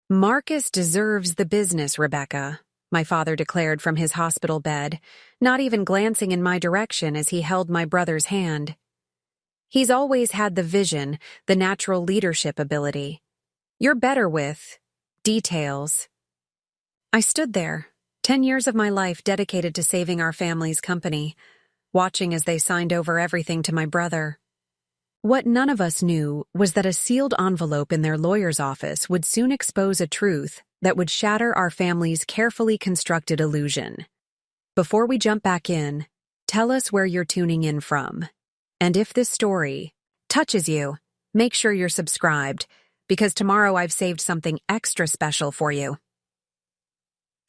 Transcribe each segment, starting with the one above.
"Marcus deserves the business, Rebecca," my father declared from his hospital bed, not even glancing in my direction as he held my brother's hand. "He's always had the vision, the natural leadership ability. You're better with details." I stood there, 10 years of my life dedicated to saving our family's company, watching as they signed over everything to my brother. What none of us knew was that a sealed envelope in their lawyer's office would soon expose a truth that would shatter our family's carefully constructed illusion. Before we jump back in, tell us where you're tuning in from. And if this story touches you, make sure you're subscribed, because tomorrow I've saved something extra special for you.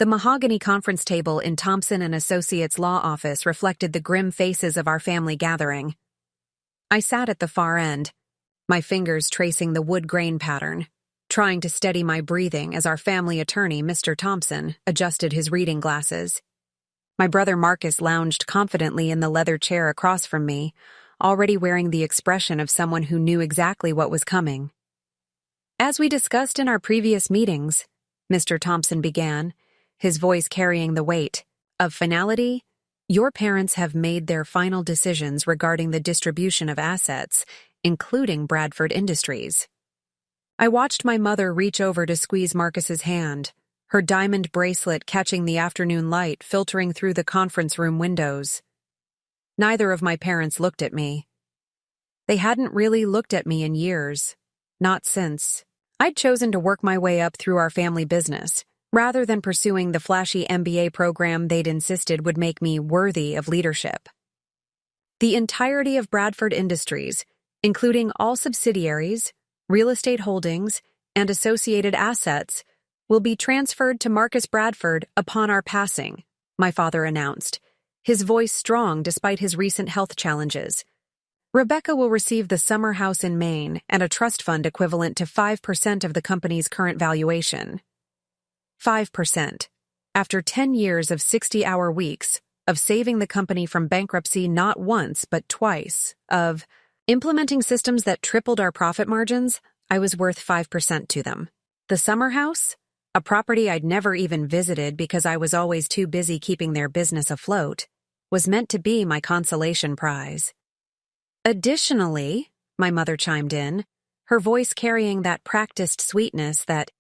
The mahogany conference table in Thompson & Associates' law office reflected the grim faces of our family gathering. I sat at the far end, my fingers tracing the wood grain pattern, trying to steady my breathing as our family attorney, Mr. Thompson, adjusted his reading glasses. My brother Marcus lounged confidently in the leather chair across from me, already wearing the expression of someone who knew exactly what was coming. "As we discussed in our previous meetings," Mr. Thompson began, his voice carrying the weight of finality, "your parents have made their final decisions regarding the distribution of assets, including Bradford Industries." I watched my mother reach over to squeeze Marcus's hand, her diamond bracelet catching the afternoon light filtering through the conference room windows. Neither of my parents looked at me. They hadn't really looked at me in years, not since I'd chosen to work my way up through our family business, rather than pursuing the flashy MBA program they'd insisted would make me worthy of leadership. The entirety of Bradford Industries, including all subsidiaries, real estate holdings, and associated assets, will be transferred to Marcus Bradford upon our passing, my father announced, his voice strong despite his recent health challenges. "Rebecca will receive the summer house in Maine and a trust fund equivalent to 5% of the company's current valuation." 5%. After 10 years of 60-hour weeks, of saving the company from bankruptcy not once but twice, of implementing systems that tripled our profit margins, I was worth 5% to them. The summer house, a property I'd never even visited because I was always too busy keeping their business afloat, was meant to be my consolation prize. "Additionally," my mother chimed in, her voice carrying that practiced sweetness that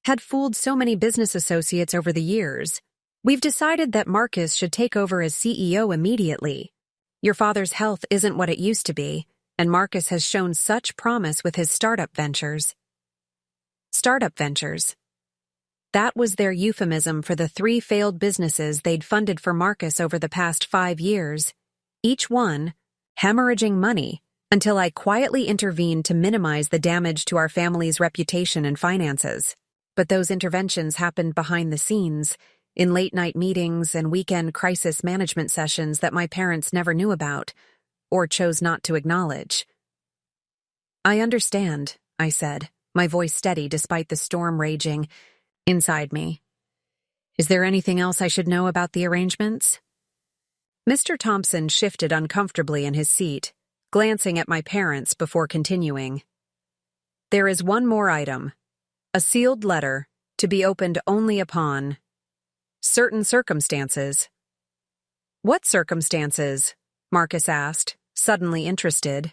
had fooled so many business associates over the years, "we've decided that Marcus should take over as CEO immediately. Your father's health isn't what it used to be, and Marcus has shown such promise with his startup ventures." Startup ventures. That was their euphemism for the 3 failed businesses they'd funded for Marcus over the past 5 years, each one hemorrhaging money, until I quietly intervened to minimize the damage to our family's reputation and finances. But those interventions happened behind the scenes, in late-night meetings and weekend crisis management sessions that my parents never knew about, or chose not to acknowledge. "I understand," I said, my voice steady despite the storm raging inside me. "Is there anything else I should know about the arrangements?" Mr. Thompson shifted uncomfortably in his seat, glancing at my parents before continuing. "There is one more item. A sealed letter, to be opened only upon certain circumstances." "What circumstances?" Marcus asked, suddenly interested.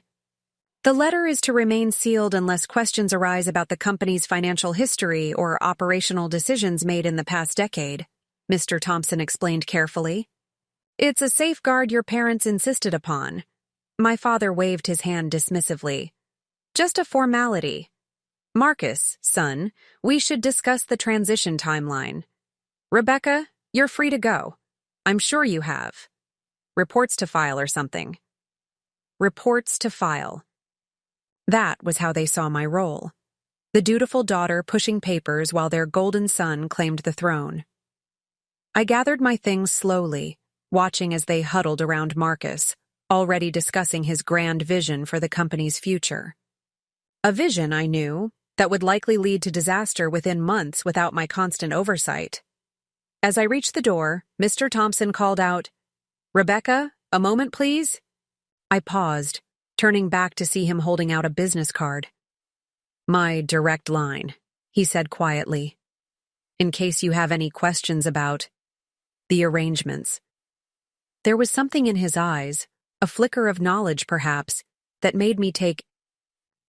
"The letter is to remain sealed unless questions arise about the company's financial history or operational decisions made in the past decade," Mr. Thompson explained carefully. "It's a safeguard your parents insisted upon." My father waved his hand dismissively. "Just a formality. Marcus, son, we should discuss the transition timeline. Rebecca, you're free to go. I'm sure you have reports to file or something." Reports to file. That was how they saw my role. The dutiful daughter pushing papers while their golden son claimed the throne. I gathered my things slowly, watching as they huddled around Marcus, already discussing his grand vision for the company's future. A vision, I knew, that would likely lead to disaster within months without my constant oversight. As I reached the door, Mr. Thompson called out, "Rebecca, a moment, please?" I paused, turning back to see him holding out a business card. "My direct line," he said quietly, in case you have any questions about the arrangements. There was something in his eyes, a flicker of knowledge perhaps, that made me take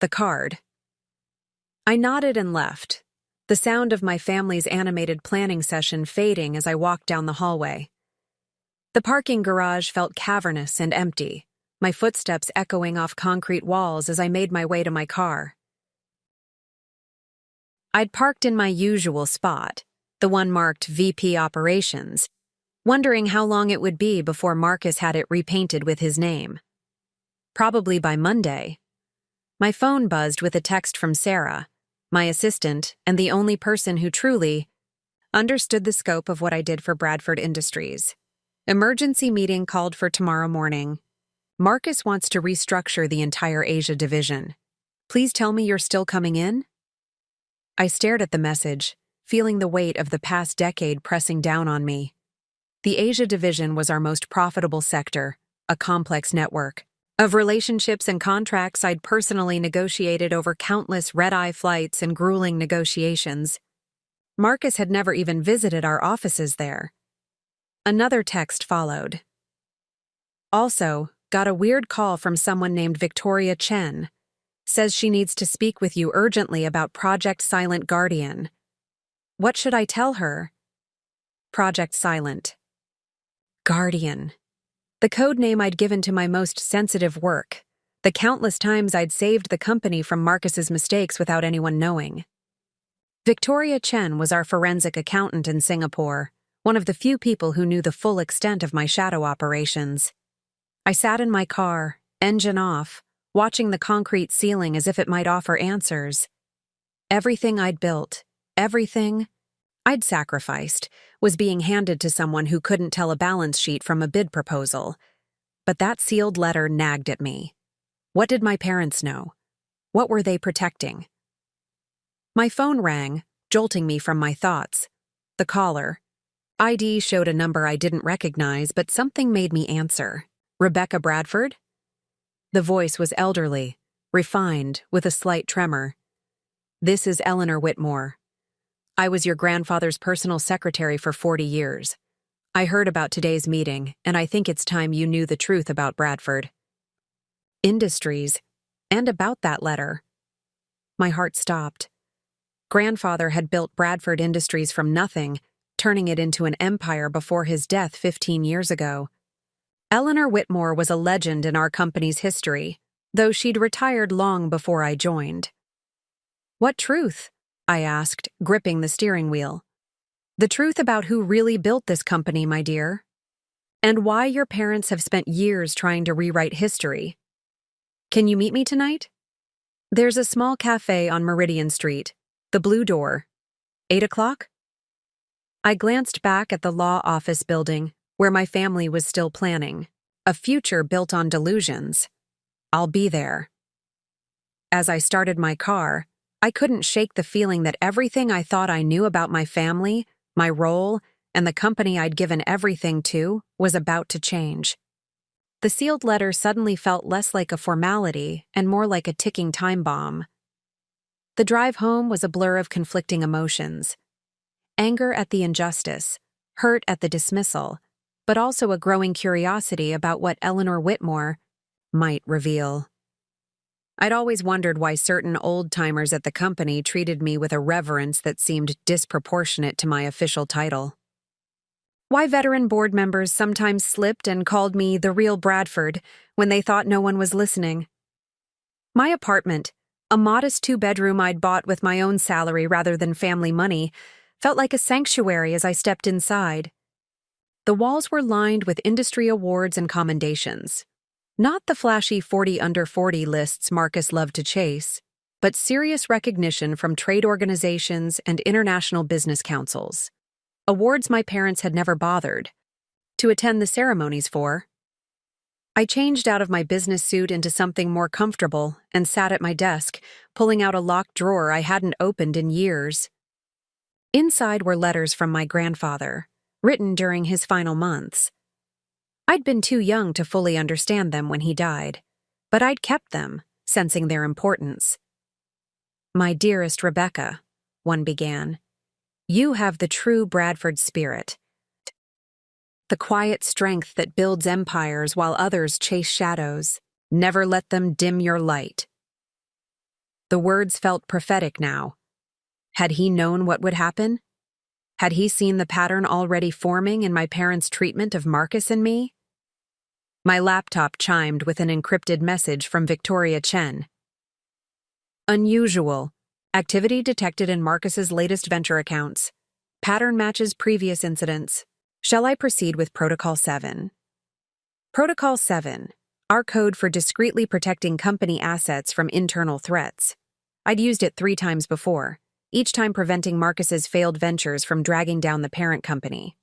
the card. I nodded and left, the sound of my family's animated planning session fading as I walked down the hallway. The parking garage felt cavernous and empty, my footsteps echoing off concrete walls as I made my way to my car. I'd parked in my usual spot, the one marked VP Operations, wondering how long it would be before Marcus had it repainted with his name. Probably by Monday. My phone buzzed with a text from Sarah, my assistant and the only person who truly understood the scope of what I did for Bradford Industries. Emergency meeting called for tomorrow morning. Marcus wants to restructure the entire Asia division. Please tell me you're still coming in? I stared at the message, feeling the weight of the past decade pressing down on me. The Asia division was our most profitable sector, a complex network of relationships and contracts I'd personally negotiated over countless red-eye flights and grueling negotiations. Marcus had never even visited our offices there. Another text followed. Also, got a weird call from someone named Victoria Chen. Says she needs to speak with you urgently about Project Silent Guardian. What should I tell her? Project Silent Guardian. The code name I'd given to my most sensitive work, the countless times I'd saved the company from Marcus's mistakes without anyone knowing. Victoria Chen was our forensic accountant in Singapore, one of the few people who knew the full extent of my shadow operations. I sat in my car, engine off, watching the concrete ceiling as if it might offer answers. Everything I'd built, everything I'd sacrificed, was being handed to someone who couldn't tell a balance sheet from a bid proposal. But that sealed letter nagged at me. What did my parents know? What were they protecting? My phone rang, jolting me from my thoughts. The caller. ID showed a number I didn't recognize, but something made me answer. Rebecca Bradford? The voice was elderly, refined, with a slight tremor. This is Eleanor Whitmore. I was your grandfather's personal secretary for 40 years. I heard about today's meeting, and I think it's time you knew the truth about Bradford Industries, and about that letter. My heart stopped. Grandfather had built Bradford Industries from nothing, turning it into an empire before his death 15 years ago. Eleanor Whitmore was a legend in our company's history, though she'd retired long before I joined. What truth? I asked, gripping the steering wheel. The truth about who really built this company, my dear. And why your parents have spent years trying to rewrite history. Can you meet me tonight? There's a small cafe on Meridian Street, the Blue Door. 8 o'clock? I glanced back at the law office building, where my family was still planning. A future built on delusions. I'll be there. As I started my car, I couldn't shake the feeling that everything I thought I knew about my family, my role, and the company I'd given everything to was about to change. The sealed letter suddenly felt less like a formality and more like a ticking time bomb. The drive home was a blur of conflicting emotions. Anger at the injustice, hurt at the dismissal, but also a growing curiosity about what Eleanor Whitmore might reveal. I'd always wondered why certain old-timers at the company treated me with a reverence that seemed disproportionate to my official title. Why veteran board members sometimes slipped and called me the real Bradford when they thought no one was listening. My apartment, a modest 2-bedroom I'd bought with my own salary rather than family money, felt like a sanctuary as I stepped inside. The walls were lined with industry awards and commendations. Not the flashy 40 under 40 lists Marcus loved to chase, but serious recognition from trade organizations and international business councils. Awards my parents had never bothered to attend the ceremonies for. I changed out of my business suit into something more comfortable and sat at my desk, pulling out a locked drawer I hadn't opened in years. Inside were letters from my grandfather, written during his final months. I'd been too young to fully understand them when he died, but I'd kept them, sensing their importance. My dearest Rebecca, one began. You have the true Bradford spirit. The quiet strength that builds empires while others chase shadows. Never let them dim your light. The words felt prophetic now. Had he known what would happen? Had he seen the pattern already forming in my parents' treatment of Marcus and me? My laptop chimed with an encrypted message from Victoria Chen. Unusual. Activity detected in Marcus's latest venture accounts. Pattern matches previous incidents. Shall I proceed with Protocol 7? Protocol 7. Our code for discreetly protecting company assets from internal threats. I'd used it 3 times before, each time preventing Marcus's failed ventures from dragging down the parent company.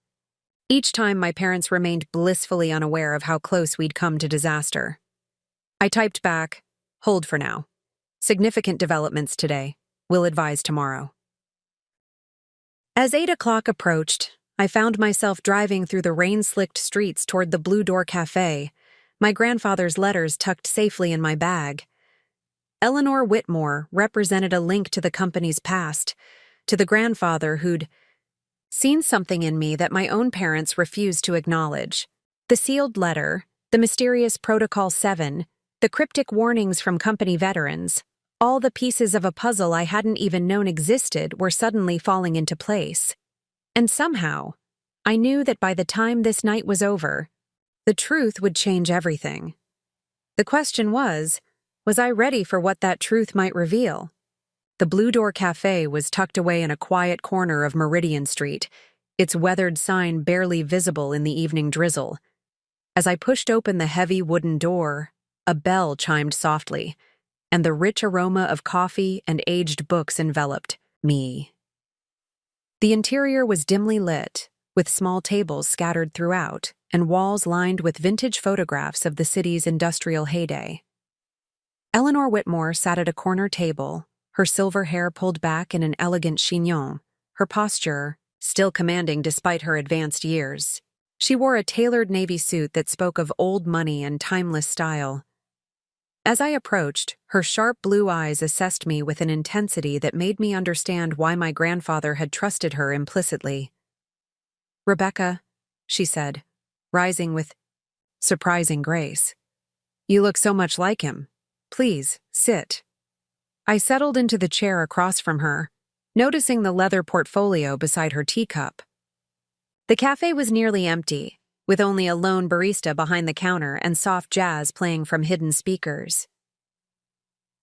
Each time my parents remained blissfully unaware of how close we'd come to disaster. I typed back, hold for now. Significant developments today. We'll advise tomorrow. As 8 o'clock approached, I found myself driving through the rain-slicked streets toward the Blue Door Cafe, my grandfather's letters tucked safely in my bag. Eleanor Whitmore represented a link to the company's past, to the grandfather who'd seen something in me that my own parents refused to acknowledge. The sealed letter, the mysterious Protocol 7, the cryptic warnings from company veterans, all the pieces of a puzzle I hadn't even known existed were suddenly falling into place. And somehow, I knew that by the time this night was over, the truth would change everything. The question was I ready for what that truth might reveal? The Blue Door Cafe was tucked away in a quiet corner of Meridian Street, its weathered sign barely visible in the evening drizzle. As I pushed open the heavy wooden door, a bell chimed softly, and the rich aroma of coffee and aged books enveloped me. The interior was dimly lit, with small tables scattered throughout, and walls lined with vintage photographs of the city's industrial heyday. Eleanor Whitmore sat at a corner table, her silver hair pulled back in an elegant chignon, her posture still commanding despite her advanced years. She wore a tailored navy suit that spoke of old money and timeless style. As I approached, her sharp blue eyes assessed me with an intensity that made me understand why my grandfather had trusted her implicitly. "Rebecca," she said, rising with surprising grace. "You look so much like him. Please, sit." I settled into the chair across from her, noticing the leather portfolio beside her teacup. The cafe was nearly empty, with only a lone barista behind the counter and soft jazz playing from hidden speakers.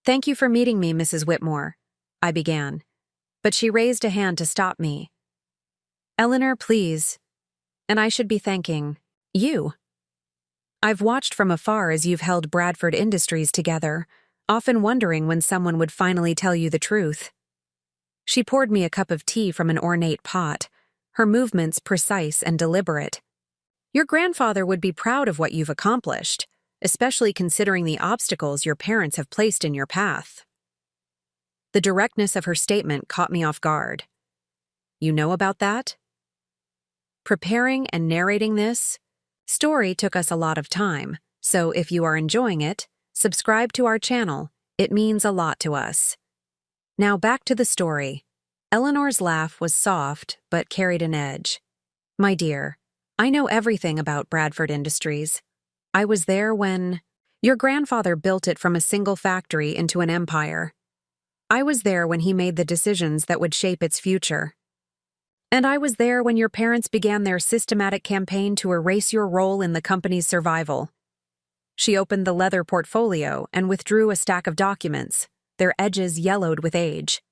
"Thank you for meeting me, Mrs. Whitmore," I began, but she raised a hand to stop me. "Eleanor, please. And I should be thanking you. I've watched from afar as you've held Bradford Industries together, often wondering when someone would finally tell you the truth." She poured me a cup of tea from an ornate pot, her movements precise and deliberate. "Your grandfather would be proud of what you've accomplished, especially considering the obstacles your parents have placed in your path." The directness of her statement caught me off guard. "You know about that?" Preparing and narrating this story took us a lot of time, so if you are enjoying it, subscribe to our channel. It means a lot to us. Now back to the story. Eleanor's laugh was soft but carried an edge. "My dear, I know everything about Bradford Industries. I was there when your grandfather built it from a single factory into an empire. I was there when he made the decisions that would shape its future. And I was there when your parents began their systematic campaign to erase your role in the company's survival." She opened the leather portfolio and withdrew a stack of documents, their edges yellowed with age.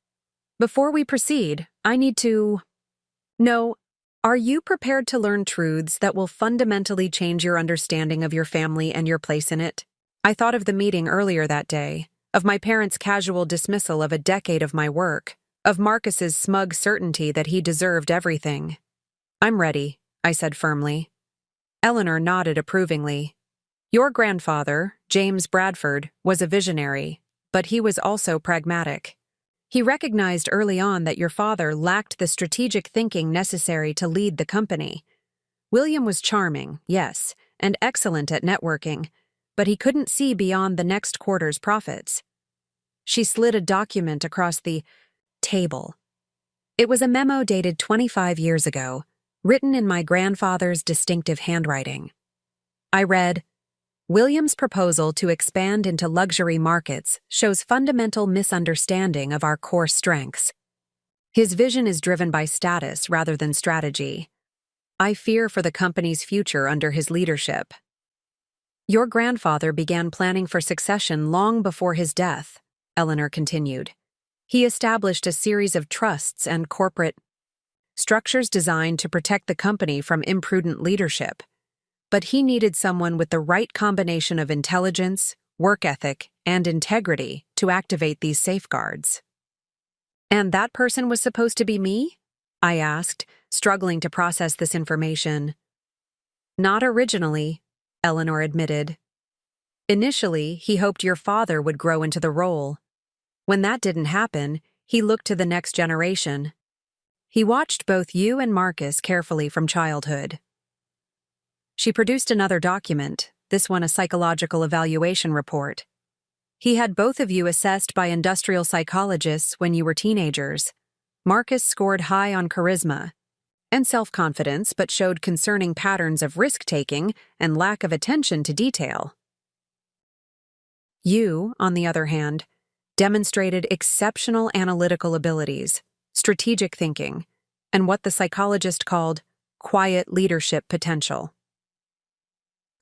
"Before we proceed, I need to know, are you prepared to learn truths that will fundamentally change your understanding of your family and your place in it?" I thought of the meeting earlier that day, of my parents' casual dismissal of a decade of my work, of Marcus's smug certainty that he deserved everything. "I'm ready," I said firmly. Eleanor nodded approvingly. "Your grandfather, James Bradford, was a visionary, but he was also pragmatic. He recognized early on that your father lacked the strategic thinking necessary to lead the company. William was charming, yes, and excellent at networking, but he couldn't see beyond the next quarter's profits." She slid a document across the table. It was a memo dated 25 years ago, written in my grandfather's distinctive handwriting. I read, "William's proposal to expand into luxury markets shows fundamental misunderstanding of our core strengths. His vision is driven by status rather than strategy. I fear for the company's future under his leadership." Your grandfather began planning for succession long before his death, Eleanor continued. He established a series of trusts and corporate structures designed to protect the company from imprudent leadership. But he needed someone with the right combination of intelligence, work ethic, and integrity to activate these safeguards. "And that person was supposed to be me?" I asked, struggling to process this information. "Not originally," Eleanor admitted. "Initially, he hoped your father would grow into the role. When that didn't happen, he looked to the next generation. He watched both you and Marcus carefully from childhood." She produced another document, this one a psychological evaluation report. "He had both of you assessed by industrial psychologists when you were teenagers. Marcus scored high on charisma and self-confidence, but showed concerning patterns of risk-taking and lack of attention to detail. You, on the other hand, demonstrated exceptional analytical abilities, strategic thinking, and what the psychologist called quiet leadership potential."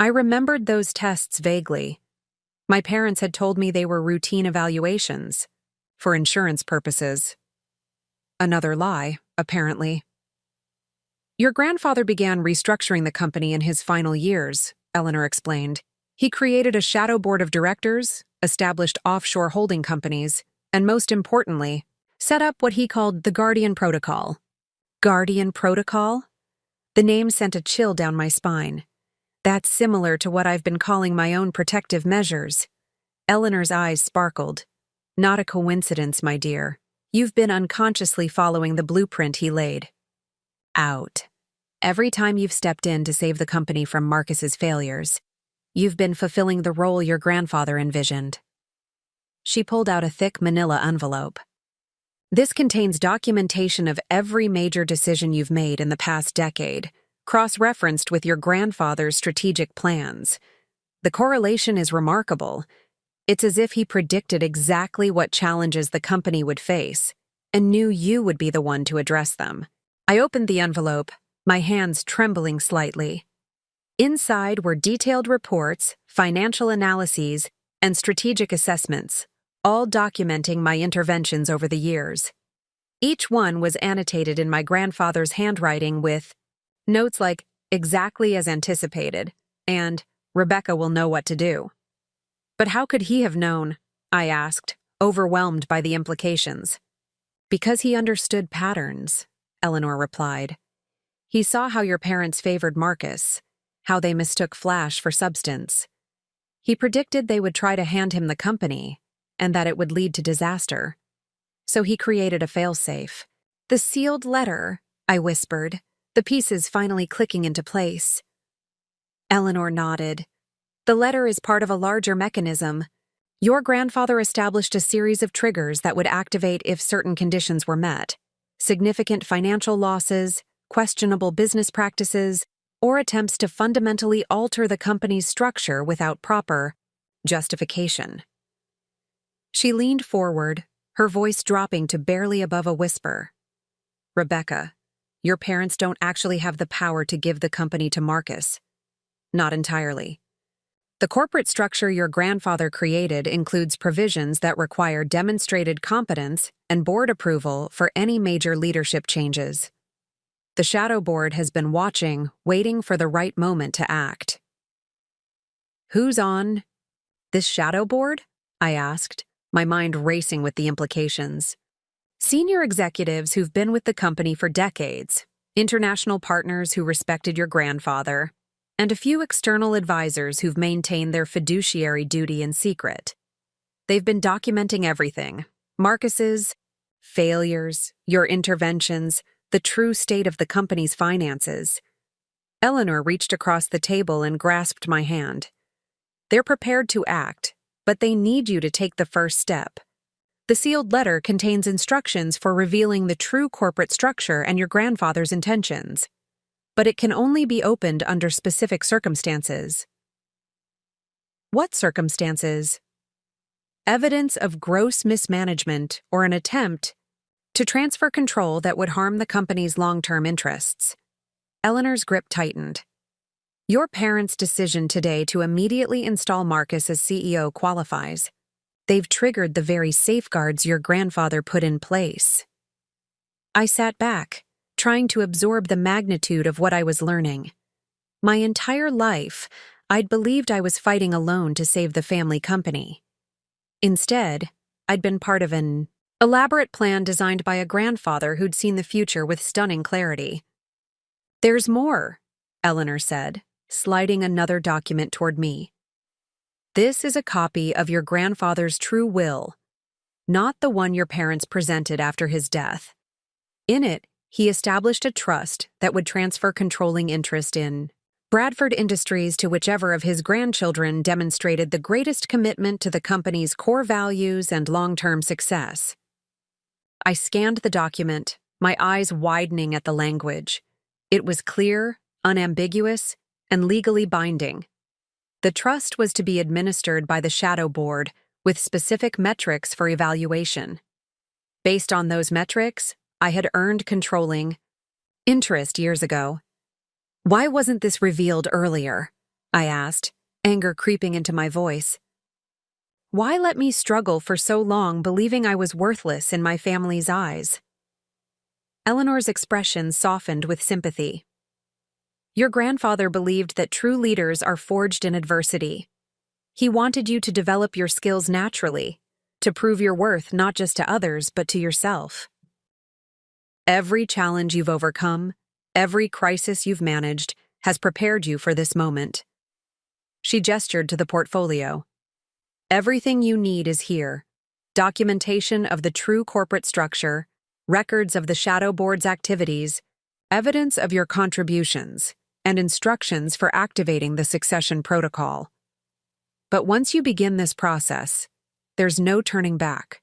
I remembered those tests vaguely. My parents had told me they were routine evaluations, for insurance purposes. Another lie, apparently. "Your grandfather began restructuring the company in his final years," Eleanor explained. "He created a shadow board of directors, established offshore holding companies, and most importantly, set up what he called the Guardian Protocol." Guardian Protocol? The name sent a chill down my spine. That's similar to what I've been calling my own protective measures. Eleanor's eyes sparkled. "Not a coincidence, my dear. You've been unconsciously following the blueprint he laid out. Every time you've stepped in to save the company from Marcus's failures, you've been fulfilling the role your grandfather envisioned." She pulled out a thick manila envelope. "This contains documentation of every major decision you've made in the past decade, cross-referenced with your grandfather's strategic plans. The correlation is remarkable. It's as if he predicted exactly what challenges the company would face and knew you would be the one to address them." I opened the envelope, my hands trembling slightly. Inside were detailed reports, financial analyses, and strategic assessments, all documenting my interventions over the years. Each one was annotated in my grandfather's handwriting with notes like, "exactly as anticipated," and "Rebecca will know what to do." "But how could he have known?" I asked, overwhelmed by the implications. "Because he understood patterns," Eleanor replied. "He saw how your parents favored Marcus, how they mistook flash for substance. He predicted they would try to hand him the company, and that it would lead to disaster. So he created a failsafe." "The sealed letter," I whispered, the pieces finally clicking into place. Eleanor nodded. "The letter is part of a larger mechanism. Your grandfather established a series of triggers that would activate if certain conditions were met. Significant financial losses, questionable business practices, or attempts to fundamentally alter the company's structure without proper justification." She leaned forward, her voice dropping to barely above a whisper. "Rebecca, your parents don't actually have the power to give the company to Marcus. Not entirely. The corporate structure your grandfather created includes provisions that require demonstrated competence and board approval for any major leadership changes. The shadow board has been watching, waiting for the right moment to act." "Who's on this shadow board?" I asked, my mind racing with the implications. "Senior executives who've been with the company for decades, international partners who respected your grandfather, and a few external advisors who've maintained their fiduciary duty in secret. They've been documenting everything: Marcus's failures, your interventions, the true state of the company's finances." Eleanor reached across the table and grasped my hand. "They're prepared to act, but they need you to take the first step. The sealed letter contains instructions for revealing the true corporate structure and your grandfather's intentions, but it can only be opened under specific circumstances. What circumstances? Evidence of gross mismanagement or an attempt to transfer control that would harm the company's long-term interests. Eleanor's grip tightened. Your parents' decision today to immediately install Marcus as CEO qualifies. They've triggered the very safeguards your grandfather put in place. I sat back, trying to absorb the magnitude of what I was learning. My entire life, I'd believed I was fighting alone to save the family company. Instead, I'd been part of an elaborate plan designed by a grandfather who'd seen the future with stunning clarity. There's more, Eleanor said, sliding another document toward me. This is a copy of your grandfather's true will, not the one your parents presented after his death. In it, he established a trust that would transfer controlling interest in Bradford Industries to whichever of his grandchildren demonstrated the greatest commitment to the company's core values and long-term success. I scanned the document, my eyes widening at the language. It was clear, unambiguous, and legally binding. The trust was to be administered by the Shadow Board with specific metrics for evaluation. Based on those metrics, I had earned controlling interest years ago. Why wasn't this revealed earlier? I asked, anger creeping into my voice. Why let me struggle for so long believing I was worthless in my family's eyes? Eleanor's expression softened with sympathy. Your grandfather believed that true leaders are forged in adversity. He wanted you to develop your skills naturally, to prove your worth not just to others but to yourself. Every challenge you've overcome, every crisis you've managed, has prepared you for this moment. She gestured to the portfolio. Everything you need is here. Documentation of the true corporate structure, records of the Shadow Board's activities, evidence of your contributions, and instructions for activating the succession protocol. But once you begin this process, there's no turning back.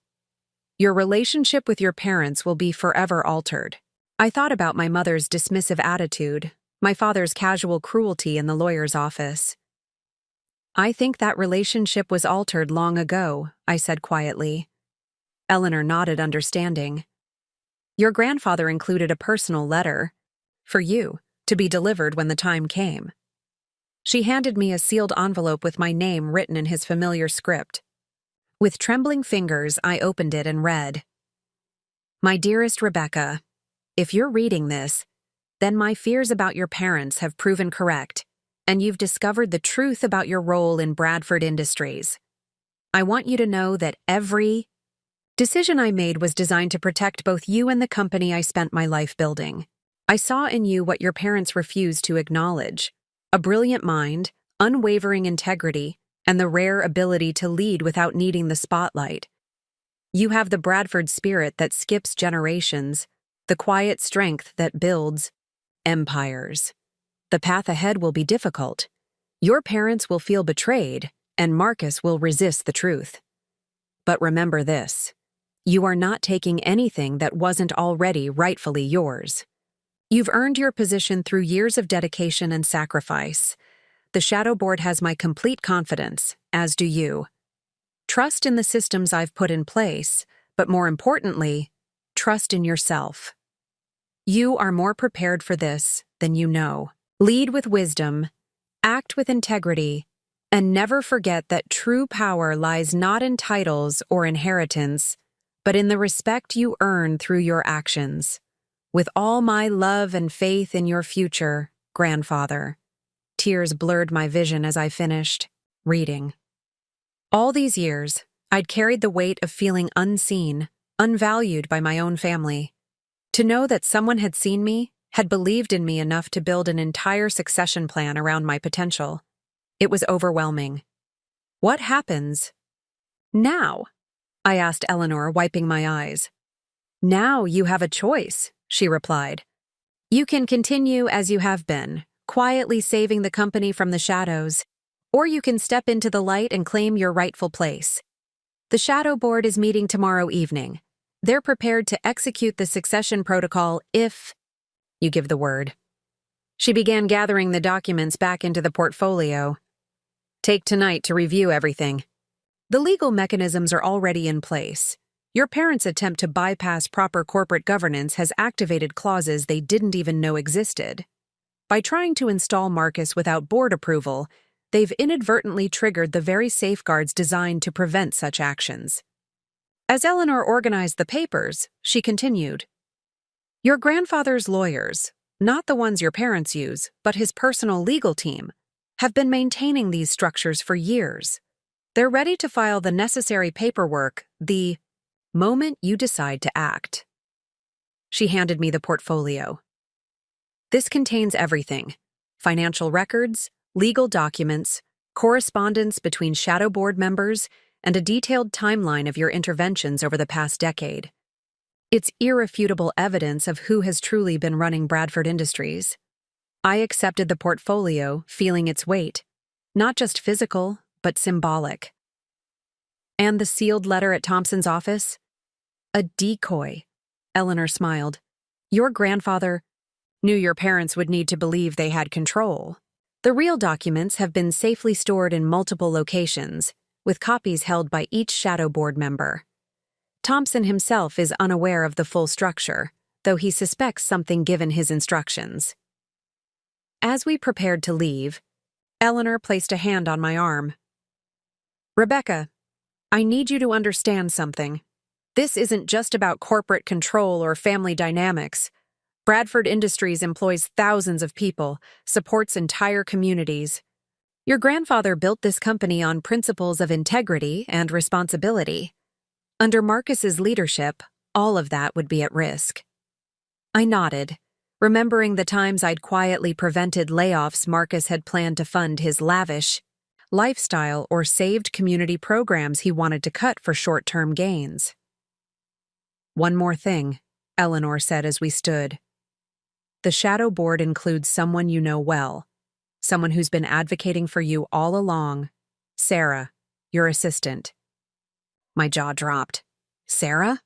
Your relationship with your parents will be forever altered. I thought about my mother's dismissive attitude, my father's casual cruelty in the lawyer's office. I think that relationship was altered long ago, I said quietly. Eleanor nodded understanding. Your grandfather included a personal letter for you to be delivered when the time came. She handed me a sealed envelope with my name written in his familiar script. With trembling fingers, I opened it and read, My dearest Rebecca, if you're reading this, then my fears about your parents have proven correct, and you've discovered the truth about your role in Bradford Industries. I want you to know that every decision I made was designed to protect both you and the company I spent my life building. I saw in you what your parents refused to acknowledge, a brilliant mind, unwavering integrity, and the rare ability to lead without needing the spotlight. You have the Bradford spirit that skips generations, the quiet strength that builds empires. The path ahead will be difficult. Your parents will feel betrayed, and Marcus will resist the truth. But remember this. You are not taking anything that wasn't already rightfully yours. You've earned your position through years of dedication and sacrifice. The Shadow Board has my complete confidence, as do you. Trust in the systems I've put in place, but more importantly, trust in yourself. You are more prepared for this than you know. Lead with wisdom, act with integrity, and never forget that true power lies not in titles or inheritance, but in the respect you earn through your actions. With all my love and faith in your future, grandfather. Tears blurred my vision as I finished reading. All these years, I'd carried the weight of feeling unseen, unvalued by my own family. To know that someone had seen me, had believed in me enough to build an entire succession plan around my potential. It was overwhelming. What happens now? I asked Eleanor, wiping my eyes. Now you have a choice, she replied. You can continue as you have been, quietly saving the company from the shadows, or you can step into the light and claim your rightful place. The The shadow board is meeting tomorrow evening. They're prepared to execute the succession protocol if you give the word. She began gathering the documents back into the portfolio. Take tonight to review everything. The legal mechanisms are already in place. Your parents' attempt to bypass proper corporate governance has activated clauses they didn't even know existed. By trying to install Marcus without board approval, they've inadvertently triggered the very safeguards designed to prevent such actions. As Eleanor organized the papers, she continued, Your grandfather's lawyers, not the ones your parents use, but his personal legal team, have been maintaining these structures for years. They're ready to file the necessary paperwork the moment you decide to act. She handed me the portfolio. This contains everything: financial records, legal documents, correspondence between shadow board members, and a detailed timeline of your interventions over the past decade. It's irrefutable evidence of who has truly been running Bradford Industries. I accepted the portfolio, feeling its weight, not just physical, but symbolic. And the sealed letter at Thompson's office? A decoy. Eleanor smiled. Your grandfather knew your parents would need to believe they had control. The real documents have been safely stored in multiple locations, with copies held by each shadow board member. Thompson himself is unaware of the full structure, though he suspects something given his instructions. As we prepared to leave, Eleanor placed a hand on my arm. Rebecca, I need you to understand something. This isn't just about corporate control or family dynamics. Bradford Industries employs thousands of people, supports entire communities. Your grandfather built this company on principles of integrity and responsibility. Under Marcus's leadership, all of that would be at risk. I nodded, remembering the times I'd quietly prevented layoffs Marcus had planned to fund his lavish lifestyle or saved community programs he wanted to cut for short-term gains. One more thing, Eleanor said as we stood. The shadow board includes someone you know well, someone who's been advocating for you all along, Sarah, your assistant. My jaw dropped. Sarah?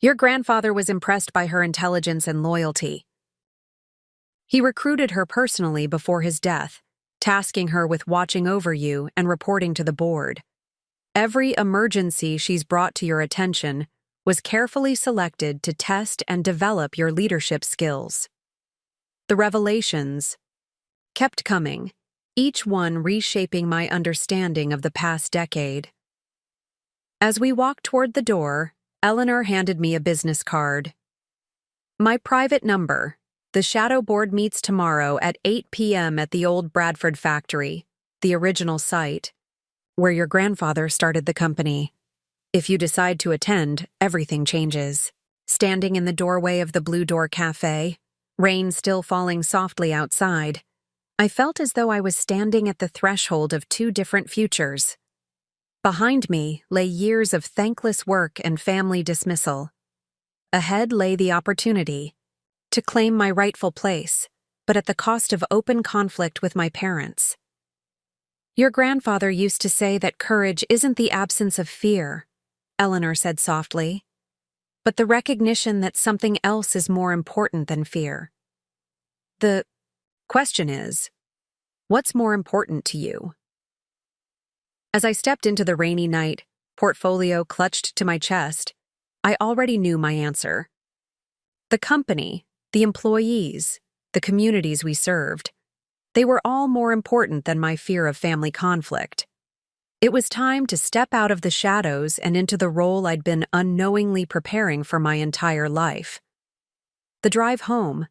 Your grandfather was impressed by her intelligence and loyalty. He recruited her personally before his death, tasking her with watching over you and reporting to the board. Every emergency she's brought to your attention was carefully selected to test and develop your leadership skills. The revelations kept coming, each one reshaping my understanding of the past decade. As we walked toward the door, Eleanor handed me a business card. My private number. The shadow board meets tomorrow at 8 p.m. at the old Bradford factory, the original site, where your grandfather started the company. If you decide to attend, everything changes. Standing in the doorway of the Blue Door Cafe, rain still falling softly outside, I felt as though I was standing at the threshold of two different futures. Behind me lay years of thankless work and family dismissal. Ahead lay the opportunity to claim my rightful place, but at the cost of open conflict with my parents. Your grandfather used to say that courage isn't the absence of fear, Eleanor said softly, but the recognition that something else is more important than fear. The question is, what's more important to you? As I stepped into the rainy night, portfolio clutched to my chest, I already knew my answer. The company, the employees, the communities we served, they were all more important than my fear of family conflict. It was time to step out of the shadows and into the role I'd been unknowingly preparing for my entire life. The drive home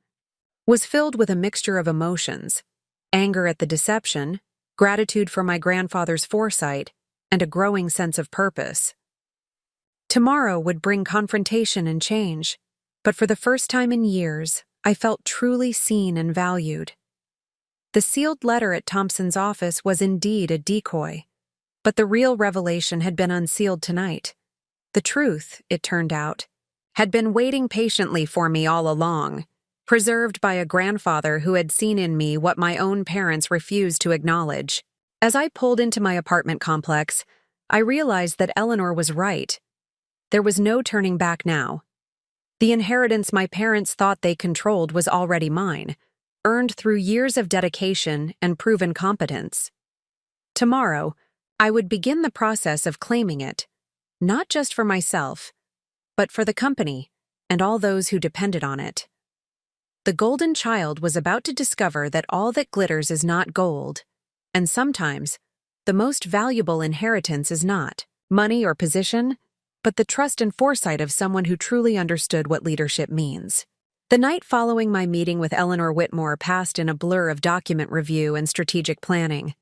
was filled with a mixture of emotions: anger at the deception, gratitude for my grandfather's foresight, and a growing sense of purpose. Tomorrow would bring confrontation and change, but for the first time in years, I felt truly seen and valued. The sealed letter at Thompson's office was indeed a decoy, but the real revelation had been unsealed tonight. The truth, it turned out, had been waiting patiently for me all along, preserved by a grandfather who had seen in me what my own parents refused to acknowledge. As I pulled into my apartment complex, I realized that Eleanor was right. There was no turning back now. The inheritance my parents thought they controlled was already mine, earned through years of dedication and proven competence. Tomorrow, I would begin the process of claiming it, not just for myself, but for the company and all those who depended on it. The golden child was about to discover that all that glitters is not gold, and sometimes, the most valuable inheritance is not money or position, but the trust and foresight of someone who truly understood what leadership means. The night following my meeting with Eleanor Whitmore passed in a blur of document review and strategic planning.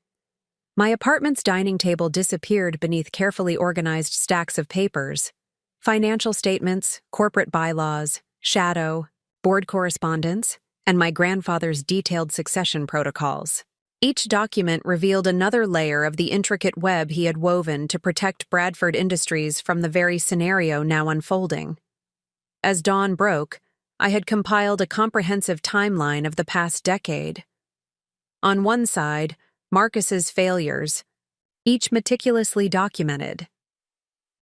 My apartment's dining table disappeared beneath carefully organized stacks of papers. Financial statements, corporate bylaws, shadow, board correspondence, and my grandfather's detailed succession protocols. Each document revealed another layer of the intricate web he had woven to protect Bradford Industries from the very scenario now unfolding. As dawn broke, I had compiled a comprehensive timeline of the past decade. On one side, Marcus's failures, each meticulously documented.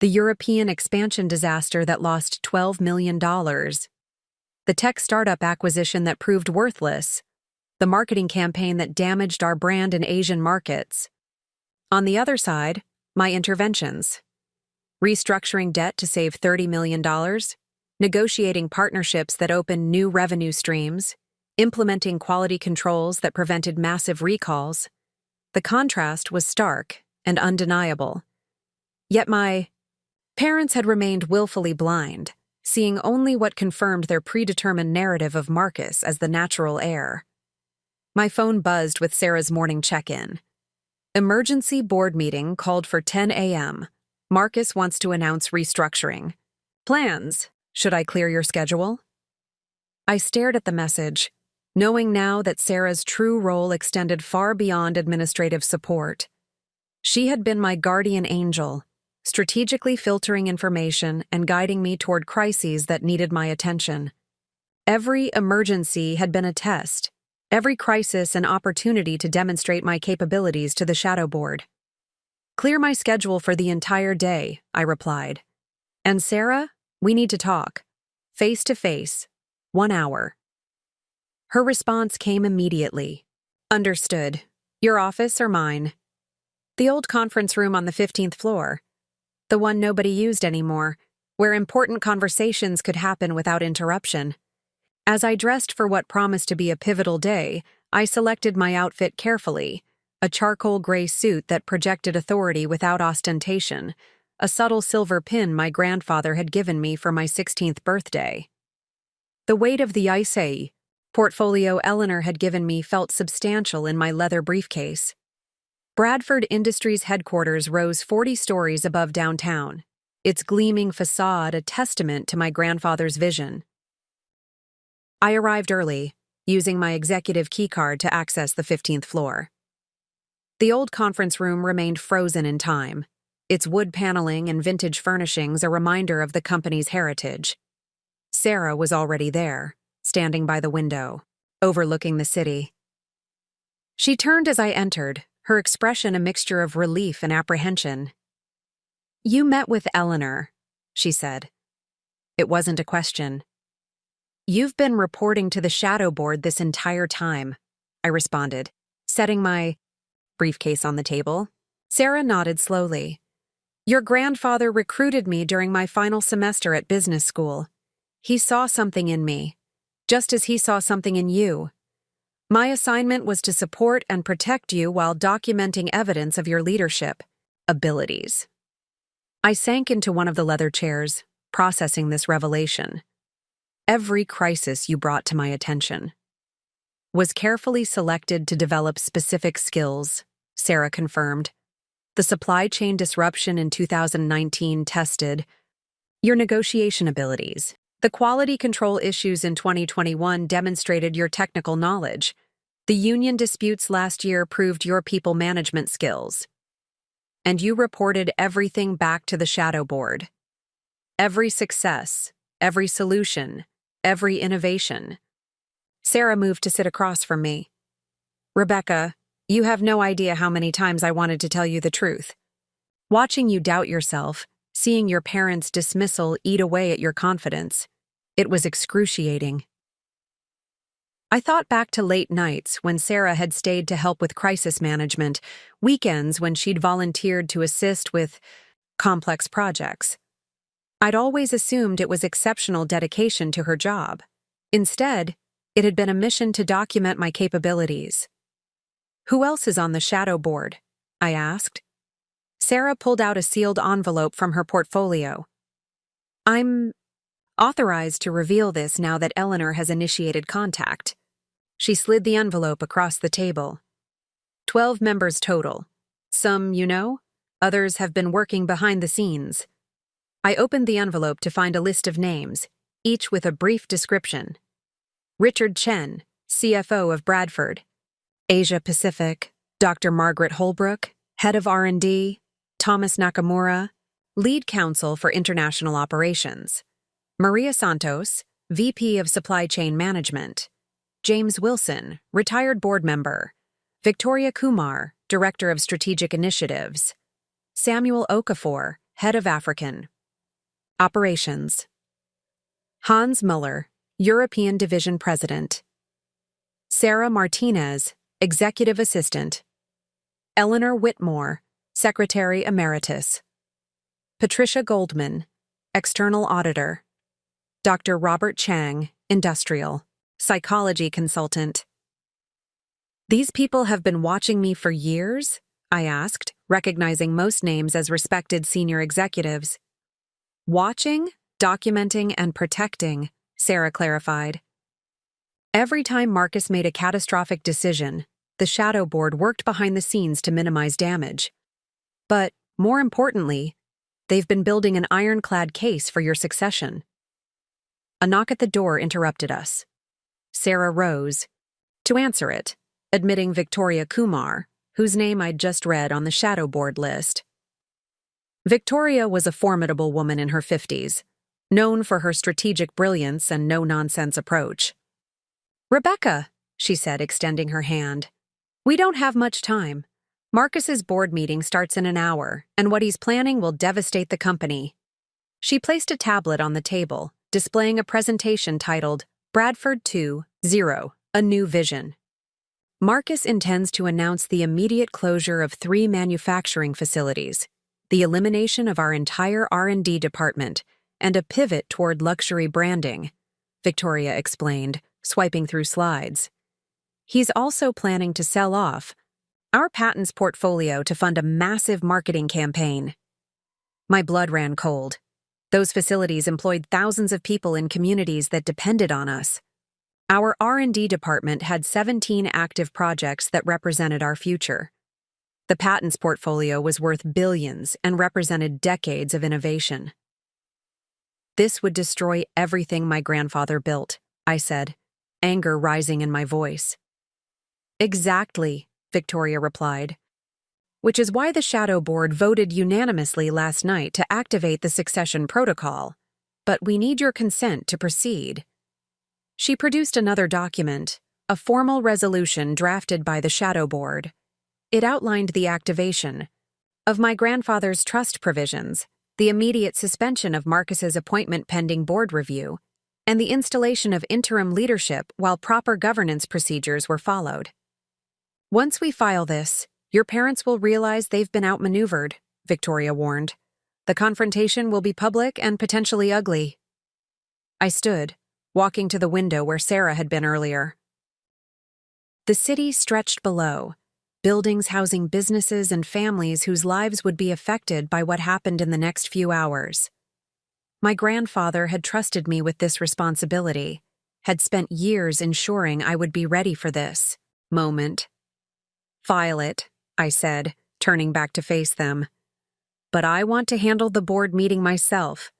The European expansion disaster that lost $12 million. The tech startup acquisition that proved worthless. The marketing campaign that damaged our brand in Asian markets. On the other side, my interventions. Restructuring debt to save $30 million, negotiating partnerships that opened new revenue streams, implementing quality controls that prevented massive recalls. The contrast was stark and undeniable. Yet my parents had remained willfully blind, seeing only what confirmed their predetermined narrative of Marcus as the natural heir. My phone buzzed with Sarah's morning check-in. Emergency board meeting called for 10 a.m. Marcus wants to announce restructuring. Plans. Should I clear your schedule? I stared at the message, knowing now that Sarah's true role extended far beyond administrative support. She had been my guardian angel, strategically filtering information and guiding me toward crises that needed my attention. Every emergency had been a test, every crisis an opportunity to demonstrate my capabilities to the shadow board. Clear my schedule for the entire day, I replied. And Sarah, we need to talk. Face to face. 1 hour. Her response came immediately. Understood. Your office or mine? The old conference room on the 15th floor. The one nobody used anymore, where important conversations could happen without interruption. As I dressed for what promised to be a pivotal day, I selected my outfit carefully, a charcoal gray suit that projected authority without ostentation, a subtle silver pin my grandfather had given me for my 16th birthday. The weight of the ICE portfolio Eleanor had given me felt substantial in my leather briefcase. Bradford Industries headquarters rose 40 stories above downtown, its gleaming facade a testament to my grandfather's vision. I arrived early, using my executive keycard to access the 15th floor. The old conference room remained frozen in time, its wood paneling and vintage furnishings a reminder of the company's heritage. Sarah was already there, standing by the window, overlooking the city. She turned as I entered, her expression a mixture of relief and apprehension. "You met with Eleanor," she said. It wasn't a question. "You've been reporting to the shadow board this entire time," I responded, setting my briefcase on the table. Sarah nodded slowly. "Your grandfather recruited me during my final semester at business school. He saw something in me, just as he saw something in you. My assignment was to support and protect you while documenting evidence of your leadership abilities." I sank into one of the leather chairs, processing this revelation. Every crisis you brought to my attention was carefully selected to develop specific skills, Sarah confirmed. The supply chain disruption in 2019 tested your negotiation abilities. The quality control issues in 2021 demonstrated your technical knowledge. The union disputes last year proved your people management skills. And you reported everything back to the shadow board. Every success, every solution, every innovation. Sarah moved to sit across from me. "Rebecca, you have no idea how many times I wanted to tell you the truth. Watching you doubt yourself, seeing your parents' dismissal eat away at your confidence. It was excruciating. I thought back to late nights when Sarah had stayed to help with crisis management, weekends when she'd volunteered to assist with complex projects. I'd always assumed it was exceptional dedication to her job. Instead, it had been a mission to document my capabilities. "Who else is on the shadow board?" I asked. Sarah pulled out a sealed envelope from her portfolio. "I'm authorized to reveal this now that Eleanor has initiated contact." She slid the envelope across the table. 12 members total. Some you know, others have been working behind the scenes. I opened the envelope to find a list of names, each with a brief description. Richard Chen, CFO of Bradford. Asia Pacific, Dr. Margaret Holbrook, Head of R&D. Thomas Nakamura, Lead Counsel for International Operations. Maria Santos, VP of Supply Chain Management. James Wilson, Retired Board Member. Victoria Kumar, Director of Strategic Initiatives. Samuel Okafor, Head of African Operations. Hans Muller, European Division President. Sarah Martinez, Executive Assistant. Eleanor Whitmore, Secretary Emeritus. Patricia Goldman, External Auditor. Dr. Robert Chang, Industrial, Psychology Consultant. "These people have been watching me for years?" I asked, recognizing most names as respected senior executives. "Watching, documenting, and protecting," Sarah clarified. "Every time Marcus made a catastrophic decision, the shadow board worked behind the scenes to minimize damage. But, more importantly, they've been building an ironclad case for your succession." A knock at the door interrupted us. Sarah rose to answer it, admitting Victoria Kumar, whose name I'd just read on the shadow board list. Victoria was a formidable woman in her 50s, known for her strategic brilliance and no-nonsense approach. "Rebecca," she said, extending her hand. "We don't have much time. Marcus's board meeting starts in an hour, and what he's planning will devastate the company." She placed a tablet on the table, displaying a presentation titled Bradford 2.0, A New Vision. Marcus intends to announce the immediate closure of 3 manufacturing facilities, the elimination of our entire R&D department, and a pivot toward luxury branding, Victoria explained, swiping through slides. He's also planning to sell off our patents portfolio to fund a massive marketing campaign. My blood ran cold. Those facilities employed thousands of people in communities that depended on us. Our R&D department had 17 active projects that represented our future. The patents portfolio was worth billions and represented decades of innovation. "This would destroy everything my grandfather built," I said, anger rising in my voice. "Exactly," Victoria replied. "Which is why the Shadow Board voted unanimously last night to activate the succession protocol. But we need your consent to proceed." She produced another document, a formal resolution drafted by the Shadow Board. It outlined the activation of my grandfather's trust provisions, the immediate suspension of Marcus's appointment pending board review, and the installation of interim leadership while proper governance procedures were followed. "Once we file this, your parents will realize they've been outmaneuvered," Victoria warned. "The confrontation will be public and potentially ugly." I stood, walking to the window where Sarah had been earlier. The city stretched below, buildings housing businesses and families whose lives would be affected by what happened in the next few hours. My grandfather had trusted me with this responsibility, had spent years ensuring I would be ready for this moment. "File it," I said, turning back to face them. "But I want to handle the board meeting myself.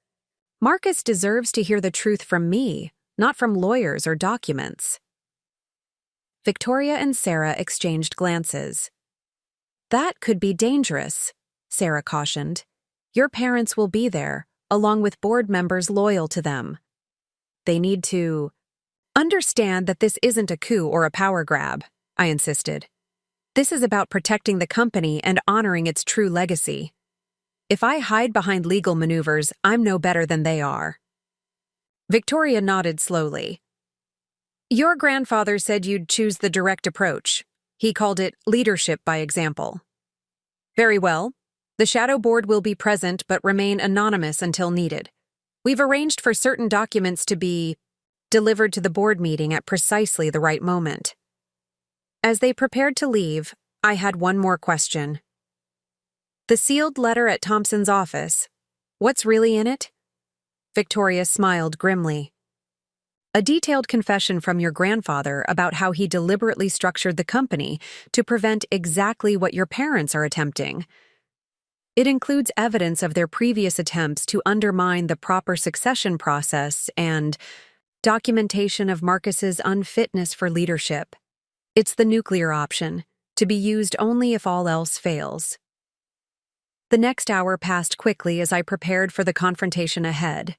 Marcus deserves to hear the truth from me, not from lawyers or documents." Victoria and Sarah exchanged glances. "That could be dangerous," Sarah cautioned. "Your parents will be there, along with board members loyal to them. They need to understand that this isn't a coup or a power grab," I insisted. "This is about protecting the company and honoring its true legacy." If I hide behind legal maneuvers, I'm no better than they are. Victoria nodded slowly. Your grandfather said you'd choose the direct approach. He called it leadership by example. Very well. The shadow board will be present but remain anonymous until needed. We've arranged for certain documents to be delivered to the board meeting at precisely the right moment. As they prepared to leave, I had one more question. The sealed letter at Thompson's office, what's really in it? Victoria smiled grimly. A detailed confession from your grandfather about how he deliberately structured the company to prevent exactly what your parents are attempting. It includes evidence of their previous attempts to undermine the proper succession process and documentation of Marcus's unfitness for leadership. It's the nuclear option, to be used only if all else fails. The next hour passed quickly as I prepared for the confrontation ahead.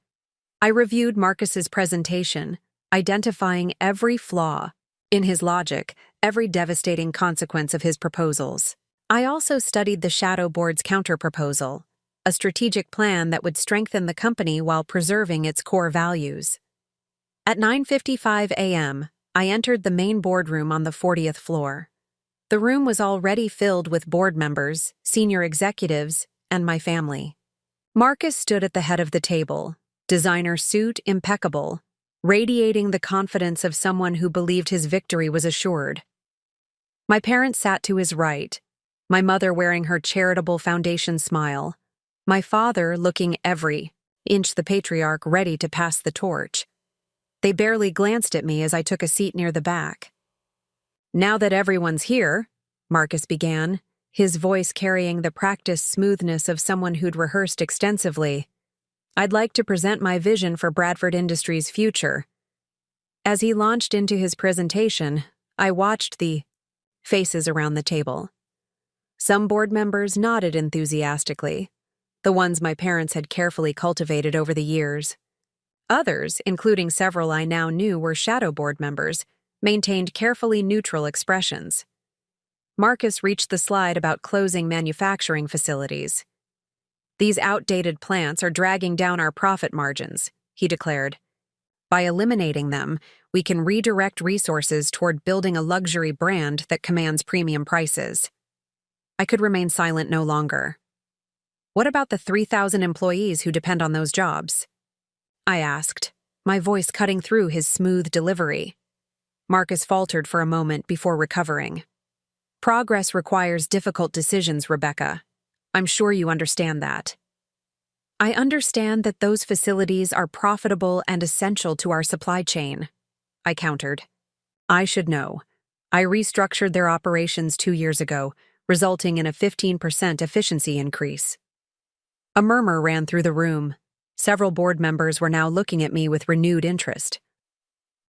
I reviewed Marcus's presentation, identifying every flaw in his logic, every devastating consequence of his proposals. I also studied the Shadow Board's counterproposal, a strategic plan that would strengthen the company while preserving its core values. At 9:55 a.m., I entered the main boardroom on the 40th floor. The room was already filled with board members, senior executives, and my family. Marcus stood at the head of the table, designer suit impeccable, radiating the confidence of someone who believed his victory was assured. My parents sat to his right, my mother wearing her charitable foundation smile, my father looking every inch the patriarch ready to pass the torch. They barely glanced at me as I took a seat near the back. Now that everyone's here, Marcus began, his voice carrying the practiced smoothness of someone who'd rehearsed extensively, I'd like to present my vision for Bradford Industries' future. As he launched into his presentation, I watched the faces around the table. Some board members nodded enthusiastically, the ones my parents had carefully cultivated over the years. Others, including several I now knew were shadow board members, maintained carefully neutral expressions. Marcus reached the slide about closing manufacturing facilities. These outdated plants are dragging down our profit margins, he declared. By eliminating them, we can redirect resources toward building a luxury brand that commands premium prices. I could remain silent no longer. What about the 3,000 employees who depend on those jobs? I asked, my voice cutting through his smooth delivery. Marcus faltered for a moment before recovering. Progress requires difficult decisions, Rebecca. I'm sure you understand that. I understand that those facilities are profitable and essential to our supply chain, I countered. I should know. I restructured their operations 2 years ago, resulting in a 15% efficiency increase. A murmur ran through the room. Several board members were now looking at me with renewed interest.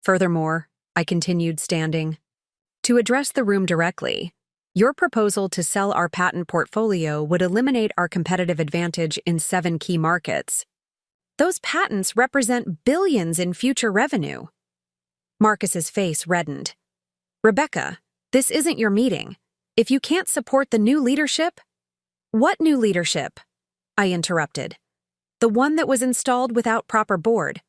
Furthermore, I continued standing, to address the room directly, your proposal to sell our patent portfolio would eliminate our competitive advantage in 7 key markets. Those patents represent billions in future revenue. Marcus's face reddened. Rebecca, this isn't your meeting. If you can't support the new leadership— What new leadership? I interrupted. The one that was installed without proper board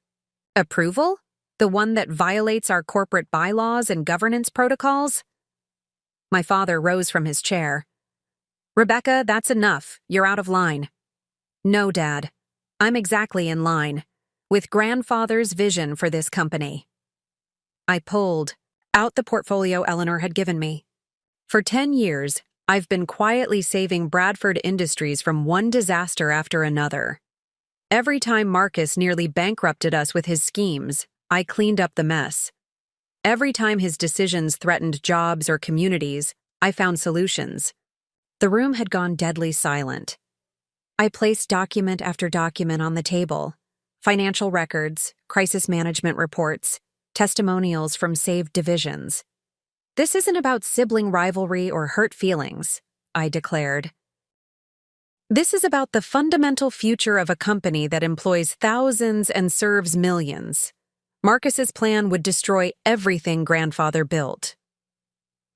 approval? The one that violates our corporate bylaws and governance protocols? My father rose from his chair. Rebecca, that's enough. You're out of line. No, Dad. I'm exactly in line, with grandfather's vision for this company. I pulled out the portfolio Eleanor had given me. For 10 years, I've been quietly saving Bradford Industries from one disaster after another. Every time Marcus nearly bankrupted us with his schemes, I cleaned up the mess. Every time his decisions threatened jobs or communities, I found solutions. The room had gone deadly silent. I placed document after document on the table. Financial records, crisis management reports, testimonials from saved divisions. This isn't about sibling rivalry or hurt feelings, I declared. This is about the fundamental future of a company that employs thousands and serves millions. Marcus's plan would destroy everything grandfather built.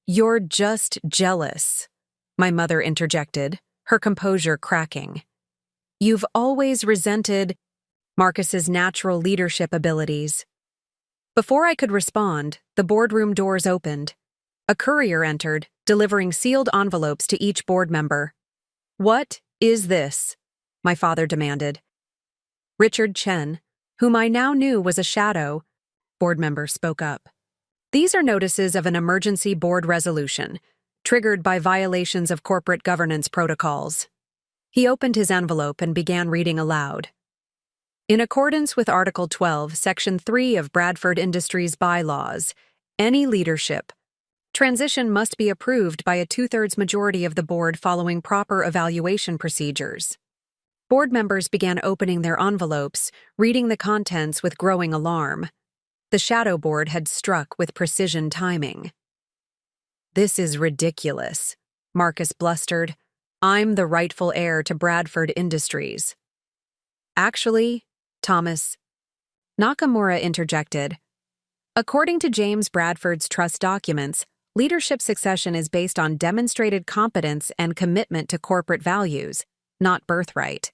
You're just jealous, my mother interjected, her composure cracking. You've always resented Marcus's natural leadership abilities. Before I could respond, the boardroom doors opened. A courier entered, delivering sealed envelopes to each board member. "What is this?" my father demanded. Richard Chen, whom I now knew was a shadow board member, spoke up. "These are notices of an emergency board resolution, triggered by violations of corporate governance protocols." He opened his envelope and began reading aloud. "In accordance with Article 12, Section 3 of Bradford Industries bylaws, any leadership transition must be approved by a 2/3 majority of the board following proper evaluation procedures." Board members began opening their envelopes, reading the contents with growing alarm. The shadow board had struck with precision timing. "This is ridiculous," Marcus blustered. "I'm the rightful heir to Bradford Industries." "Actually, Thomas," Nakamura interjected, "according to James Bradford's trust documents, leadership succession is based on demonstrated competence and commitment to corporate values, not birthright."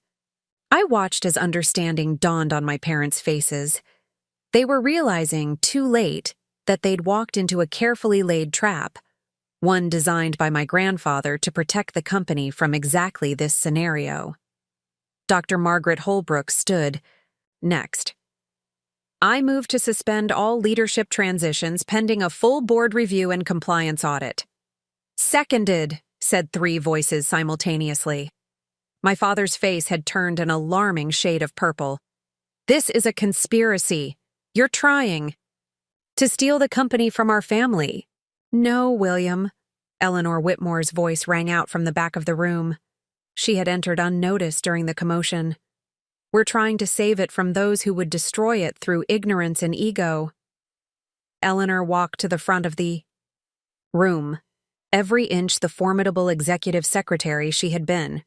I watched as understanding dawned on my parents' faces. They were realizing, too late, that they'd walked into a carefully laid trap, one designed by my grandfather to protect the company from exactly this scenario. Dr. Margaret Holbrook stood next. "I move to suspend all leadership transitions pending a full board review and compliance audit." "Seconded," said 3 voices simultaneously. My father's face had turned an alarming shade of purple. "This is a conspiracy. You're trying to steal the company from our family." "No, William," Eleanor Whitmore's voice rang out from the back of the room. She had entered unnoticed during the commotion. "We're trying to save it from those who would destroy it through ignorance and ego." Eleanor walked to the front of the room, every inch the formidable executive secretary she had been.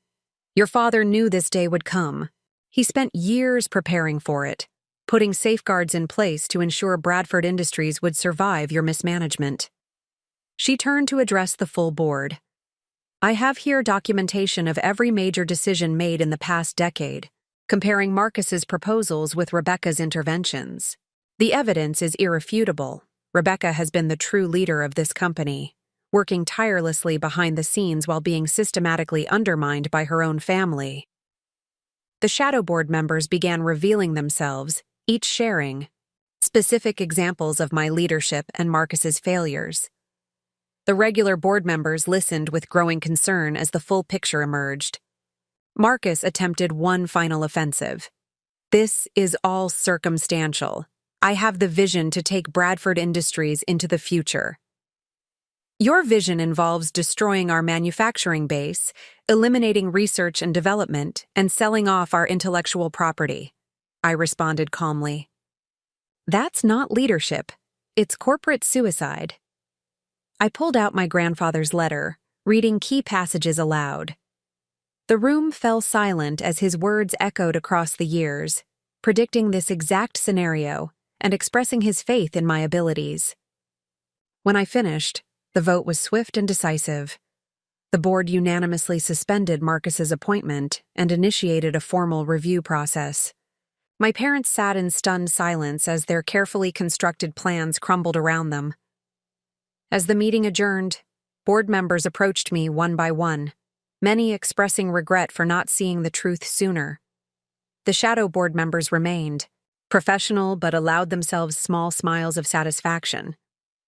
"Your father knew this day would come. He spent years preparing for it, putting safeguards in place to ensure Bradford Industries would survive your mismanagement." She turned to address the full board. "I have here documentation of every major decision made in the past decade, comparing Marcus's proposals with Rebecca's interventions. The evidence is irrefutable. Rebecca has been the true leader of this company, working tirelessly behind the scenes while being systematically undermined by her own family." The shadow board members began revealing themselves, each sharing specific examples of my leadership and Marcus's failures. The regular board members listened with growing concern as the full picture emerged. Marcus attempted one final offensive. "This is all circumstantial. I have the vision to take Bradford Industries into the future." "Your vision involves destroying our manufacturing base, eliminating research and development, and selling off our intellectual property," I responded calmly. "That's not leadership. It's corporate suicide." I pulled out my grandfather's letter, reading key passages aloud. The room fell silent as his words echoed across the years, predicting this exact scenario and expressing his faith in my abilities. When I finished, the vote was swift and decisive. The board unanimously suspended Marcus's appointment and initiated a formal review process. My parents sat in stunned silence as their carefully constructed plans crumbled around them. As the meeting adjourned, board members approached me one by one, many expressing regret for not seeing the truth sooner. The shadow board members remained, professional but allowed themselves small smiles of satisfaction.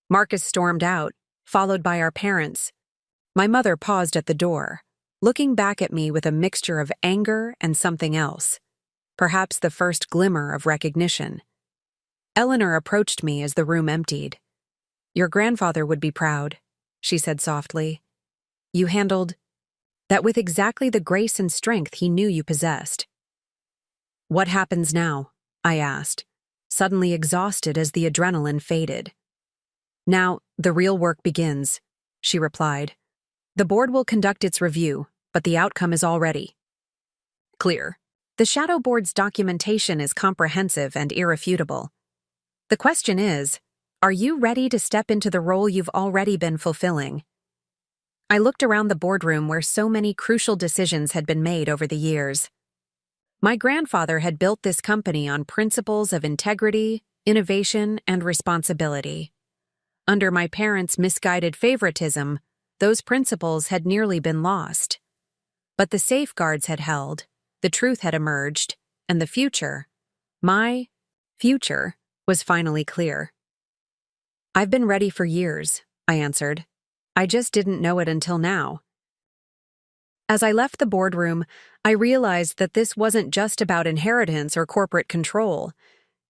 Marcus stormed out, followed by our parents. My mother paused at the door, looking back at me with a mixture of anger and something else, perhaps the first glimmer of recognition. Eleanor approached me as the room emptied. "Your grandfather would be proud," she said softly. "You handled that with exactly the grace and strength he knew you possessed." "What happens now?" I asked, suddenly exhausted as the adrenaline faded. "Now, the real work begins," she replied. "The board will conduct its review, but the outcome is already clear. The shadow board's documentation is comprehensive and irrefutable. The question is, are you ready to step into the role you've already been fulfilling?" I looked around the boardroom where so many crucial decisions had been made over the years. My grandfather had built this company on principles of integrity, innovation, and responsibility. Under my parents' misguided favoritism, those principles had nearly been lost. But the safeguards had held, the truth had emerged, and the future, my future, was finally clear. "I've been ready for years," I answered. "I just didn't know it until now." As I left the boardroom, I realized that this wasn't just about inheritance or corporate control.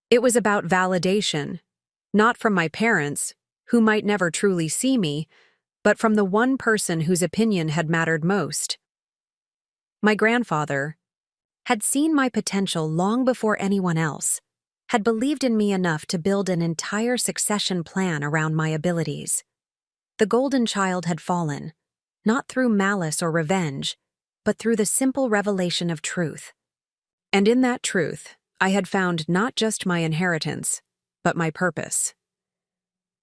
It was about validation, not from my parents, who might never truly see me, but from the one person whose opinion had mattered most. My grandfather had seen my potential long before anyone else, had believed in me enough to build an entire succession plan around my abilities. The golden child had fallen, not through malice or revenge, but through the simple revelation of truth. And in that truth, I had found not just my inheritance, but my purpose.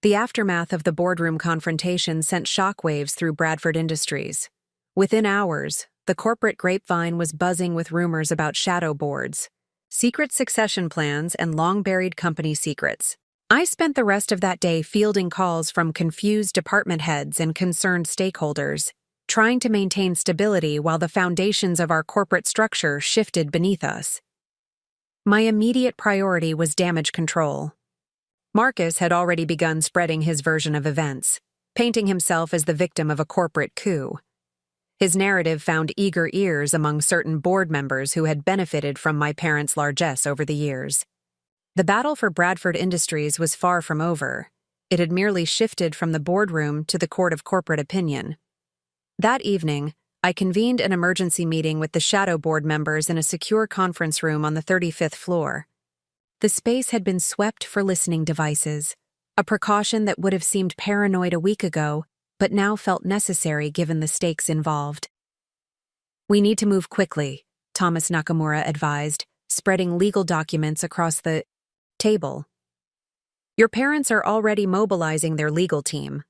The aftermath of the boardroom confrontation sent shockwaves through Bradford Industries. Within hours, the corporate grapevine was buzzing with rumors about shadow boards, secret succession plans, and long-buried company secrets. I spent the rest of that day fielding calls from confused department heads and concerned stakeholders, trying to maintain stability while the foundations of our corporate structure shifted beneath us. My immediate priority was damage control. Marcus had already begun spreading his version of events, painting himself as the victim of a corporate coup. His narrative found eager ears among certain board members who had benefited from my parents' largesse over the years. The battle for Bradford Industries was far from over. It had merely shifted from the boardroom to the court of corporate opinion. That evening, I convened an emergency meeting with the shadow board members in a secure conference room on the 35th floor. The space had been swept for listening devices, a precaution that would have seemed paranoid a week ago, but now felt necessary given the stakes involved. "We need to move quickly," Thomas Nakamura advised, spreading legal documents across the table. "Your parents are already mobilizing their legal team.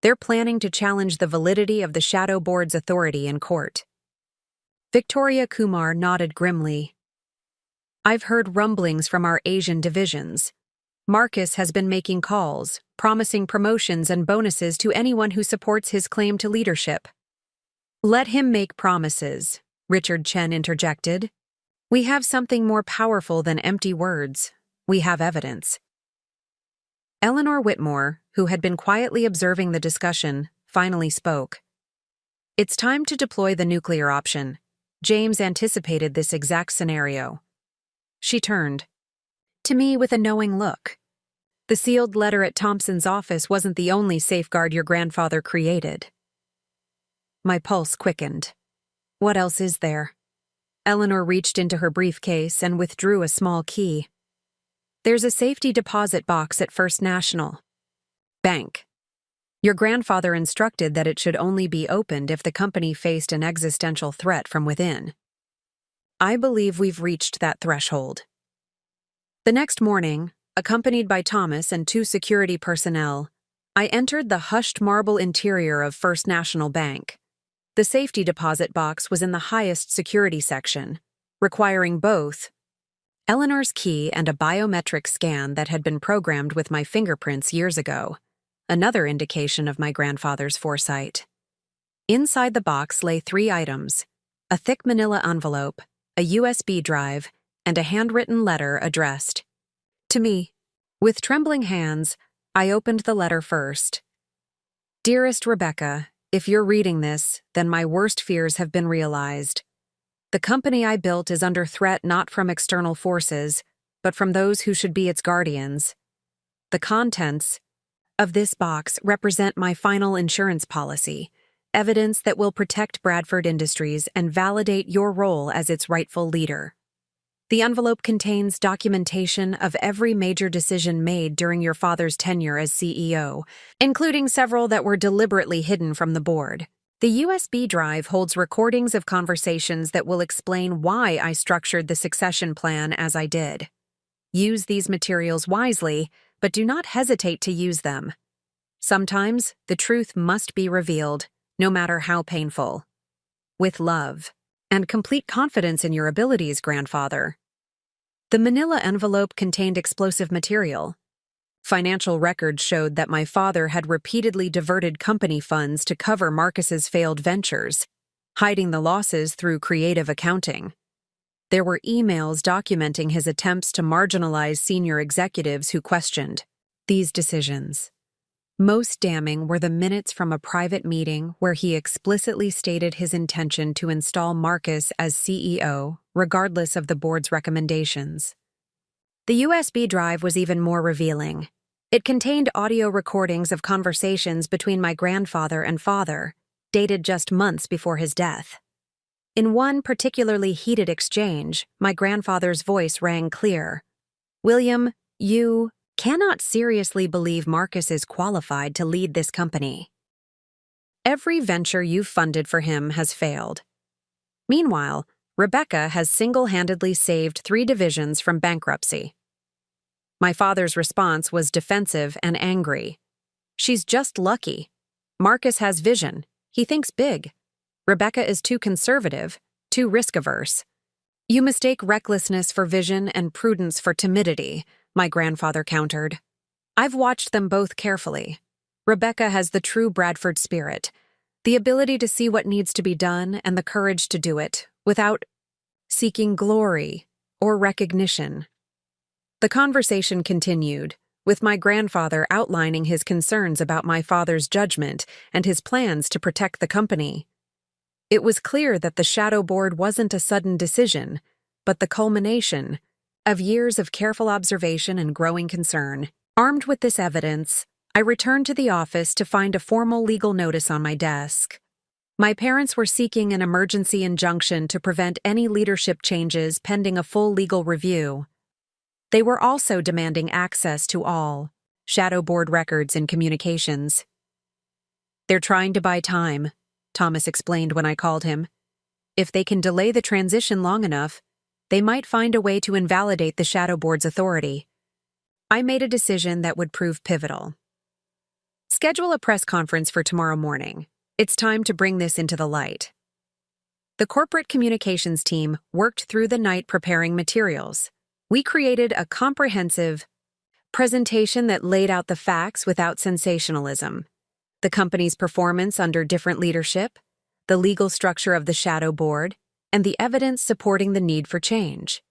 They're planning to challenge the validity of the Shadow Board's authority in court." Victoria Kumar nodded grimly. "I've heard rumblings from our Asian divisions. Marcus has been making calls, promising promotions and bonuses to anyone who supports his claim to leadership." "Let him make promises," Richard Chen interjected. "We have something more powerful than empty words. We have evidence." Eleanor Whitmore, who had been quietly observing the discussion, finally spoke. "It's time to deploy the nuclear option. James anticipated this exact scenario." She turned to me with a knowing look. "The sealed letter at Thompson's office wasn't the only safeguard your grandfather created." My pulse quickened. "What else is there?" Eleanor reached into her briefcase and withdrew a small key. "There's a safety deposit box at First National Bank. Your grandfather instructed that it should only be opened if the company faced an existential threat from within. I believe we've reached that threshold." The next morning, accompanied by Thomas and 2 security personnel, I entered the hushed marble interior of First National Bank. The safety deposit box was in the highest security section, requiring both Eleanor's key and a biometric scan that had been programmed with my fingerprints years ago, another indication of my grandfather's foresight. Inside the box lay 3 items: a thick manila envelope, a USB drive, and a handwritten letter addressed to me. With trembling hands, I opened the letter first. "Dearest Rebecca, if you're reading this, then my worst fears have been realized. The company I built is under threat not from external forces, but from those who should be its guardians. The contents of this box represent my final insurance policy, evidence that will protect Bradford Industries and validate your role as its rightful leader. The envelope contains documentation of every major decision made during your father's tenure as CEO, including several that were deliberately hidden from the board. The USB drive holds recordings of conversations that will explain why I structured the succession plan as I did. Use these materials wisely, but do not hesitate to use them. Sometimes the truth must be revealed, no matter how painful. With love." and complete confidence in your abilities, grandfather. The manila envelope contained explosive material. Financial records showed that my father had repeatedly diverted company funds to cover Marcus's failed ventures, hiding the losses through creative accounting. There were emails documenting his attempts to marginalize senior executives who questioned these decisions. Most damning were the minutes from a private meeting where he explicitly stated his intention to install Marcus as CEO, regardless of the board's recommendations. The USB drive was even more revealing. It contained audio recordings of conversations between my grandfather and father, dated just months before his death. In one particularly heated exchange, my grandfather's voice rang clear. "William, you cannot seriously believe Marcus is qualified to lead this company. Every venture you've funded for him has failed. Meanwhile, Rebecca has single-handedly saved 3 divisions from bankruptcy." My father's response was defensive and angry. "She's just lucky. Marcus has vision. He thinks big. Rebecca is too conservative, too risk-averse. You mistake recklessness for vision and prudence for timidity," my grandfather countered. "I've watched them both carefully. Rebecca has the true Bradford spirit, the ability to see what needs to be done and the courage to do it, without seeking glory or recognition." The conversation continued, with my grandfather outlining his concerns about my father's judgment and his plans to protect the company. It was clear that the shadow board wasn't a sudden decision, but the culmination of years of careful observation and growing concern. Armed with this evidence, I returned to the office to find a formal legal notice on my desk. My parents were seeking an emergency injunction to prevent any leadership changes pending a full legal review. They were also demanding access to all shadow board records and communications. "They're trying to buy time," Thomas explained when I called him. "If they can delay the transition long enough, they might find a way to invalidate the shadow board's authority." I made a decision that would prove pivotal. "Schedule a press conference for tomorrow morning. It's time to bring this into the light." The corporate communications team worked through the night preparing materials. We created a comprehensive presentation that laid out the facts without sensationalism. The company's performance under different leadership, the legal structure of the shadow board, and the evidence supporting the need for change.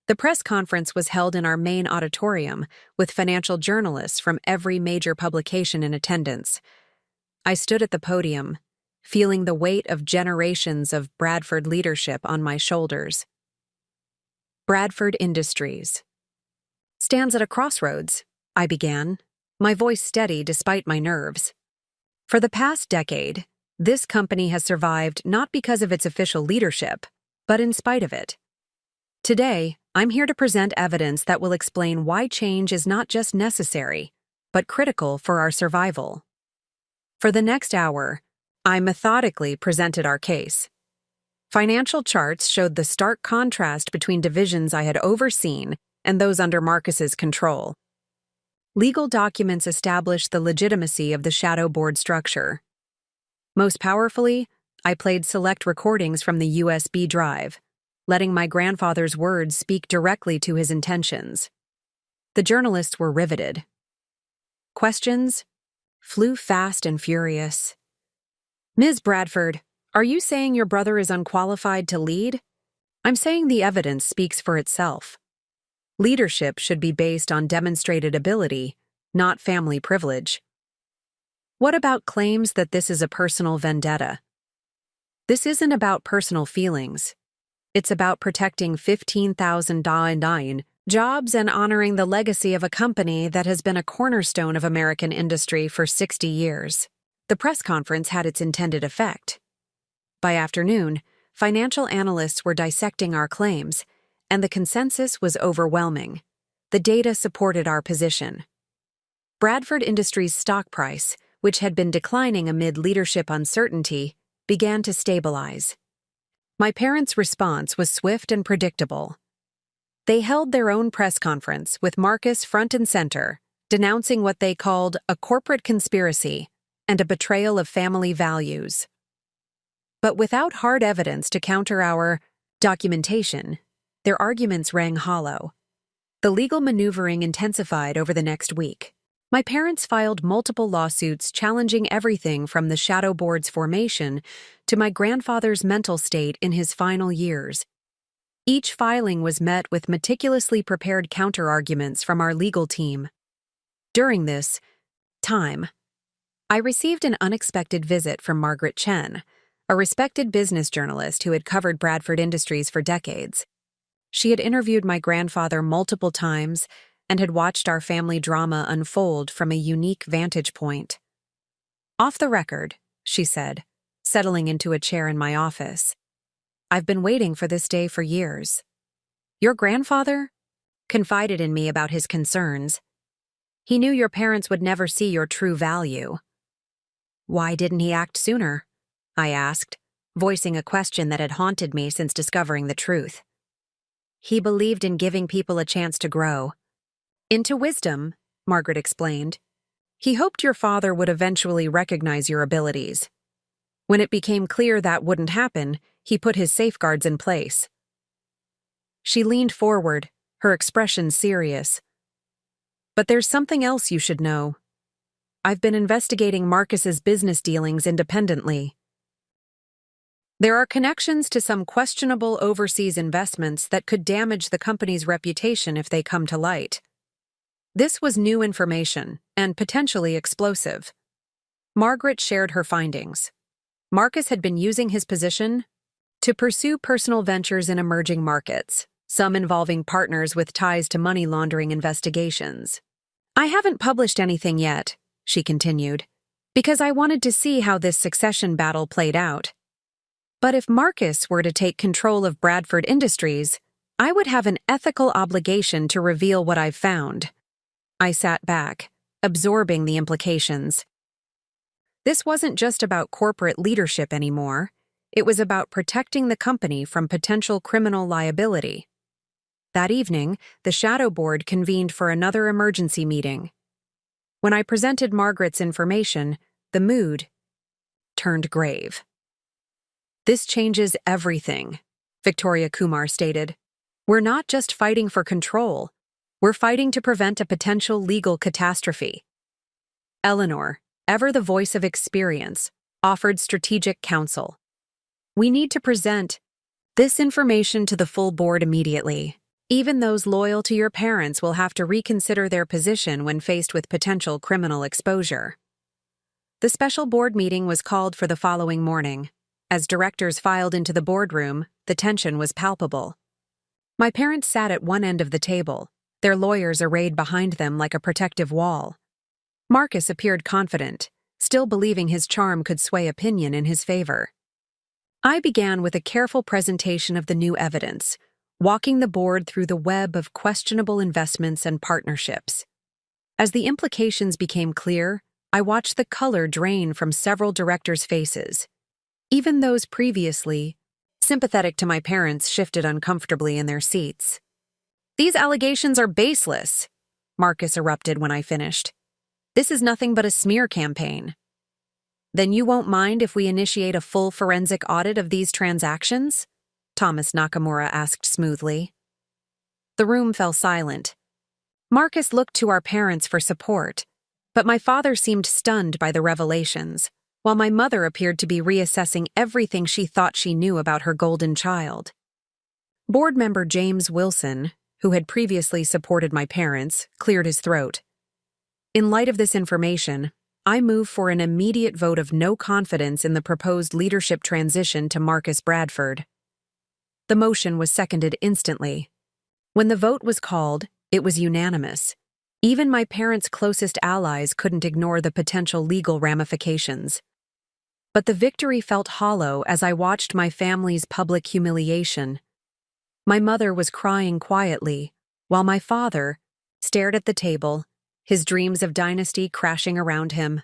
The press conference was held in our main auditorium, with financial journalists from every major publication in attendance. I stood at the podium, feeling the weight of generations of Bradford leadership on my shoulders. Bradford Industries stands at a crossroads, I began, my voice steady despite my nerves. For the past decade, this company has survived not because of its official leadership, but in spite of it. Today, I'm here to present evidence that will explain why change is not just necessary, but critical for our survival. For the next hour, I methodically presented our case. Financial charts showed the stark contrast between divisions I had overseen and those under Marcus's control. Legal documents established the legitimacy of the shadow board structure. Most powerfully, I played select recordings from the USB drive, letting my grandfather's words speak directly to his intentions. The journalists were riveted. Questions flew fast and furious. "Ms. Bradford, are you saying your brother is unqualified to lead?" "I'm saying the evidence speaks for itself. Leadership should be based on demonstrated ability, not family privilege." "What about claims that this is a personal vendetta?" "This isn't about personal feelings. It's about protecting 15,000 jobs and honoring the legacy of a company that has been a cornerstone of American industry for 60 years. The press conference had its intended effect. By afternoon, financial analysts were dissecting our claims, and the consensus was overwhelming. The data supported our position. Bradford Industries' stock price, which had been declining amid leadership uncertainty, began to stabilize. My parents' response was swift and predictable. They held their own press conference with Marcus front and center, denouncing what they called a corporate conspiracy and a betrayal of family values. But without hard evidence to counter our documentation, their arguments rang hollow. The legal maneuvering intensified over the next week. My parents filed multiple lawsuits challenging everything from the shadow board's formation to my grandfather's mental state in his final years. Each filing was met with meticulously prepared counterarguments from our legal team. During this time, I received an unexpected visit from Margaret Chen, a respected business journalist who had covered Bradford Industries for decades. She had interviewed my grandfather multiple times and had watched our family drama unfold from a unique vantage point. "Off the record," she said, settling into a chair in my office. "I've been waiting for this day for years. Your grandfather confided in me about his concerns. He knew your parents would never see your true value." "Why didn't he act sooner?" I asked, voicing a question that had haunted me since discovering the truth. "He believed in giving people a chance to grow into wisdom," Margaret explained. "He hoped your father would eventually recognize your abilities. When it became clear that wouldn't happen, he put his safeguards in place." She leaned forward, her expression serious. "But there's something else you should know. I've been investigating Marcus's business dealings independently. There are connections to some questionable overseas investments that could damage the company's reputation if they come to light." This was new information and potentially explosive. Margaret shared her findings. Marcus had been using his position to pursue personal ventures in emerging markets, some involving partners with ties to money laundering investigations. "I haven't published anything yet," she continued, "because I wanted to see how this succession battle played out. But if Marcus were to take control of Bradford Industries, I would have an ethical obligation to reveal what I've found." I sat back, absorbing the implications. This wasn't just about corporate leadership anymore. It was about protecting the company from potential criminal liability. That evening, the Shadow Board convened for another emergency meeting. When I presented Margaret's information, the mood turned grave. "This changes everything," Victoria Kumar stated. "We're not just fighting for control. We're fighting to prevent a potential legal catastrophe." Eleanor, ever the voice of experience, offered strategic counsel. "We need to present this information to the full board immediately. Even those loyal to your parents will have to reconsider their position when faced with potential criminal exposure." The special board meeting was called for the following morning. As directors filed into the boardroom, the tension was palpable. My parents sat at one end of the table, their lawyers arrayed behind them like a protective wall. Marcus appeared confident, still believing his charm could sway opinion in his favor. I began with a careful presentation of the new evidence, walking the board through the web of questionable investments and partnerships. As the implications became clear, I watched the color drain from several directors' faces. Even those previously sympathetic to my parents shifted uncomfortably in their seats. "These allegations are baseless," Marcus erupted when I finished. "This is nothing but a smear campaign." "Then you won't mind if we initiate a full forensic audit of these transactions?" Thomas Nakamura asked smoothly. The room fell silent. Marcus looked to our parents for support, but my father seemed stunned by the revelations, while my mother appeared to be reassessing everything she thought she knew about her golden child. Board member James Wilson, who had previously supported my parents, cleared his throat. "In light of this information, I move for an immediate vote of no confidence in the proposed leadership transition to Marcus Bradford." The motion was seconded instantly. When the vote was called, it was unanimous. Even my parents' closest allies couldn't ignore the potential legal ramifications. But the victory felt hollow as I watched my family's public humiliation. My mother was crying quietly, while my father stared at the table, his dreams of dynasty crashing around him.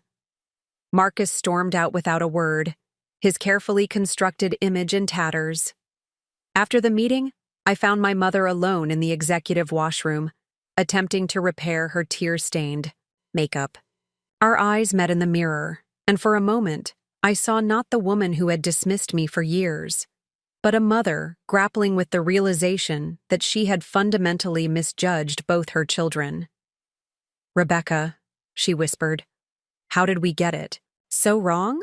Marcus stormed out without a word, his carefully constructed image in tatters. After the meeting, I found my mother alone in the executive washroom, attempting to repair her tear-stained makeup. Our eyes met in the mirror, and for a moment, I saw not the woman who had dismissed me for years, but a mother grappling with the realization that she had fundamentally misjudged both her children. "Rebecca," she whispered, "how did we get it so wrong?"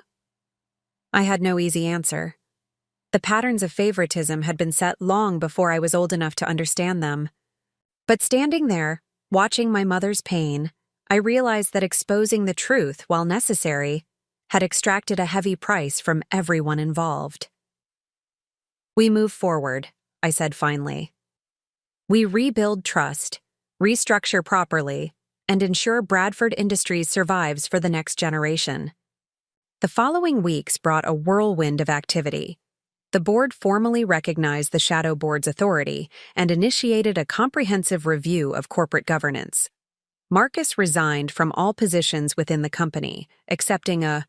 I had no easy answer. The patterns of favoritism had been set long before I was old enough to understand them. But standing there, watching my mother's pain, I realized that exposing the truth, while necessary, had extracted a heavy price from everyone involved. "We move forward," I said finally. "We rebuild trust, restructure properly, and ensure Bradford Industries survives for the next generation." The following weeks brought a whirlwind of activity. The board formally recognized the Shadow Board's authority and initiated a comprehensive review of corporate governance. Marcus resigned from all positions within the company, accepting a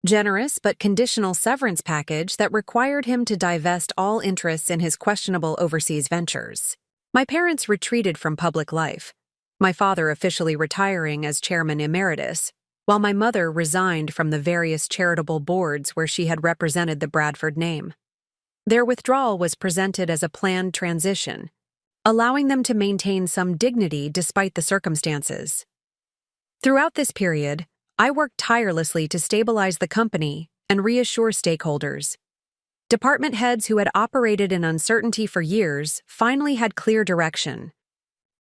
generous but conditional severance package that required him to divest all interests in his questionable overseas ventures. My parents retreated from public life, my father officially retiring as chairman emeritus, while my mother resigned from the various charitable boards where she had represented the Bradford name. Their withdrawal was presented as a planned transition, allowing them to maintain some dignity despite the circumstances. Throughout this period, I worked tirelessly to stabilize the company and reassure stakeholders. Department heads who had operated in uncertainty for years finally had clear direction.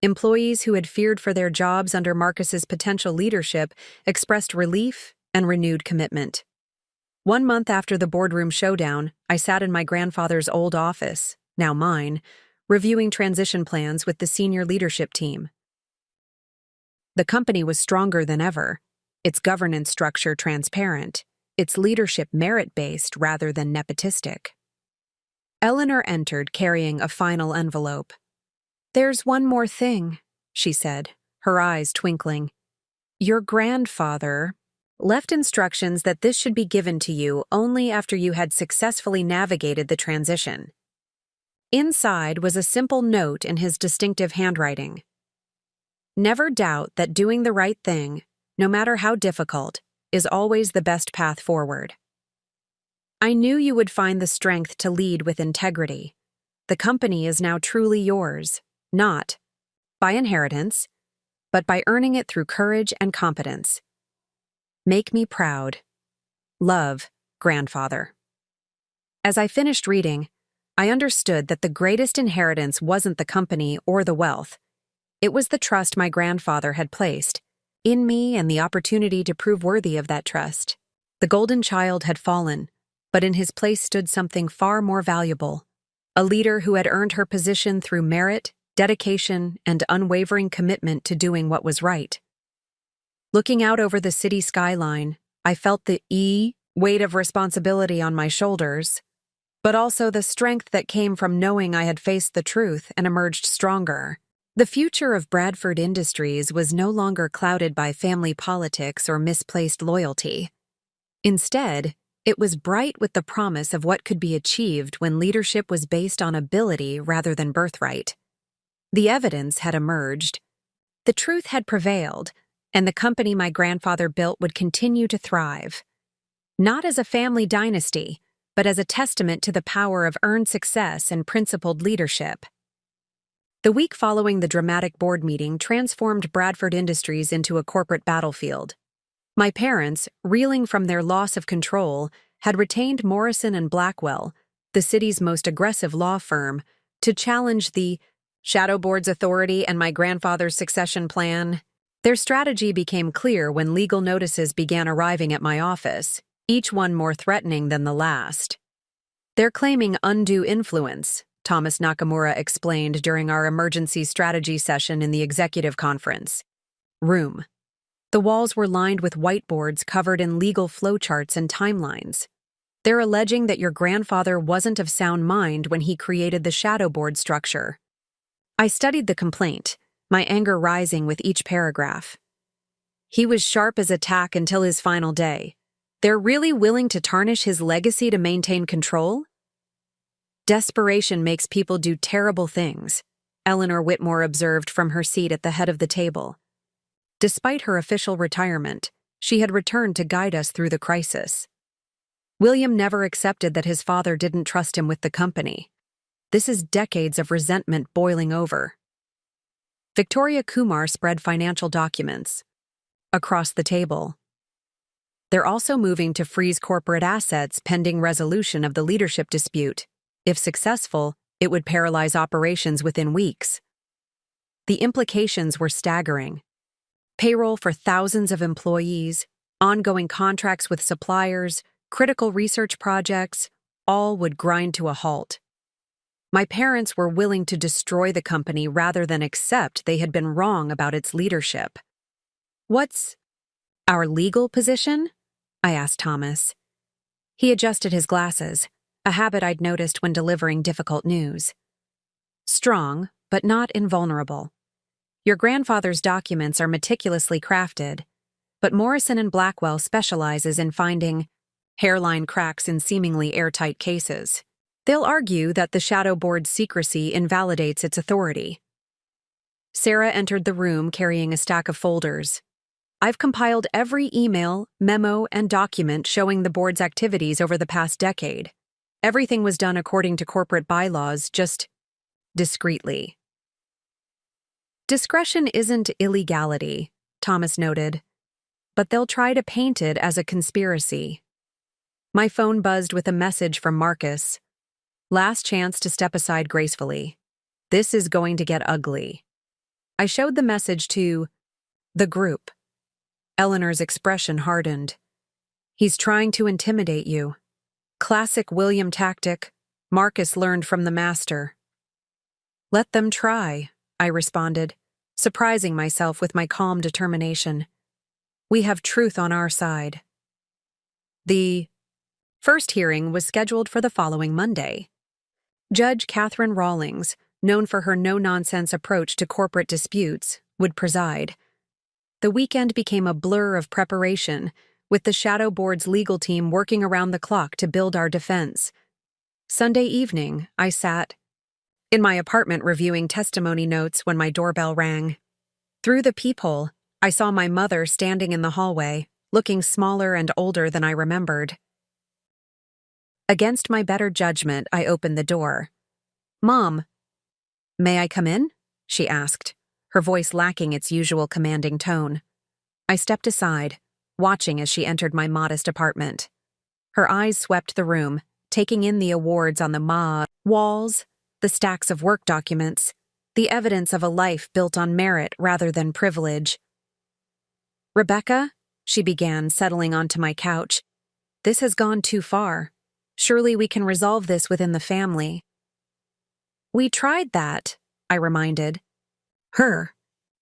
Employees who had feared for their jobs under Marcus's potential leadership expressed relief and renewed commitment. 1 month after the boardroom showdown, I sat in my grandfather's old office, now mine, reviewing transition plans with the senior leadership team. The company was stronger than ever, its governance structure transparent, its leadership merit-based rather than nepotistic. Eleanor entered carrying a final envelope. "There's one more thing," she said, her eyes twinkling. "Your grandfather left instructions that this should be given to you only after you had successfully navigated the transition." Inside was a simple note in his distinctive handwriting. "Never doubt that doing the right thing, no matter how difficult, is always the best path forward. I knew you would find the strength to lead with integrity. The company is now truly yours, not by inheritance, but by earning it through courage and competence. Make me proud. Love, Grandfather." As I finished reading, I understood that the greatest inheritance wasn't the company or the wealth. It was the trust my grandfather had placed in me and the opportunity to prove worthy of that trust. The golden child had fallen, but in his place stood something far more valuable, a leader who had earned her position through merit, dedication, and unwavering commitment to doing what was right. Looking out over the city skyline, I felt the weight of responsibility on my shoulders, but also the strength that came from knowing I had faced the truth and emerged stronger. The future of Bradford Industries was no longer clouded by family politics or misplaced loyalty. Instead, it was bright with the promise of what could be achieved when leadership was based on ability rather than birthright. The evidence had emerged. The truth had prevailed, and the company my grandfather built would continue to thrive. Not as a family dynasty, but as a testament to the power of earned success and principled leadership. The week following the dramatic board meeting transformed Bradford Industries into a corporate battlefield. My parents, reeling from their loss of control, had retained Morrison and Blackwell, the city's most aggressive law firm, to challenge the Shadow Board's authority and my grandfather's succession plan. Their strategy became clear when legal notices began arriving at my office, each one more threatening than the last. "They're claiming undue influence," Thomas Nakamura explained during our emergency strategy session in the executive conference room. The walls were lined with whiteboards covered in legal flowcharts and timelines. "They're alleging that your grandfather wasn't of sound mind when he created the Shadow Board structure." I studied the complaint, my anger rising with each paragraph. "He was sharp as a tack until his final day. They're really willing to tarnish his legacy to maintain control? Desperation makes people do terrible things," Eleanor Whitmore observed from her seat at the head of the table. Despite her official retirement, she had returned to guide us through the crisis. William never accepted that his father didn't trust him with the company. This is decades of resentment boiling over. Victoria Kumar spread financial documents across the table. They're also moving to freeze corporate assets pending resolution of the leadership dispute. If successful, it would paralyze operations within weeks. The implications were staggering. Payroll for thousands of employees, ongoing contracts with suppliers, critical research projects, all would grind to a halt. My parents were willing to destroy the company rather than accept they had been wrong about its leadership. "What's our legal position?" I asked Thomas. He adjusted his glasses, a habit I'd noticed when delivering difficult news. "Strong, but not invulnerable. Your grandfather's documents are meticulously crafted, but Morrison and Blackwell specializes in finding hairline cracks in seemingly airtight cases. They'll argue that the shadow board's secrecy invalidates its authority." Sarah entered the room carrying a stack of folders. "I've compiled every email, memo, and document showing the board's activities over the past decade. Everything was done according to corporate bylaws, just discreetly." "Discretion isn't illegality," Thomas noted, "but they'll try to paint it as a conspiracy." My phone buzzed with a message from Marcus. "Last chance to step aside gracefully. This is going to get ugly." I showed the message to the group. Eleanor's expression hardened. "He's trying to intimidate you. Classic William tactic. Marcus learned from the master." "Let them try," I responded, surprising myself with my calm determination. "We have truth on our side." The first hearing was scheduled for the following Monday. Judge Catherine Rawlings, known for her no-nonsense approach to corporate disputes, would preside. The weekend became a blur of preparation, with the Shadow Board's legal team working around the clock to build our defense. Sunday evening, I sat in my apartment reviewing testimony notes when my doorbell rang. Through the peephole, I saw my mother standing in the hallway, looking smaller and older than I remembered. Against my better judgment, I opened the door. "Mom, may I come in?" she asked, her voice lacking its usual commanding tone. I stepped aside, watching as she entered my modest apartment. Her eyes swept the room, taking in the awards on the walls, the stacks of work documents, the evidence of a life built on merit rather than privilege. "Rebecca," she began, settling onto my couch, "this has gone too far. Surely we can resolve this within the family." "We tried that," I reminded her.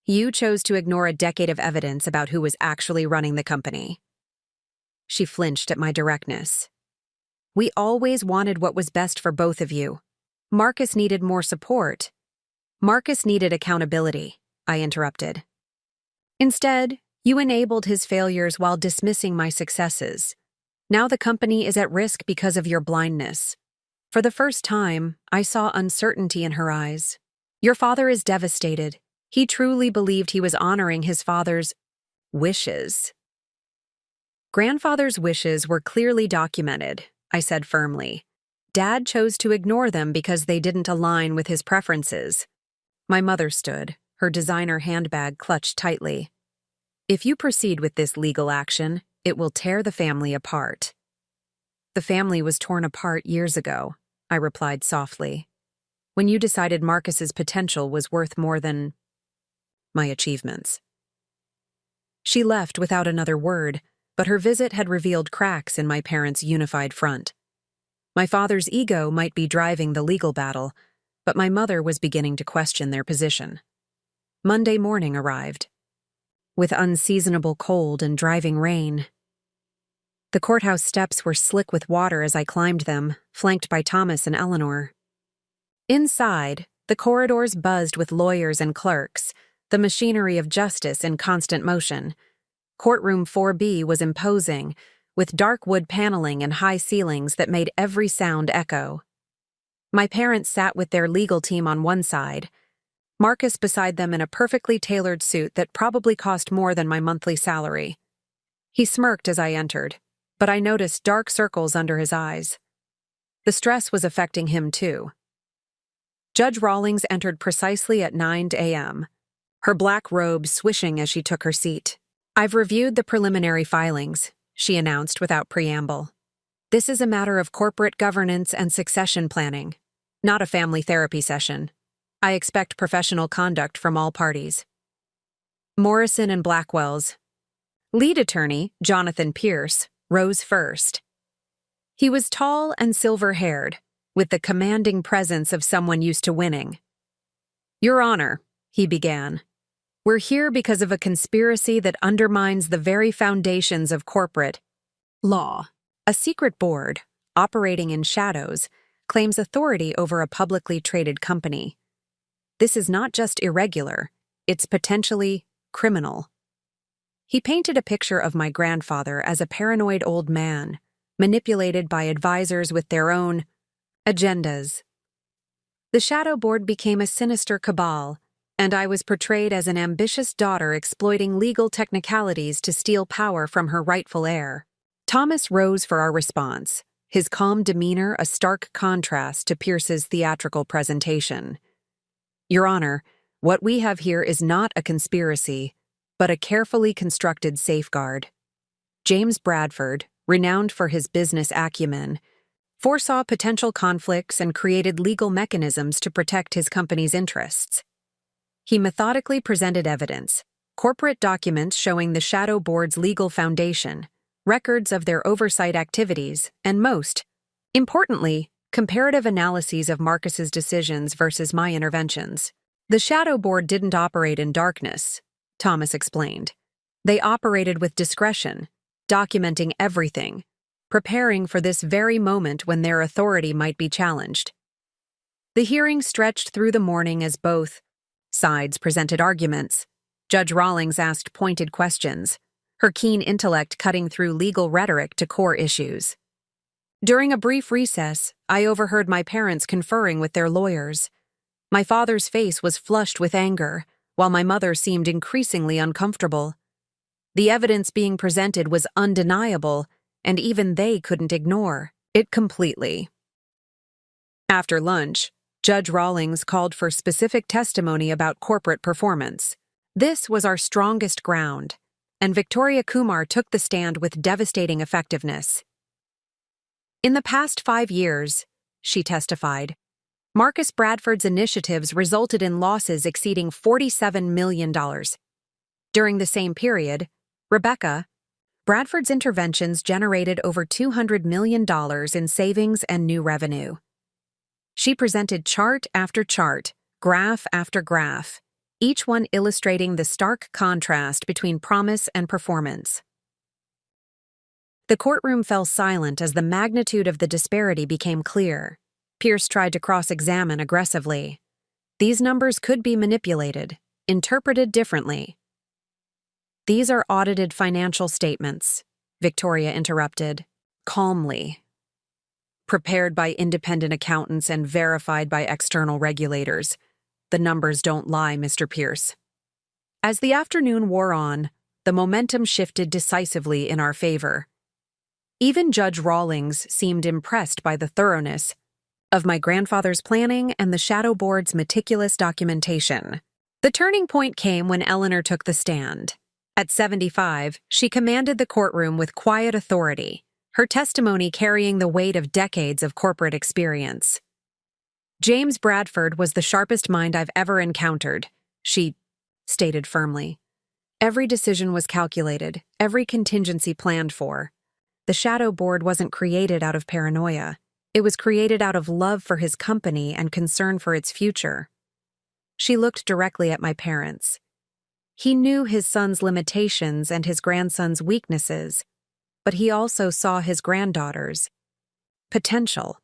"You chose to ignore a decade of evidence about who was actually running the company." She flinched at my directness. "We always wanted what was best for both of you. Marcus needed more support." "Marcus needed accountability," I interrupted. "Instead, you enabled his failures while dismissing my successes. Now the company is at risk because of your blindness." For the first time, I saw uncertainty in her eyes. "Your father is devastated. He truly believed he was honoring his father's wishes." "Grandfather's wishes were clearly documented," I said firmly. "Dad chose to ignore them because they didn't align with his preferences." My mother stood, her designer handbag clutched tightly. "If you proceed with this legal action, it will tear the family apart." "The family was torn apart years ago," I replied softly. "When you decided Marcus's potential was worth more than my achievements." She left without another word, but her visit had revealed cracks in my parents' unified front. My father's ego might be driving the legal battle, but my mother was beginning to question their position. Monday morning arrived, with unseasonable cold and driving rain. The courthouse steps were slick with water as I climbed them, flanked by Thomas and Eleanor. Inside, the corridors buzzed with lawyers and clerks, the machinery of justice in constant motion. Courtroom 4B was imposing, with dark wood paneling and high ceilings that made every sound echo. My parents sat with their legal team on one side, Marcus beside them in a perfectly tailored suit that probably cost more than my monthly salary. He smirked as I entered. but I noticed dark circles under his eyes. The stress was affecting him too. Judge Rawlings entered precisely at 9 a.m., her black robe swishing as she took her seat. "I've reviewed the preliminary filings," she announced without preamble. "This is a matter of corporate governance and succession planning, not a family therapy session. I expect professional conduct from all parties." Morrison and Blackwell's lead attorney, Jonathan Pierce, rose first. He was tall and silver-haired, with the commanding presence of someone used to winning. "Your Honor," he began, "we're here because of a conspiracy that undermines the very foundations of corporate law. A secret board, operating in shadows, claims authority over a publicly traded company. This is not just irregular, it's potentially criminal." He painted a picture of my grandfather as a paranoid old man, manipulated by advisors with their own agendas. The shadow board became a sinister cabal, and I was portrayed as an ambitious daughter exploiting legal technicalities to steal power from her rightful heir. Thomas rose for our response, his calm demeanor a stark contrast to Pierce's theatrical presentation. "Your Honor, what we have here is not a conspiracy, but a carefully constructed safeguard. James Bradford, renowned for his business acumen, foresaw potential conflicts and created legal mechanisms to protect his company's interests. He methodically presented evidence, corporate documents showing the shadow board's legal foundation, records of their oversight activities, and most importantly, comparative analyses of Marcus's decisions versus my interventions. The shadow board didn't operate in darkness," Thomas explained. "They operated with discretion, documenting everything, preparing for this very moment when their authority might be challenged." The hearing stretched through the morning as both sides presented arguments. Judge Rawlings asked pointed questions, her keen intellect cutting through legal rhetoric to core issues. During a brief recess, I overheard my parents conferring with their lawyers. My father's face was flushed with anger, while my mother seemed increasingly uncomfortable. The evidence being presented was undeniable, and even they couldn't ignore it completely. After lunch, Judge Rawlings called for specific testimony about corporate performance. This was our strongest ground, and Victoria Kumar took the stand with devastating effectiveness. "In the past 5 years," she testified, "Marcus Bradford's initiatives resulted in losses exceeding $47 million. During the same period, Rebecca, Bradford's interventions generated over $200 million in savings and new revenue." She presented chart after chart, graph after graph, each one illustrating the stark contrast between promise and performance. The courtroom fell silent as the magnitude of the disparity became clear. Pierce tried to cross-examine aggressively. "These numbers could be manipulated, interpreted differently." "These are audited financial statements," Victoria interrupted, calmly. "Prepared by independent accountants and verified by external regulators. The numbers don't lie, Mr. Pierce." As the afternoon wore on, the momentum shifted decisively in our favor. Even Judge Rawlings seemed impressed by the thoroughness of my grandfather's planning and the shadow board's meticulous documentation. The turning point came when Eleanor took the stand. At 75, she commanded the courtroom with quiet authority, her testimony carrying the weight of decades of corporate experience. "James Bradford was the sharpest mind I've ever encountered," she stated firmly. "Every decision was calculated, every contingency planned for. The shadow board wasn't created out of paranoia. It was created out of love for his company and concern for its future." She looked directly at my parents. He knew his son's limitations and his grandson's weaknesses, but he also saw his granddaughter's potential.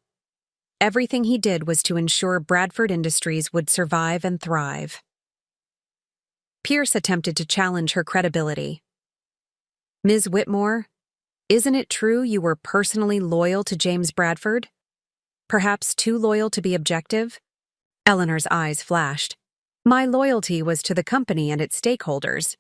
Everything he did was to ensure Bradford Industries would survive and thrive. Pierce attempted to challenge her credibility. "Ms. Whitmore, isn't it true you were personally loyal to James Bradford? Perhaps too loyal to be objective?" Eleanor's eyes flashed. "My loyalty was to the company and its stakeholders.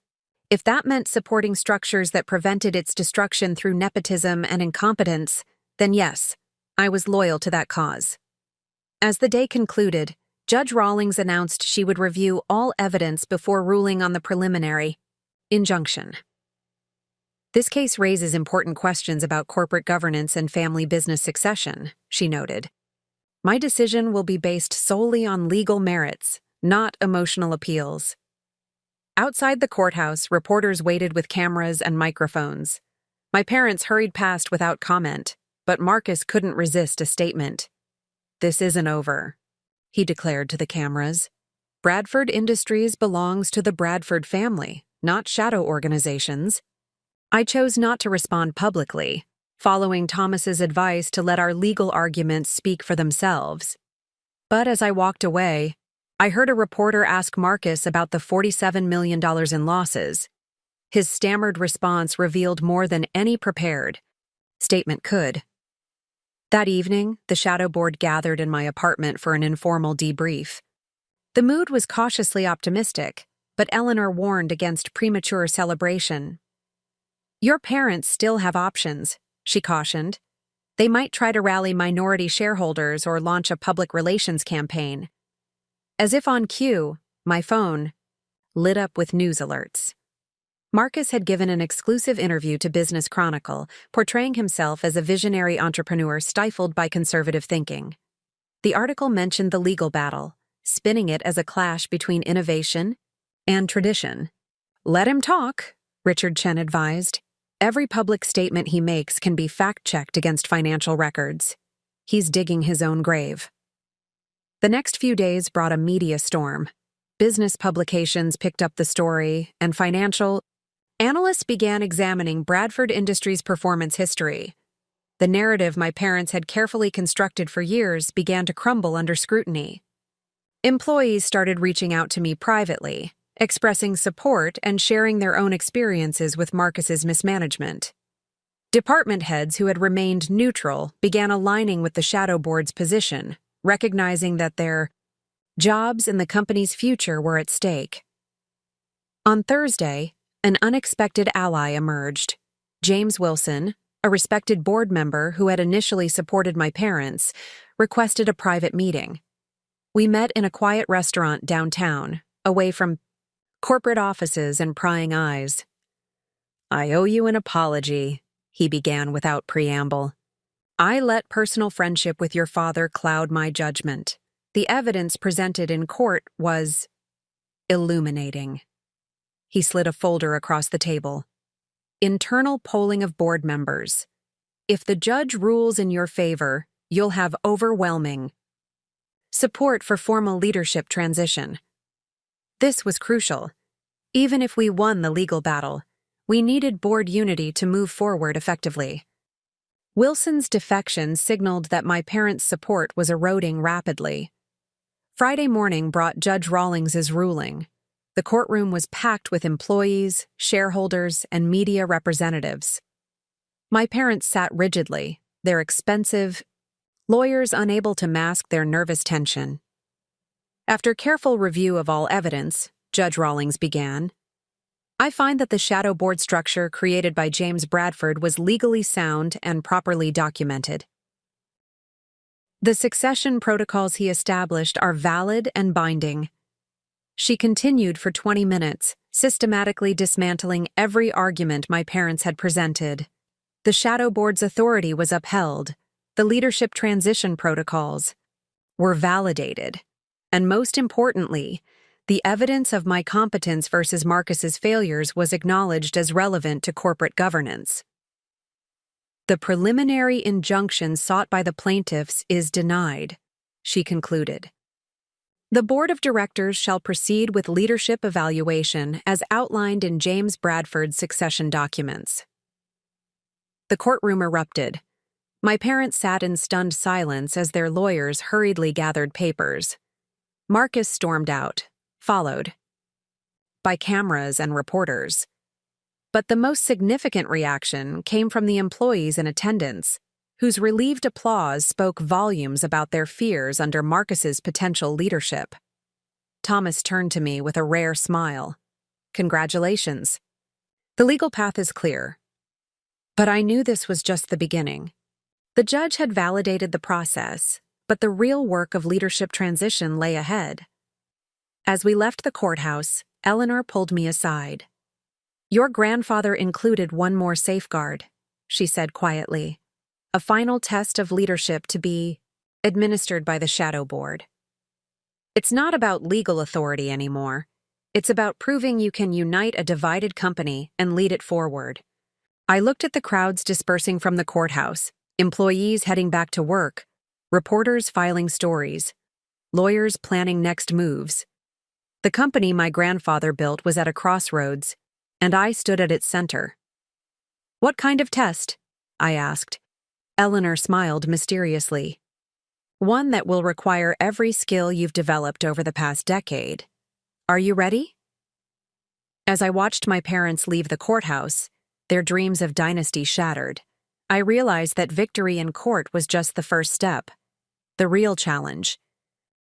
If that meant supporting structures that prevented its destruction through nepotism and incompetence, then yes, I was loyal to that cause. As the day concluded, Judge Rawlings announced she would review all evidence before ruling on the preliminary injunction. This case raises important questions about corporate governance and family business succession, she noted. My decision will be based solely on legal merits, not emotional appeals. Outside the courthouse, reporters waited with cameras and microphones. My parents hurried past without comment, but Marcus couldn't resist a statement. "This isn't over," he declared to the cameras. "Bradford Industries belongs to the Bradford family, not shadow organizations." I chose not to respond publicly, following Thomas's advice to let our legal arguments speak for themselves. But as I walked away, I heard a reporter ask Marcus about the $47 million in losses. His stammered response revealed more than any prepared statement could. That evening, the shadow board gathered in my apartment for an informal debrief. The mood was cautiously optimistic, but Eleanor warned against premature celebration. "Your parents still have options," she cautioned. "They might try to rally minority shareholders or launch a public relations campaign." As if on cue, my phone lit up with news alerts. Marcus had given an exclusive interview to Business Chronicle, portraying himself as a visionary entrepreneur stifled by conservative thinking. The article mentioned the legal battle, spinning it as a clash between innovation and tradition. "Let him talk," Richard Chen advised. "Every public statement he makes can be fact-checked against financial records. He's digging his own grave." The next few days brought a media storm. Business publications picked up the story, and financial analysts began examining Bradford Industries' performance history. The narrative my parents had carefully constructed for years began to crumble under scrutiny. Employees started reaching out to me privately, expressing support and sharing their own experiences with Marcus's mismanagement. Department heads who had remained neutral began aligning with the shadow board's position, recognizing that their jobs and the company's future were at stake. On Thursday, an unexpected ally emerged. James Wilson, a respected board member who had initially supported my parents, requested a private meeting. We met in a quiet restaurant downtown, away from corporate offices and prying eyes. "I owe you an apology," he began without preamble. "I let personal friendship with your father cloud my judgment. The evidence presented in court was illuminating." He slid a folder across the table. "Internal polling of board members. If the judge rules in your favor, you'll have overwhelming support for formal leadership transition." This was crucial. Even if we won the legal battle, we needed board unity to move forward effectively. Wilson's defection signaled that my parents' support was eroding rapidly. Friday morning brought Judge Rawlings's ruling. The courtroom was packed with employees, shareholders, and media representatives. My parents sat rigidly, their expensive lawyers unable to mask their nervous tension. After careful review of all evidence, Judge Rawlings began, "I find that the shadow board structure created by James Bradford was legally sound and properly documented. The succession protocols he established are valid and binding." She continued for 20 minutes, systematically dismantling every argument my parents had presented. The shadow board's authority was upheld, the leadership transition protocols were validated, and most importantly, the evidence of my competence versus Marcus's failures was acknowledged as relevant to corporate governance. "The preliminary injunction sought by the plaintiffs is denied," she concluded. "The board of directors shall proceed with leadership evaluation as outlined in James Bradford's succession documents." The courtroom erupted. My parents sat in stunned silence as their lawyers hurriedly gathered papers. Marcus stormed out, followed by cameras and reporters. But the most significant reaction came from the employees in attendance, whose relieved applause spoke volumes about their fears under Marcus's potential leadership. Thomas turned to me with a rare smile. "Congratulations. The legal path is clear. But I knew this was just the beginning. The judge had validated the process, but the real work of leadership transition lay ahead. As we left the courthouse, Eleanor pulled me aside. "Your grandfather included one more safeguard," she said quietly. "A final test of leadership to be administered by the Shadow Board. It's not about legal authority anymore. It's about proving you can unite a divided company and lead it forward." I looked at the crowds dispersing from the courthouse, employees heading back to work, reporters filing stories, lawyers planning next moves. The company my grandfather built was at a crossroads, and I stood at its center. "What kind of test?" I asked. Eleanor smiled mysteriously. "One that will require every skill you've developed over the past decade. Are you ready?" As I watched my parents leave the courthouse, their dreams of dynasty shattered, I realized that victory in court was just the first step. The real challenge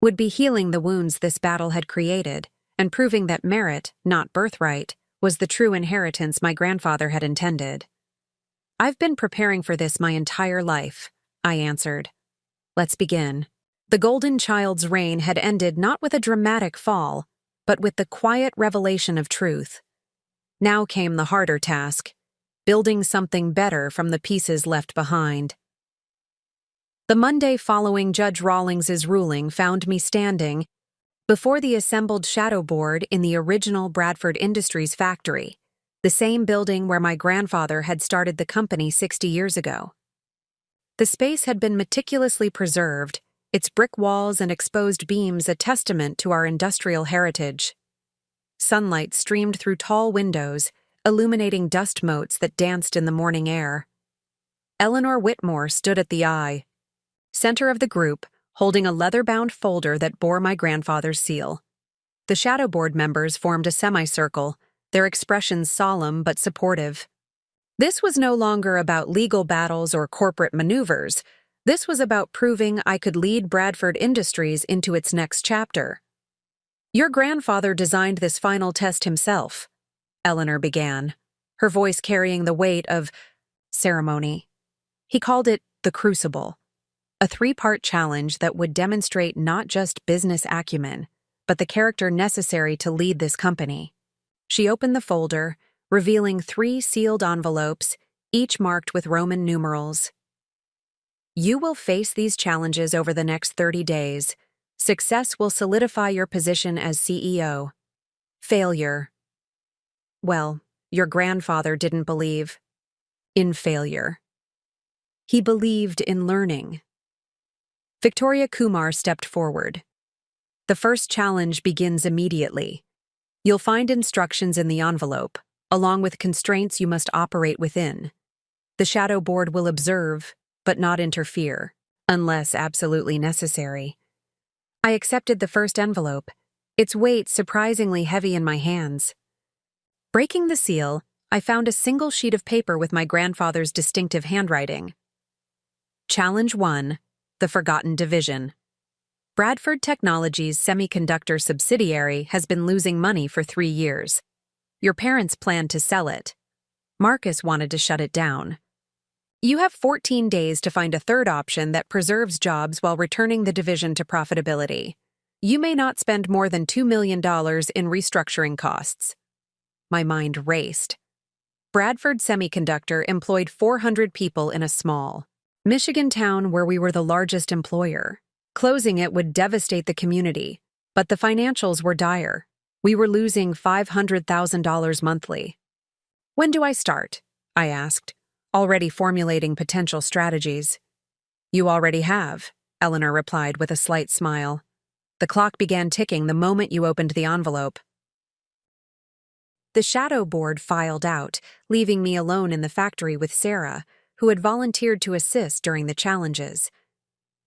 would be healing the wounds this battle had created and proving that merit, not birthright, was the true inheritance my grandfather had intended. "I've been preparing for this my entire life," I answered. "Let's begin." The golden child's reign had ended not with a dramatic fall, but with the quiet revelation of truth. Now came the harder task: building something better from the pieces left behind. The Monday following Judge Rawlings's ruling found me standing before the assembled Shadow Board in the original Bradford Industries factory, the same building where my grandfather had started the company 60 years ago. The space had been meticulously preserved, its brick walls and exposed beams a testament to our industrial heritage. Sunlight streamed through tall windows, illuminating dust motes that danced in the morning air. Eleanor Whitmore stood at the eye, center of the group, holding a leather-bound folder that bore my grandfather's seal. The Shadow Board members formed a semicircle, their expressions solemn but supportive. This was no longer about legal battles or corporate maneuvers. This was about proving I could lead Bradford Industries into its next chapter. "Your grandfather designed this final test himself," Eleanor began, her voice carrying the weight of ceremony. "He called it the Crucible, a 3-part challenge that would demonstrate not just business acumen, but the character necessary to lead this company." She opened the folder, revealing 3 sealed envelopes, each marked with Roman numerals. "You will face these challenges over the next 30 days. Success will solidify your position as CEO. Failure. Well, your grandfather didn't believe in failure. He believed in learning." Victoria Kumar stepped forward. "The first challenge begins immediately. You'll find instructions in the envelope, along with constraints you must operate within. The Shadow Board will observe, but not interfere, unless absolutely necessary." I accepted the first envelope, its weight surprisingly heavy in my hands. Breaking the seal, I found a single sheet of paper with my grandfather's distinctive handwriting. Challenge 1, the Forgotten Division. Bradford Technologies' semiconductor subsidiary has been losing money for 3 years. Your parents planned to sell it. Marcus wanted to shut it down. You have 14 days to find a third option that preserves jobs while returning the division to profitability. You may not spend more than $2 million in restructuring costs. My mind raced. Bradford Semiconductor employed 400 people in a small Michigan town where we were the largest employer. Closing it would devastate the community, but the financials were dire. We were losing $500,000 monthly. "When do I start?" I asked, already formulating potential strategies. "You already have," Eleanor replied with a slight smile. "The clock began ticking the moment you opened the envelope." The Shadow Board filed out, leaving me alone in the factory with Sarah, who had volunteered to assist during the challenges.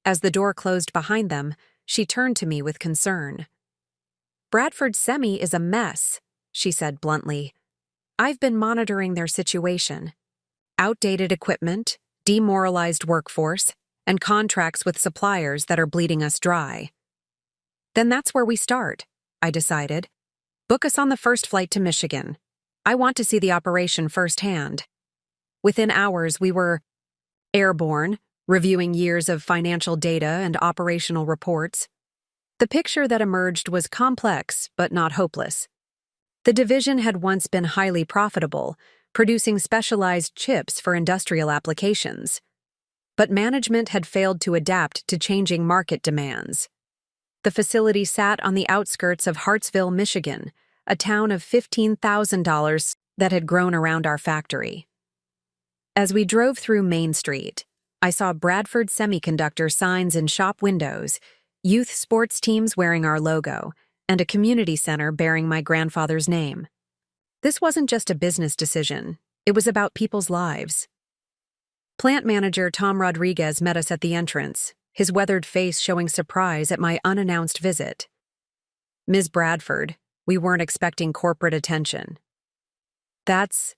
As the door closed behind them, she turned to me with concern. "Bradford Semi is a mess," she said bluntly. "I've been monitoring their situation. Outdated equipment, demoralized workforce, and contracts with suppliers that are bleeding us dry." "Then that's where we start," I decided. "Book us on the first flight to Michigan." I want to see the operation firsthand. Within hours, we were airborne, reviewing years of financial data and operational reports. The picture that emerged was complex, but not hopeless. The division had once been highly profitable, producing specialized chips for industrial applications. But management had failed to adapt to changing market demands. The facility sat on the outskirts of Hartsville, Michigan, a town of $15,000 that had grown around our factory. As we drove through Main Street, I saw Bradford Semiconductor signs in shop windows, youth sports teams wearing our logo, and a community center bearing my grandfather's name. This wasn't just a business decision, it was about people's lives. Plant manager Tom Rodriguez met us at the entrance, his weathered face showing surprise at my unannounced visit. "Ms. Bradford, we weren't expecting corporate attention." "That's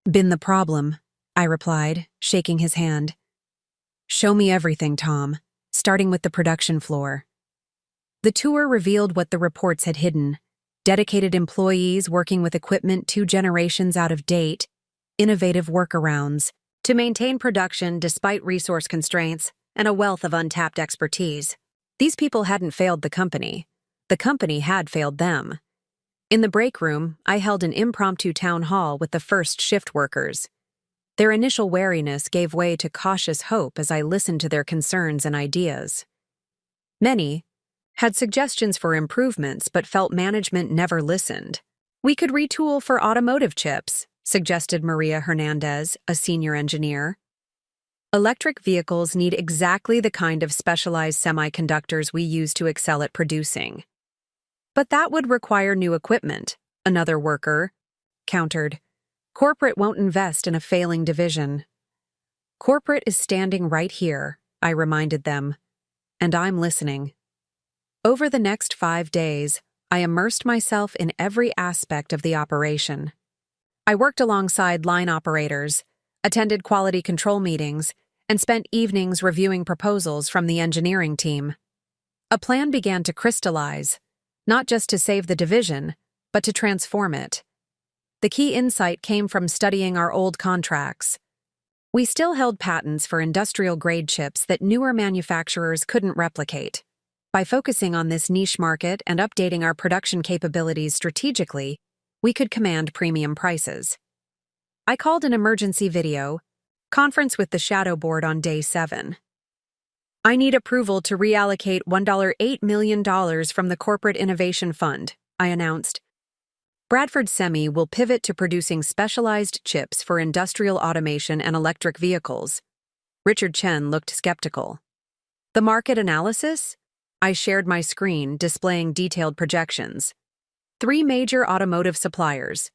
been the problem," I replied, shaking his hand. "Show me everything, Tom, starting with the production floor." The tour revealed what the reports had hidden: dedicated employees working with equipment 2 generations out of date, innovative workarounds to maintain production despite resource constraints, and a wealth of untapped expertise. These people hadn't failed the company had failed them. In the break room, I held an impromptu town hall with the first shift workers. Their initial wariness gave way to cautious hope as I listened to their concerns and ideas. Many had suggestions for improvements but felt management never listened. "We could retool for automotive chips," suggested Maria Hernandez, a senior engineer. "Electric vehicles need exactly the kind of specialized semiconductors we use to excel at producing." "But that would require new equipment," another worker countered. "Corporate won't invest in a failing division." "Corporate is standing right here," I reminded them, "and I'm listening." Over the next 5 days, I immersed myself in every aspect of the operation. I worked alongside line operators, attended quality control meetings, and spent evenings reviewing proposals from the engineering team. A plan began to crystallize, not just to save the division, but to transform it. The key insight came from studying our old contracts. We still held patents for industrial-grade chips that newer manufacturers couldn't replicate. By focusing on this niche market and updating our production capabilities strategically, we could command premium prices. I called an emergency video conference with the shadow board on day 7. "I need approval to reallocate $1.8 million from the Corporate Innovation Fund," I announced. "Bradford Semi will pivot to producing specialized chips for industrial automation and electric vehicles." Richard Chen looked skeptical. "The market analysis?" I shared my screen, displaying detailed projections. 3 major automotive suppliers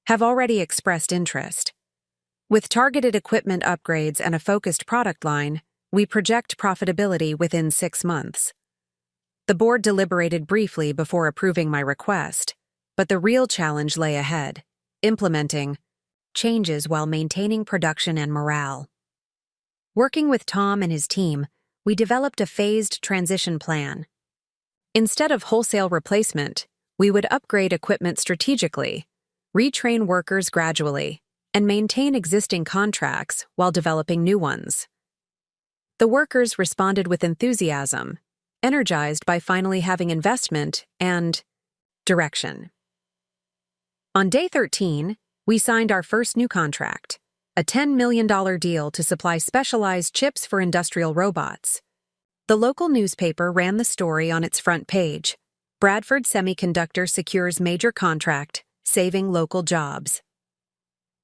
have already expressed interest. With targeted equipment upgrades and a focused product line, we project profitability within 6 months. The board deliberated briefly before approving my request, but the real challenge lay ahead: implementing changes while maintaining production and morale. Working with Tom and his team, we developed a phased transition plan. Instead of wholesale replacement, we would upgrade equipment strategically, retrain workers gradually, and maintain existing contracts while developing new ones. The workers responded with enthusiasm, energized by finally having investment and direction. On day 13, we signed our first new contract, a $10 million deal to supply specialized chips for industrial robots. The local newspaper ran the story on its front page: "Bradford Semiconductor secures major contract, saving local jobs."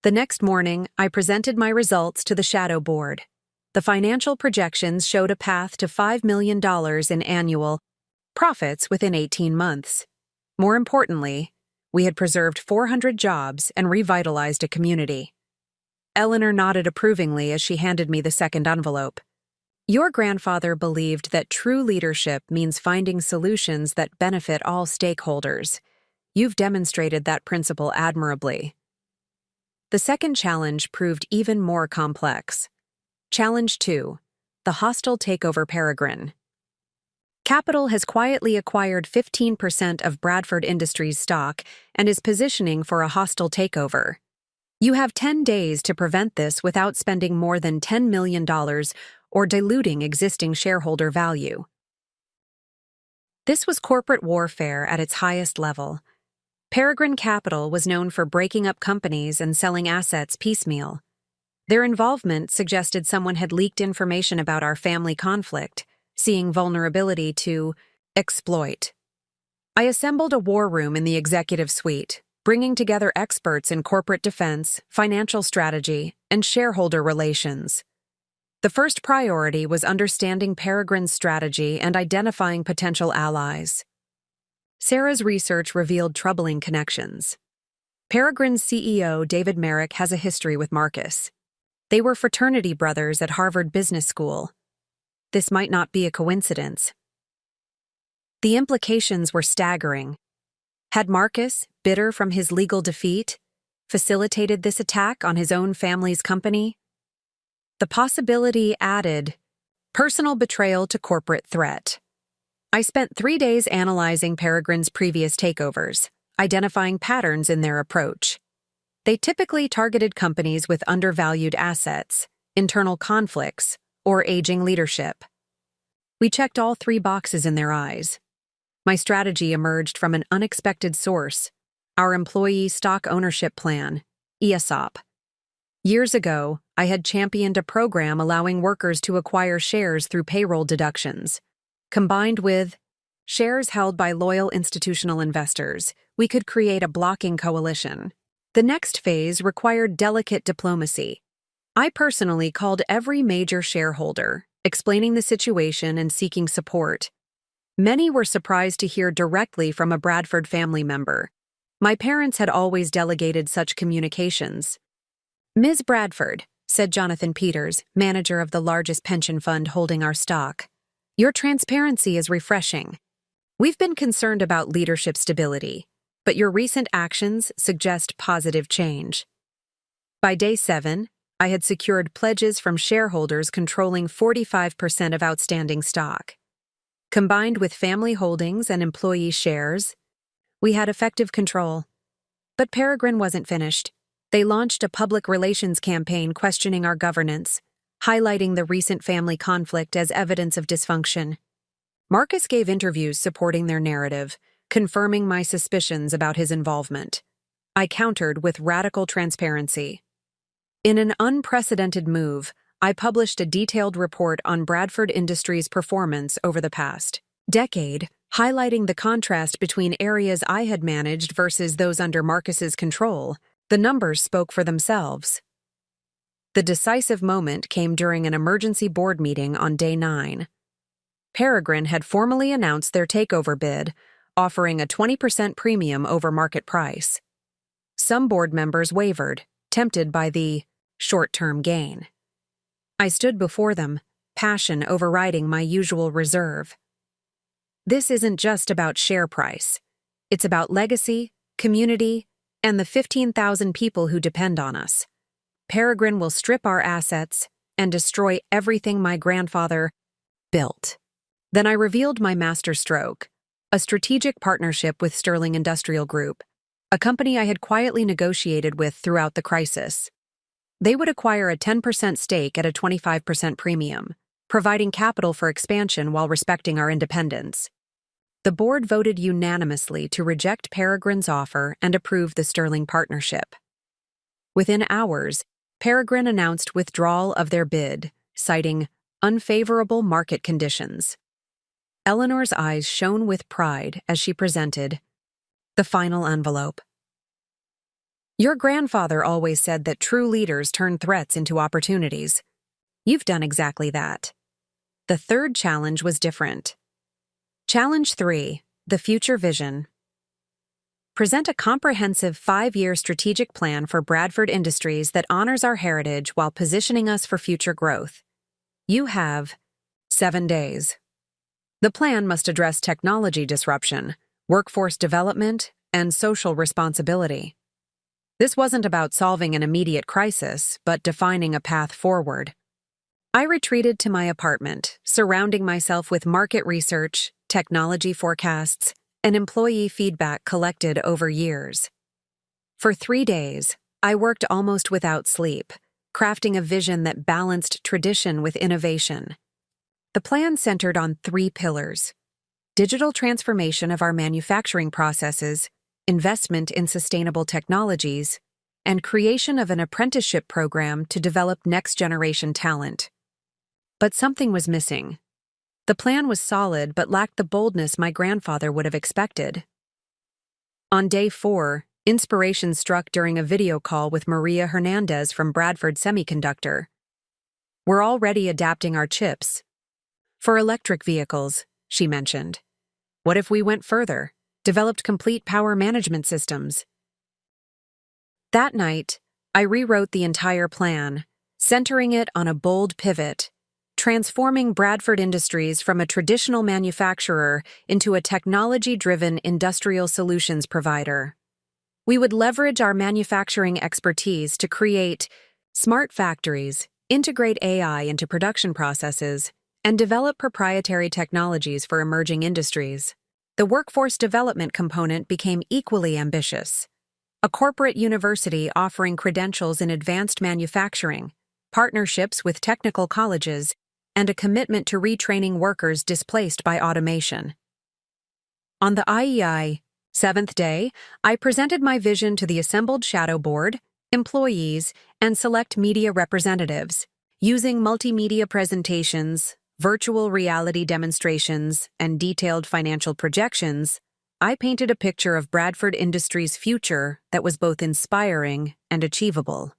The next morning, I presented my results to the shadow board. The financial projections showed a path to $5 million in annual profits within 18 months. More importantly, we had preserved 400 jobs and revitalized a community. Eleanor nodded approvingly as she handed me the second envelope. "Your grandfather believed that true leadership means finding solutions that benefit all stakeholders. You've demonstrated that principle admirably." The second challenge proved even more complex. Challenge 2: the hostile takeover peregrine. Capital has quietly acquired 15% of Bradford Industries stock and is positioning for a hostile takeover. You have 10 days to prevent this without spending more than $10 million or diluting existing shareholder value. This was corporate warfare at its highest level. Peregrine Capital was known for breaking up companies and selling assets piecemeal. Their involvement suggested someone had leaked information about our family conflict, seeing vulnerability to exploit. I assembled a war room in the executive suite, bringing together experts in corporate defense, financial strategy, and shareholder relations. The first priority was understanding Peregrine's strategy and identifying potential allies. Sarah's research revealed troubling connections. Peregrine's CEO, David Merrick, has a history with Marcus. They were fraternity brothers at Harvard Business School. This might not be a coincidence. The implications were staggering. Had Marcus, bitter from his legal defeat, facilitated this attack on his own family's company? The possibility added personal betrayal to corporate threat. I spent 3 days analyzing Peregrine's previous takeovers, identifying patterns in their approach. They typically targeted companies with undervalued assets, internal conflicts, or aging leadership. We checked all 3 boxes in their eyes. My strategy emerged from an unexpected source, our Employee Stock Ownership Plan, ESOP. Years ago, I had championed a program allowing workers to acquire shares through payroll deductions. Combined with shares held by loyal institutional investors, we could create a blocking coalition. The next phase required delicate diplomacy. I personally called every major shareholder, explaining the situation and seeking support. Many were surprised to hear directly from a Bradford family member. My parents had always delegated such communications. "Ms. Bradford," said Jonathan Peters, manager of the largest pension fund holding our stock, "your transparency is refreshing. We've been concerned about leadership stability, but your recent actions suggest positive change." By day 7, I had secured pledges from shareholders controlling 45% of outstanding stock. Combined with family holdings and employee shares, we had effective control. But Peregrine wasn't finished. They launched a public relations campaign questioning our governance, highlighting the recent family conflict as evidence of dysfunction. Marcus gave interviews supporting their narrative, confirming my suspicions about his involvement. I countered with radical transparency. In an unprecedented move, I published a detailed report on Bradford Industries' performance over the past decade, highlighting the contrast between areas I had managed versus those under Marcus's control. The numbers spoke for themselves. The decisive moment came during an emergency board meeting on day 9. Peregrine had formally announced their takeover bid, offering a 20% premium over market price. Some board members wavered, tempted by the short-term gain. I stood before them, passion overriding my usual reserve. This isn't just about share price. It's about legacy, community, and the 15,000 people who depend on us. Peregrine will strip our assets and destroy everything my grandfather built. Then I revealed my master stroke, a strategic partnership with Sterling Industrial Group, a company I had quietly negotiated with throughout the crisis. They would acquire a 10% stake at a 25% premium, providing capital for expansion while respecting our independence. The board voted unanimously to reject Peregrine's offer and approve the Sterling partnership. Within hours, Peregrine announced withdrawal of their bid, citing unfavorable market conditions. Eleanor's eyes shone with pride as she presented the final envelope. "Your grandfather always said that true leaders turn threats into opportunities. You've done exactly that." The third challenge was different. Challenge 3, the future vision. Present a comprehensive 5-year strategic plan for Bradford Industries that honors our heritage while positioning us for future growth. You have 7 days. The plan must address technology disruption, workforce development, and social responsibility. This wasn't about solving an immediate crisis, but defining a path forward. I retreated to my apartment, surrounding myself with market research, technology forecasts, and employee feedback collected over years. For 3 days, I worked almost without sleep, crafting a vision that balanced tradition with innovation. The plan centered on 3 pillars: digital transformation of our manufacturing processes, investment in sustainable technologies, and creation of an apprenticeship program to develop next-generation talent. But something was missing. The plan was solid but lacked the boldness my grandfather would have expected. On day 4, inspiration struck during a video call with Maria Hernandez from Bradford Semiconductor. "We're already adapting our chips for electric vehicles," she mentioned. "What if we went further, developed complete power management systems?" That night, I rewrote the entire plan, centering it on a bold pivot: transforming Bradford Industries from a traditional manufacturer into a technology-driven industrial solutions provider. We would leverage our manufacturing expertise to create smart factories, integrate AI into production processes, and develop proprietary technologies for emerging industries. The workforce development component became equally ambitious: a corporate university offering credentials in advanced manufacturing, partnerships with technical colleges, and a commitment to retraining workers displaced by automation. On the IEI 7th day, I presented my vision to the assembled shadow board, employees, and select media representatives. Using multimedia presentations, virtual reality demonstrations, and detailed financial projections, I painted a picture of Bradford Industries' future that was both inspiring and achievable.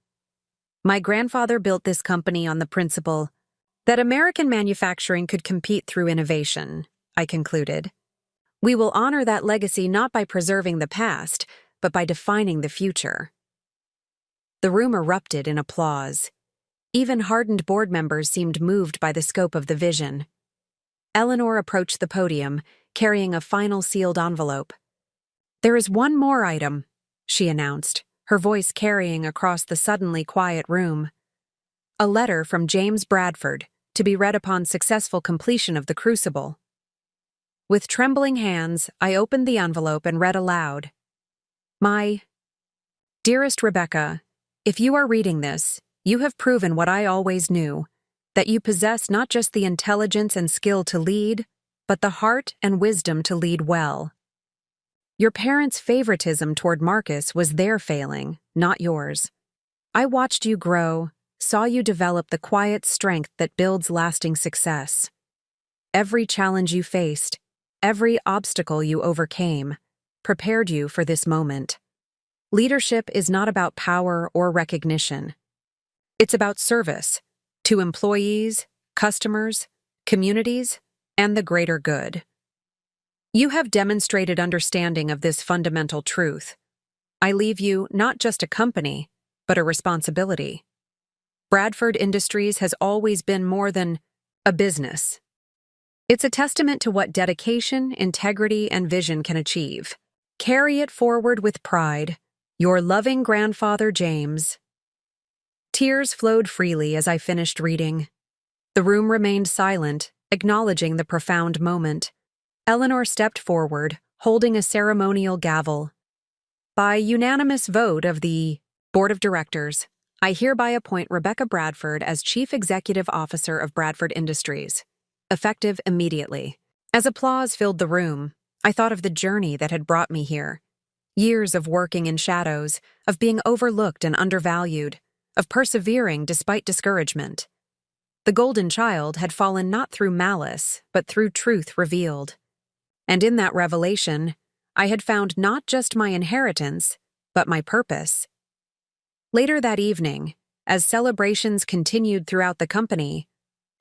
My grandfather built this company on the principle that American manufacturing could compete through innovation, I concluded. We will honor that legacy not by preserving the past, but by defining the future. The room erupted in applause. Even hardened board members seemed moved by the scope of the vision. Eleanor approached the podium, carrying a final sealed envelope. "There is one more item," she announced, her voice carrying across the suddenly quiet room. "A letter from James Bradford, to be read upon successful completion of the crucible." With trembling hands, I opened the envelope and read aloud. "My dearest Rebecca, if you are reading this, you have proven what I always knew, that you possess not just the intelligence and skill to lead, but the heart and wisdom to lead well. Your parents' favoritism toward Marcus was their failing, not yours. I watched you grow, saw you develop the quiet strength that builds lasting success. Every challenge you faced, every obstacle you overcame, prepared you for this moment. Leadership is not about power or recognition. It's about service to employees, customers, communities, and the greater good. You have demonstrated understanding of this fundamental truth. I leave you not just a company, but a responsibility. Bradford Industries has always been more than a business. It's a testament to what dedication, integrity, and vision can achieve. Carry it forward with pride. Your loving grandfather, James." Tears flowed freely as I finished reading. The room remained silent, acknowledging the profound moment. Eleanor stepped forward, holding a ceremonial gavel. "By unanimous vote of the Board of Directors, I hereby appoint Rebecca Bradford as Chief Executive Officer of Bradford Industries, effective immediately." As applause filled the room, I thought of the journey that had brought me here. Years of working in shadows, of being overlooked and undervalued, of persevering despite discouragement. The golden child had fallen not through malice, but through truth revealed. And in that revelation, I had found not just my inheritance, but my purpose. Later that evening, as celebrations continued throughout the company,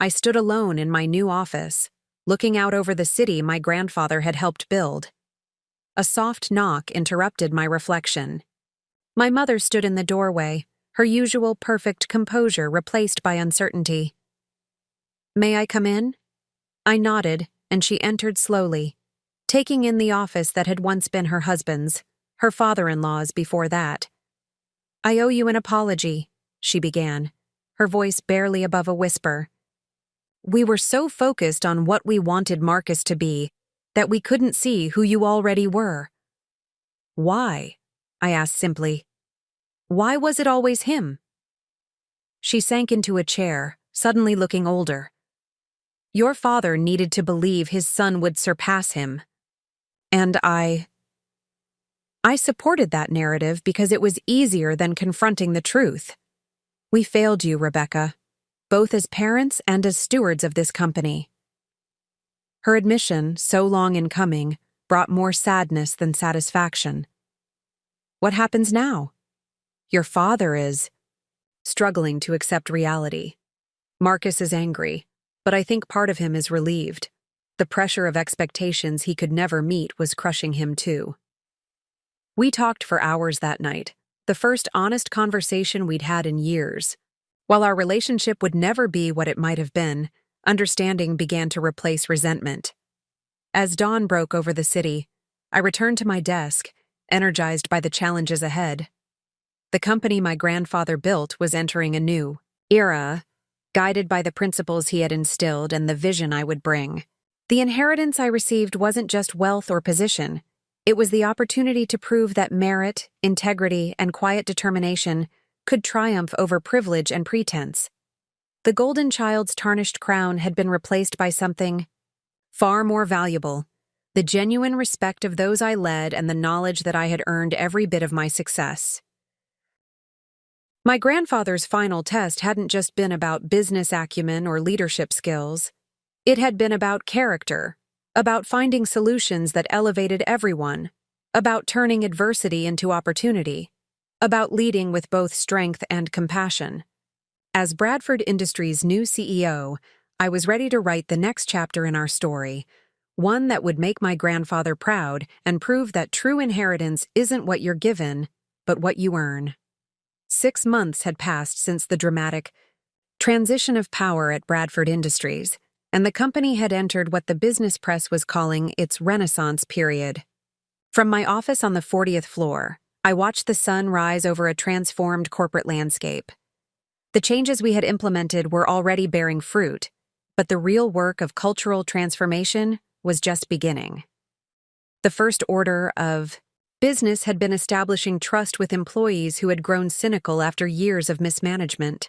I stood alone in my new office, looking out over the city my grandfather had helped build. A soft knock interrupted my reflection. My mother stood in the doorway, her usual perfect composure replaced by uncertainty. "May I come in?" I nodded, and she entered slowly, taking in the office that had once been her husband's, her father-in-law's before that. "I owe you an apology," she began, her voice barely above a whisper, We were so focused on what we wanted Marcus to be that we couldn't see who you already were. Why? I asked simply. Why was it always him? She sank into a chair, suddenly looking older. Your father needed to believe his son would surpass him. And I supported that narrative because it was easier than confronting the truth. We failed you, Rebecca, both as parents and as stewards of this company. Her admission, so long in coming, brought more sadness than satisfaction. What happens now? Your father is struggling to accept reality. Marcus is angry, but I think part of him is relieved. The pressure of expectations he could never meet was crushing him too. We talked for hours that night, the first honest conversation we'd had in years. While our relationship would never be what it might have been, understanding began to replace resentment. As dawn broke over the city, I returned to my desk, energized by the challenges ahead. The company my grandfather built was entering a new era, guided by the principles he had instilled and the vision I would bring. The inheritance I received wasn't just wealth or position. It was the opportunity to prove that merit, integrity, and quiet determination could triumph over privilege and pretense. The golden child's tarnished crown had been replaced by something far more valuable, the genuine respect of those I led and the knowledge that I had earned every bit of my success. My grandfather's final test hadn't just been about business acumen or leadership skills. It had been about character, about finding solutions that elevated everyone, about turning adversity into opportunity, about leading with both strength and compassion. As Bradford Industries' new CEO, I was ready to write the next chapter in our story, one that would make my grandfather proud and prove that true inheritance isn't what you're given, but what you earn. 6 months had passed since the dramatic transition of power at Bradford Industries, and the company had entered what the business press was calling its Renaissance period. From my office on the 40th floor, I watched the sun rise over a transformed corporate landscape. The changes we had implemented were already bearing fruit, but the real work of cultural transformation was just beginning. The first order of business had been establishing trust with employees who had grown cynical after years of mismanagement.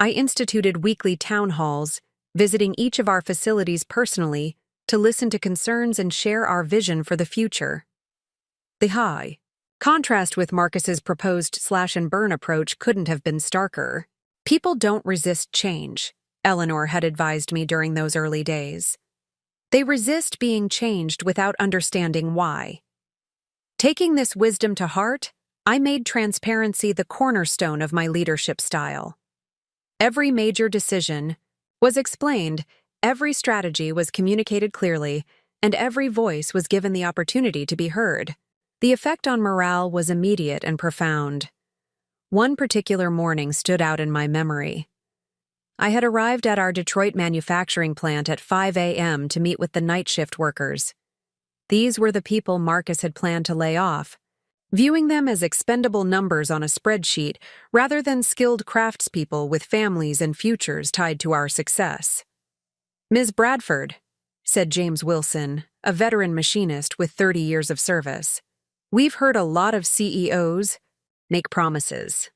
I instituted weekly town halls, visiting each of our facilities personally to listen to concerns and share our vision for the future. The high contrast with Marcus's proposed slash-and-burn approach couldn't have been starker. People don't resist change, Eleanor had advised me during those early days. They resist being changed without understanding why. Taking this wisdom to heart, I made transparency the cornerstone of my leadership style. Every major decision was explained, every strategy was communicated clearly, and every voice was given the opportunity to be heard. The effect on morale was immediate and profound. One particular morning stood out in my memory. I had arrived at our Detroit manufacturing plant at 5 a.m. to meet with the night shift workers. These were the people Marcus had planned to lay off, viewing them as expendable numbers on a spreadsheet rather than skilled craftspeople with families and futures tied to our success. "Ms. Bradford," said James Wilson, a veteran machinist with 30 years of service, "we've heard a lot of CEOs make promises.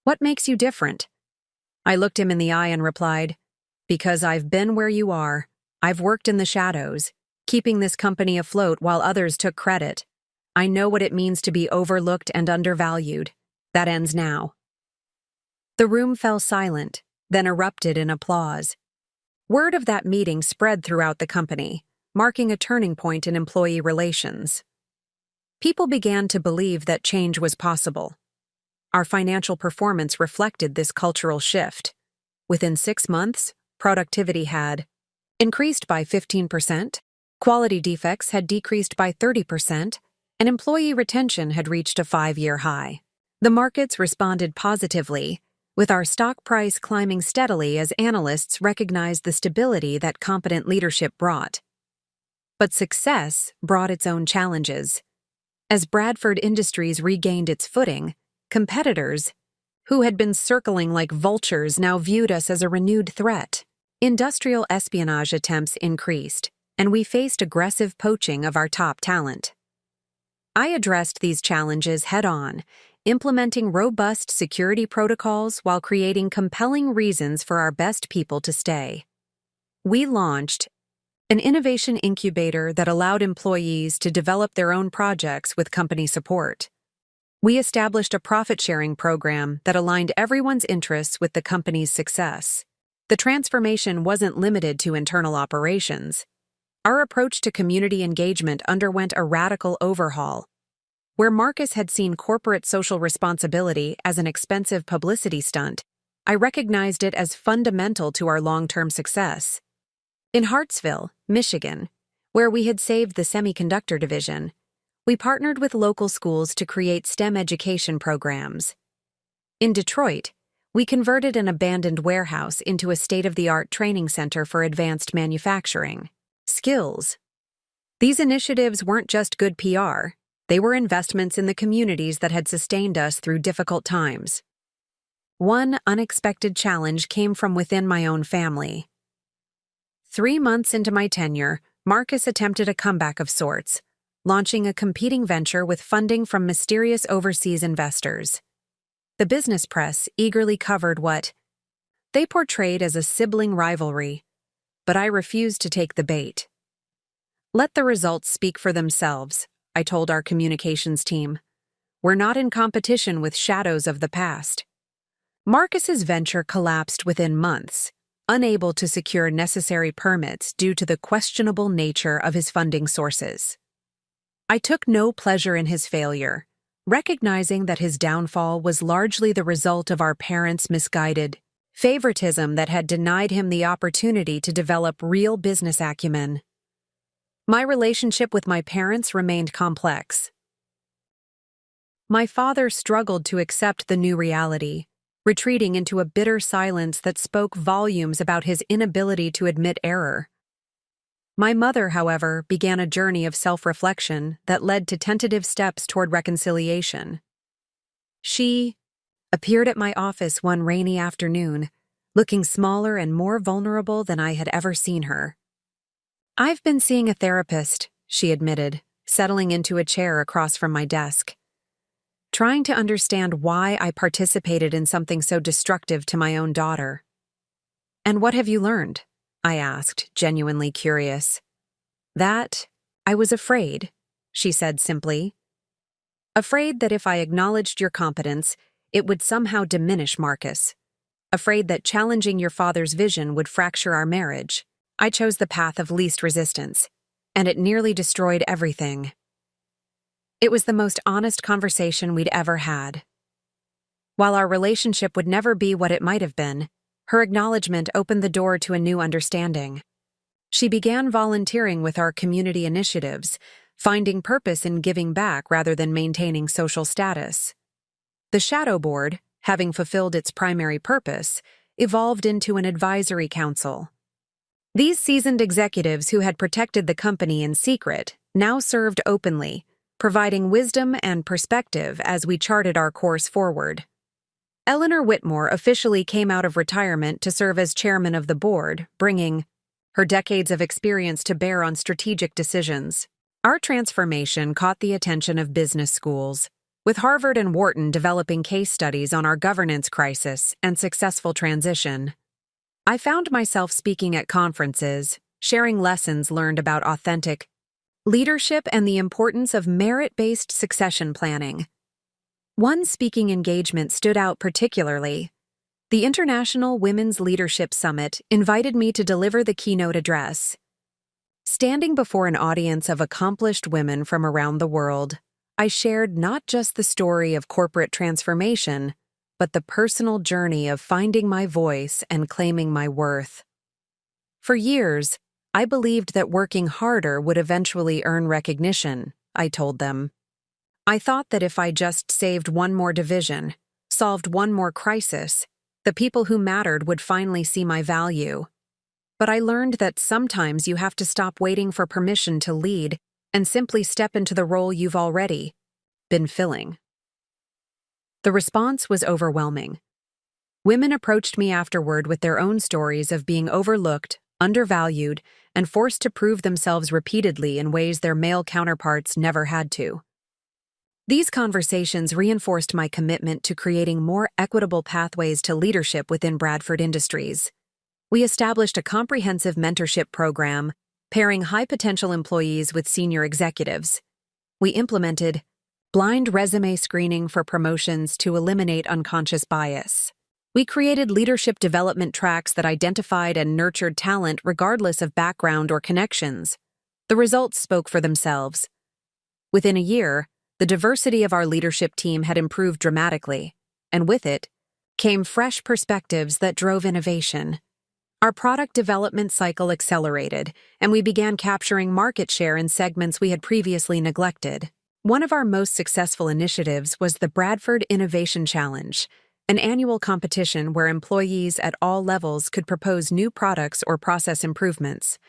What makes you different?" I looked him in the eye and replied, "Because I've been where you are. I've worked in the shadows, keeping this company afloat while others took credit. I know what it means to be overlooked and undervalued. That ends now." The room fell silent, then erupted in applause. Word of that meeting spread throughout the company, marking a turning point in employee relations. People began to believe that change was possible. Our financial performance reflected this cultural shift. Within 6 months, productivity had increased by 15%, quality defects had decreased by 30%, and employee retention had reached a 5-year high. The markets responded positively, with our stock price climbing steadily as analysts recognized the stability that competent leadership brought. But success brought its own challenges. As Bradford Industries regained its footing, competitors, who had been circling like vultures, now viewed us as a renewed threat. Industrial espionage attempts increased, and we faced aggressive poaching of our top talent. I addressed these challenges head-on, implementing robust security protocols while creating compelling reasons for our best people to stay. We launched an innovation incubator that allowed employees to develop their own projects with company support. We established a profit-sharing program that aligned everyone's interests with the company's success. The transformation wasn't limited to internal operations. Our approach to community engagement underwent a radical overhaul. Where Marcus had seen corporate social responsibility as an expensive publicity stunt, I recognized it as fundamental to our long-term success. In Hartsville, Michigan, where we had saved the semiconductor division, we partnered with local schools to create STEM education programs. In Detroit, we converted an abandoned warehouse into a state-of-the-art training center for advanced manufacturing skills. These initiatives weren't just good PR, they were investments in the communities that had sustained us through difficult times. One unexpected challenge came from within my own family. 3 months into my tenure, Marcus attempted a comeback of sorts, launching a competing venture with funding from mysterious overseas investors. The business press eagerly covered what they portrayed as a sibling rivalry, but I refused to take the bait. Let the results speak for themselves, I told our communications team. We're not in competition with shadows of the past. Marcus's venture collapsed within months, unable to secure necessary permits due to the questionable nature of his funding sources. I took no pleasure in his failure, recognizing that his downfall was largely the result of our parents' misguided favoritism that had denied him the opportunity to develop real business acumen. My relationship with my parents remained complex. My father struggled to accept the new reality, retreating into a bitter silence that spoke volumes about his inability to admit error. My mother, however, began a journey of self-reflection that led to tentative steps toward reconciliation. She appeared at my office one rainy afternoon, looking smaller and more vulnerable than I had ever seen her. "I've been seeing a therapist," she admitted, settling into a chair across from my desk. "Trying to understand why I participated in something so destructive to my own daughter." "And what have you learned?" I asked, genuinely curious. "That I was afraid," she said simply. "Afraid that if I acknowledged your competence, it would somehow diminish Marcus. Afraid that challenging your father's vision would fracture our marriage. I chose the path of least resistance, and it nearly destroyed everything." It was the most honest conversation we'd ever had. While our relationship would never be what it might have been, her acknowledgement opened the door to a new understanding. She began volunteering with our community initiatives, finding purpose in giving back rather than maintaining social status. The Shadow Board, having fulfilled its primary purpose, evolved into an advisory council. These seasoned executives who had protected the company in secret now served openly, providing wisdom and perspective as we charted our course forward. Eleanor Whitmore officially came out of retirement to serve as chairman of the board, bringing her decades of experience to bear on strategic decisions. Our transformation caught the attention of business schools, with Harvard and Wharton developing case studies on our governance crisis and successful transition. I found myself speaking at conferences, sharing lessons learned about authentic leadership and the importance of merit-based succession planning. One speaking engagement stood out particularly. The International Women's Leadership Summit invited me to deliver the keynote address. Standing before an audience of accomplished women from around the world, I shared not just the story of corporate transformation, but the personal journey of finding my voice and claiming my worth. For years, I believed that working harder would eventually earn recognition, I told them. I thought that if I just saved one more division, solved one more crisis, the people who mattered would finally see my value. But I learned that sometimes you have to stop waiting for permission to lead and simply step into the role you've already been filling. The response was overwhelming. Women approached me afterward with their own stories of being overlooked, undervalued, and forced to prove themselves repeatedly in ways their male counterparts never had to. These conversations reinforced my commitment to creating more equitable pathways to leadership within Bradford Industries. We established a comprehensive mentorship program, pairing high-potential employees with senior executives. We implemented blind resume screening for promotions to eliminate unconscious bias. We created leadership development tracks that identified and nurtured talent regardless of background or connections. The results spoke for themselves. Within a year, the diversity of our leadership team had improved dramatically, and with it came fresh perspectives that drove innovation. Our product development cycle accelerated, and we began capturing market share in segments we had previously neglected. One of our most successful initiatives was the Bradford Innovation Challenge, an annual competition where employees at all levels could propose new products or process improvements.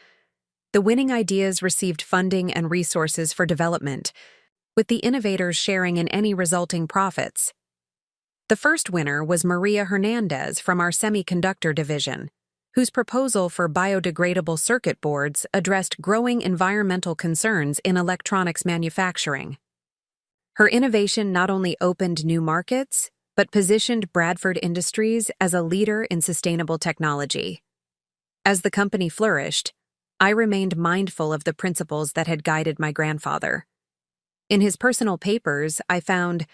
The winning ideas received funding and resources for development, with the innovators sharing in any resulting profits. The first winner was Maria Hernandez from our semiconductor division, whose proposal for biodegradable circuit boards addressed growing environmental concerns in electronics manufacturing. Her innovation not only opened new markets, but positioned Bradford Industries as a leader in sustainable technology. As the company flourished, I remained mindful of the principles that had guided my grandfather. In his personal papers, I found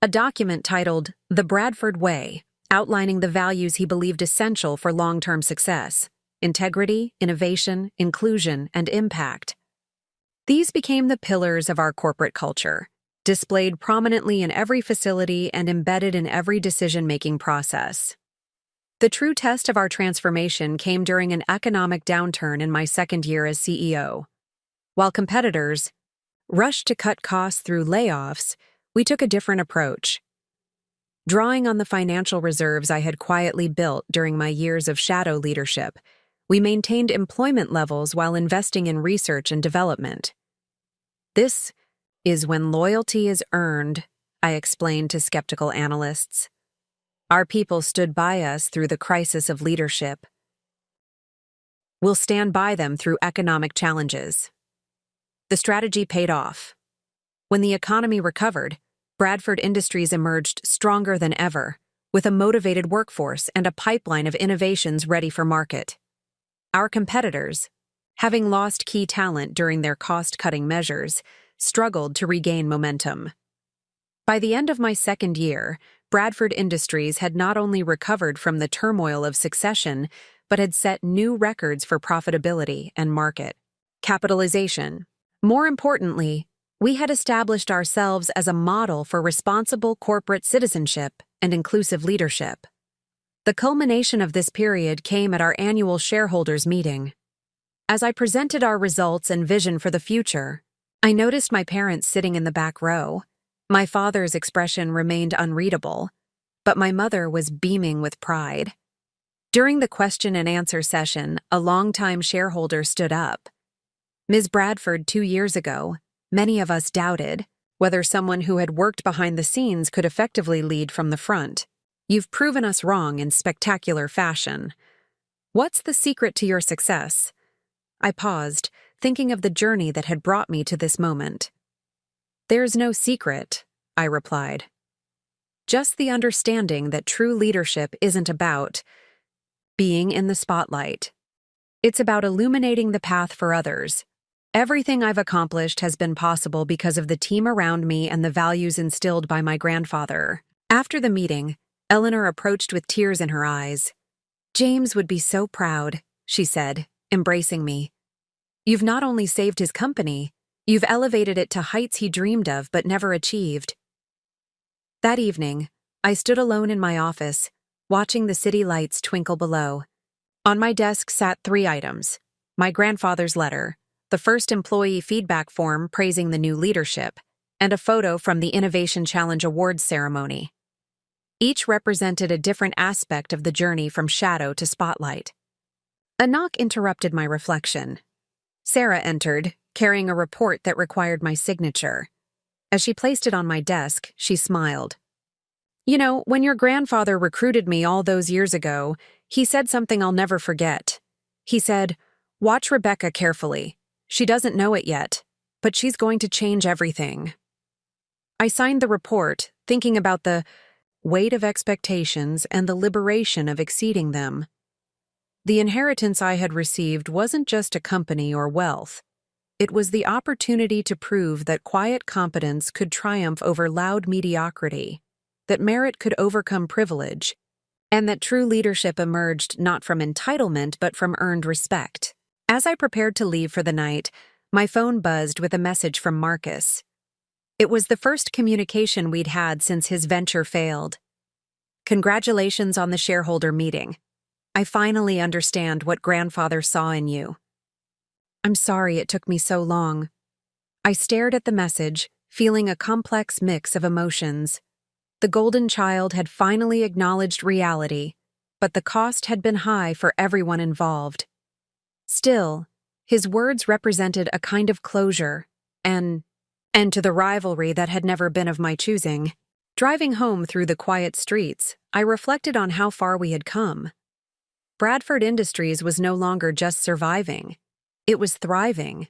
a document titled The Bradford Way, outlining the values he believed essential for long-term success: integrity, innovation, inclusion, and impact. These became the pillars of our corporate culture, displayed prominently in every facility and embedded in every decision-making process. The true test of our transformation came during an economic downturn in my second year as CEO. While competitors rushed to cut costs through layoffs, we took a different approach. Drawing on the financial reserves I had quietly built during my years of shadow leadership, we maintained employment levels while investing in research and development. This is when loyalty is earned, I explained to skeptical analysts. Our people stood by us through the crisis of leadership. We'll stand by them through economic challenges. The strategy paid off. When the economy recovered, Bradford Industries emerged stronger than ever, with a motivated workforce and a pipeline of innovations ready for market. Our competitors, having lost key talent during their cost-cutting measures, struggled to regain momentum. By the end of my second year, Bradford Industries had not only recovered from the turmoil of succession, but had set new records for profitability and market capitalization. More importantly, we had established ourselves as a model for responsible corporate citizenship and inclusive leadership. The culmination of this period came at our annual shareholders' meeting. As I presented our results and vision for the future, I noticed my parents sitting in the back row. My father's expression remained unreadable, but my mother was beaming with pride. During the question and answer session, a longtime shareholder stood up. Ms. Bradford, 2 years ago, many of us doubted whether someone who had worked behind the scenes could effectively lead from the front. You've proven us wrong in spectacular fashion. What's the secret to your success? I paused, thinking of the journey that had brought me to this moment. There's no secret, I replied. Just the understanding that true leadership isn't about being in the spotlight. It's about illuminating the path for others. Everything I've accomplished has been possible because of the team around me and the values instilled by my grandfather. After the meeting, Eleanor approached with tears in her eyes. James would be so proud, she said, embracing me. You've not only saved his company, you've elevated it to heights he dreamed of but never achieved. That evening, I stood alone in my office, watching the city lights twinkle below. On my desk sat 3 items: my grandfather's letter, the first employee feedback form praising the new leadership, and a photo from the Innovation Challenge Awards ceremony. Each represented a different aspect of the journey from shadow to spotlight. A knock interrupted my reflection. Sarah entered, carrying a report that required my signature. As she placed it on my desk, she smiled. When your grandfather recruited me all those years ago, he said something I'll never forget. He said, "Watch Rebecca carefully. She doesn't know it yet, but she's going to change everything." I signed the report, thinking about the weight of expectations and the liberation of exceeding them. The inheritance I had received wasn't just a company or wealth. It was the opportunity to prove that quiet competence could triumph over loud mediocrity, that merit could overcome privilege, and that true leadership emerged not from entitlement but from earned respect. As I prepared to leave for the night, my phone buzzed with a message from Marcus. It was the first communication we'd had since his venture failed. "Congratulations on the shareholder meeting. I finally understand what grandfather saw in you." I'm sorry it took me so long. I stared at the message, feeling a complex mix of emotions. The golden child had finally acknowledged reality, but the cost had been high for everyone involved. Still, his words represented a kind of closure, an end to the rivalry that had never been of my choosing. Driving home through the quiet streets, I reflected on how far we had come. Bradford Industries was no longer just surviving. It was thriving.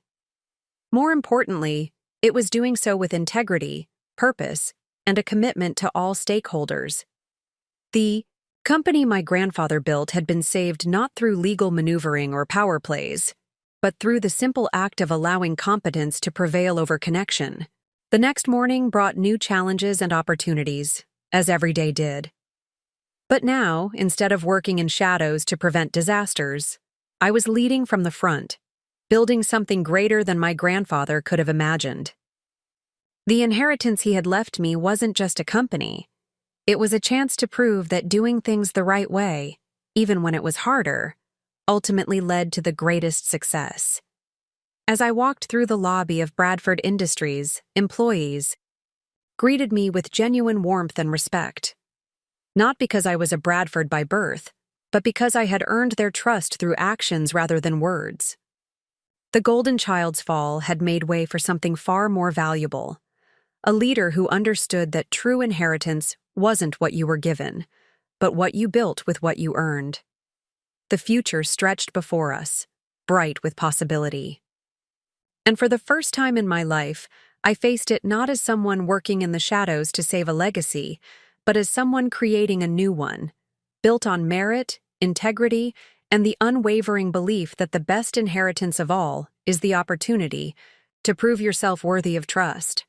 More importantly, it was doing so with integrity, purpose, and a commitment to all stakeholders. The company my grandfather built had been saved not through legal maneuvering or power plays, but through the simple act of allowing competence to prevail over connection. The next morning brought new challenges and opportunities, as every day did. But now, instead of working in shadows to prevent disasters, I was leading from the front, building something greater than my grandfather could have imagined. The inheritance he had left me wasn't just a company. It was a chance to prove that doing things the right way, even when it was harder, ultimately led to the greatest success. As I walked through the lobby of Bradford Industries, employees greeted me with genuine warmth and respect. Not because I was a Bradford by birth, but because I had earned their trust through actions rather than words. The golden child's fall had made way for something far more valuable, a leader who understood that true inheritance wasn't what you were given, but what you built with what you earned. The future stretched before us, bright with possibility. And for the first time in my life, I faced it not as someone working in the shadows to save a legacy, but as someone creating a new one, built on merit, integrity, and the unwavering belief that the best inheritance of all is the opportunity to prove yourself worthy of trust.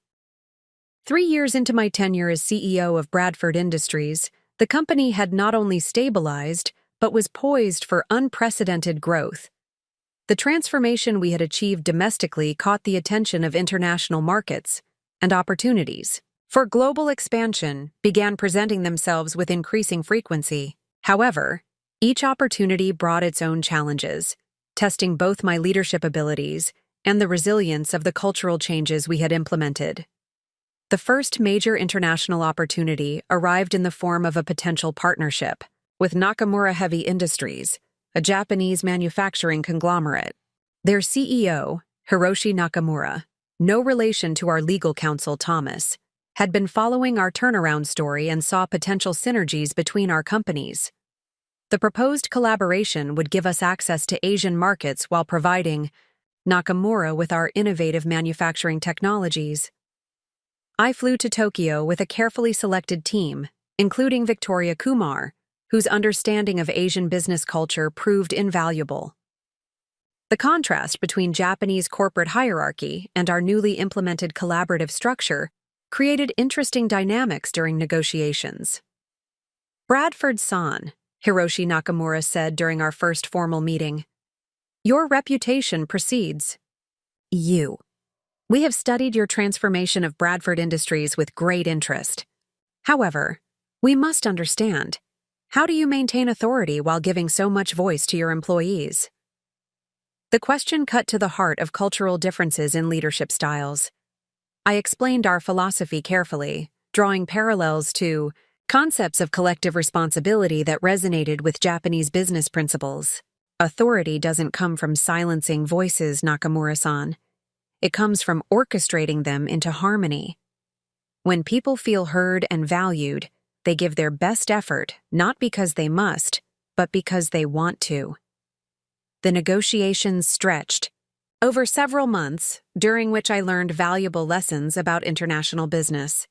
3 years into my tenure as CEO of Bradford Industries, the company had not only stabilized, but was poised for unprecedented growth. The transformation we had achieved domestically caught the attention of international markets, and opportunities for global expansion began presenting themselves with increasing frequency. However, each opportunity brought its own challenges, testing both my leadership abilities and the resilience of the cultural changes we had implemented. The first major international opportunity arrived in the form of a potential partnership with Nakamura Heavy Industries, a Japanese manufacturing conglomerate. Their CEO, Hiroshi Nakamura, no relation to our legal counsel Thomas, had been following our turnaround story and saw potential synergies between our companies. The proposed collaboration would give us access to Asian markets while providing Nakamura with our innovative manufacturing technologies. I flew to Tokyo with a carefully selected team, including Victoria Kumar, whose understanding of Asian business culture proved invaluable. The contrast between Japanese corporate hierarchy and our newly implemented collaborative structure created interesting dynamics during negotiations. "Bradford-san," Hiroshi Nakamura said during our first formal meeting, "your reputation precedes you. We have studied your transformation of Bradford Industries with great interest. However, we must understand, how do you maintain authority while giving so much voice to your employees?" The question cut to the heart of cultural differences in leadership styles. I explained our philosophy carefully, drawing parallels to concepts of collective responsibility that resonated with Japanese business principles. Authority doesn't come from silencing voices, Nakamura-san. It comes from orchestrating them into harmony. When people feel heard and valued, They give their best effort, not because they must, but because they want to. The negotiations stretched over several months, during which I learned valuable lessons about international business.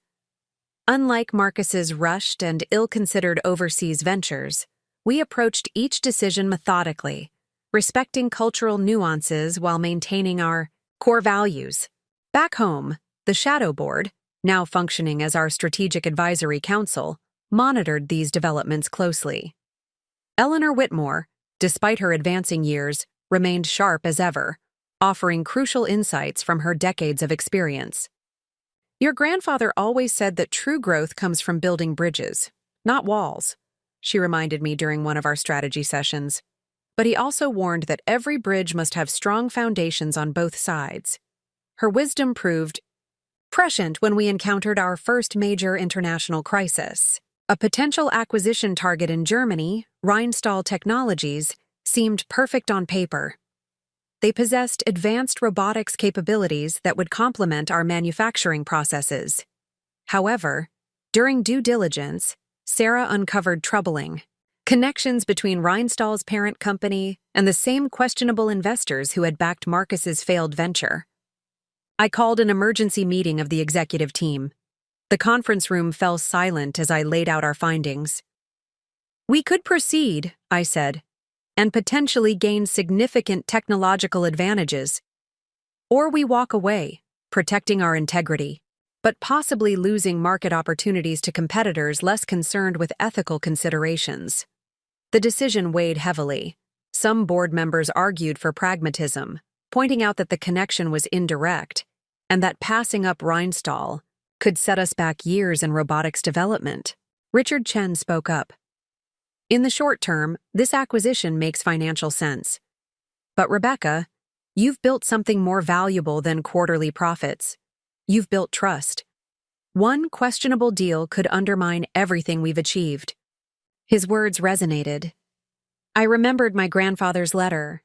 Unlike Marcus's rushed and ill-considered overseas ventures, we approached each decision methodically, respecting cultural nuances while maintaining our core values. Back home, the Shadow Board, now functioning as our Strategic Advisory Council, monitored these developments closely. Eleanor Whitmore, despite her advancing years, remained sharp as ever, offering crucial insights from her decades of experience. "Your grandfather always said that true growth comes from building bridges, not walls," she reminded me during one of our strategy sessions. But he also warned that every bridge must have strong foundations on both sides. Her wisdom proved prescient when we encountered our first major international crisis. A potential acquisition target in Germany, Rheinstahl Technologies, seemed perfect on paper. They possessed advanced robotics capabilities that would complement our manufacturing processes. However, during due diligence, Sarah uncovered troubling connections between Rheinstahl's parent company and the same questionable investors who had backed Marcus's failed venture. I called an emergency meeting of the executive team. The conference room fell silent as I laid out our findings. "We could proceed," I said, "and potentially gain significant technological advantages. Or we walk away, protecting our integrity, but possibly losing market opportunities to competitors less concerned with ethical considerations." The decision weighed heavily. Some board members argued for pragmatism, pointing out that the connection was indirect, and that passing up Rheinstahl could set us back years in robotics development. Richard Chen spoke up. "In the short term, this acquisition makes financial sense. But Rebecca, you've built something more valuable than quarterly profits. You've built trust. One questionable deal could undermine everything we've achieved." His words resonated. I remembered my grandfather's letter.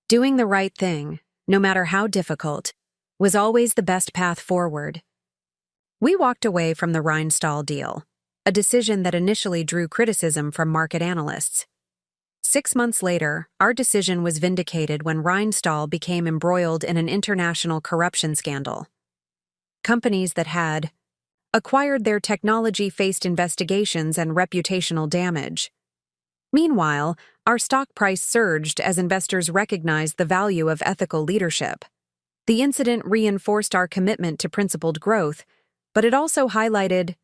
Doing the right thing, no matter how difficult, was always the best path forward. We walked away from the Rheinstahl deal, a decision that initially drew criticism from market analysts. 6 months later, our decision was vindicated when Rheinstahl became embroiled in an international corruption scandal. Companies that had acquired their technology faced investigations and reputational damage. Meanwhile, our stock price surged as investors recognized the value of ethical leadership. The incident reinforced our commitment to principled growth, but it also highlighted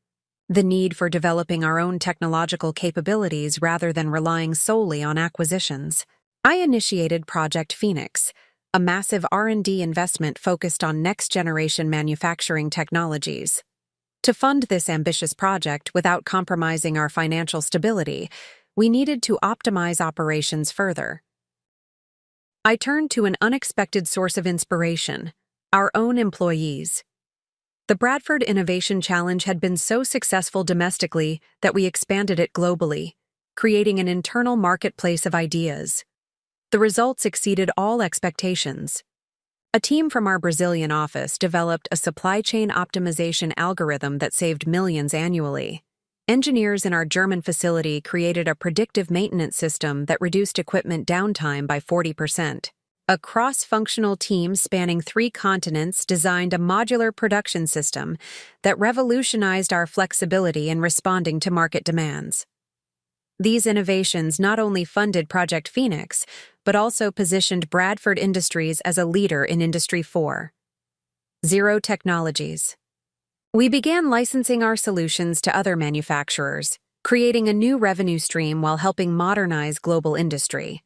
the need for developing our own technological capabilities rather than relying solely on acquisitions. I initiated Project Phoenix, a massive R&D investment focused on next-generation manufacturing technologies. To fund this ambitious project without compromising our financial stability, we needed to optimize operations further. I turned to an unexpected source of inspiration: our own employees. The Bradford Innovation Challenge had been so successful domestically that we expanded it globally, creating an internal marketplace of ideas. The results exceeded all expectations. A team from our Brazilian office developed a supply chain optimization algorithm that saved millions annually. Engineers in our German facility created a predictive maintenance system that reduced equipment downtime by 40%. A cross-functional team spanning 3 continents designed a modular production system that revolutionized our flexibility in responding to market demands. These innovations not only funded Project Phoenix, but also positioned Bradford Industries as a leader in Industry 4.0 technologies. We began licensing our solutions to other manufacturers, creating a new revenue stream while helping modernize global industry.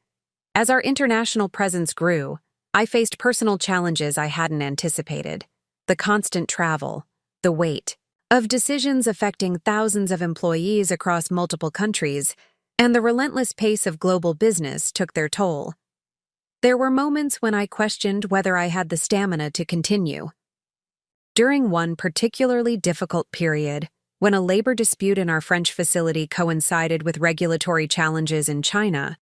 As our international presence grew, I faced personal challenges I hadn't anticipated: the constant travel, the weight of decisions affecting thousands of employees across multiple countries, and the relentless pace of global business took their toll. There were moments when I questioned whether I had the stamina to continue. During one particularly difficult period, when a labor dispute in our French facility coincided with regulatory challenges in China,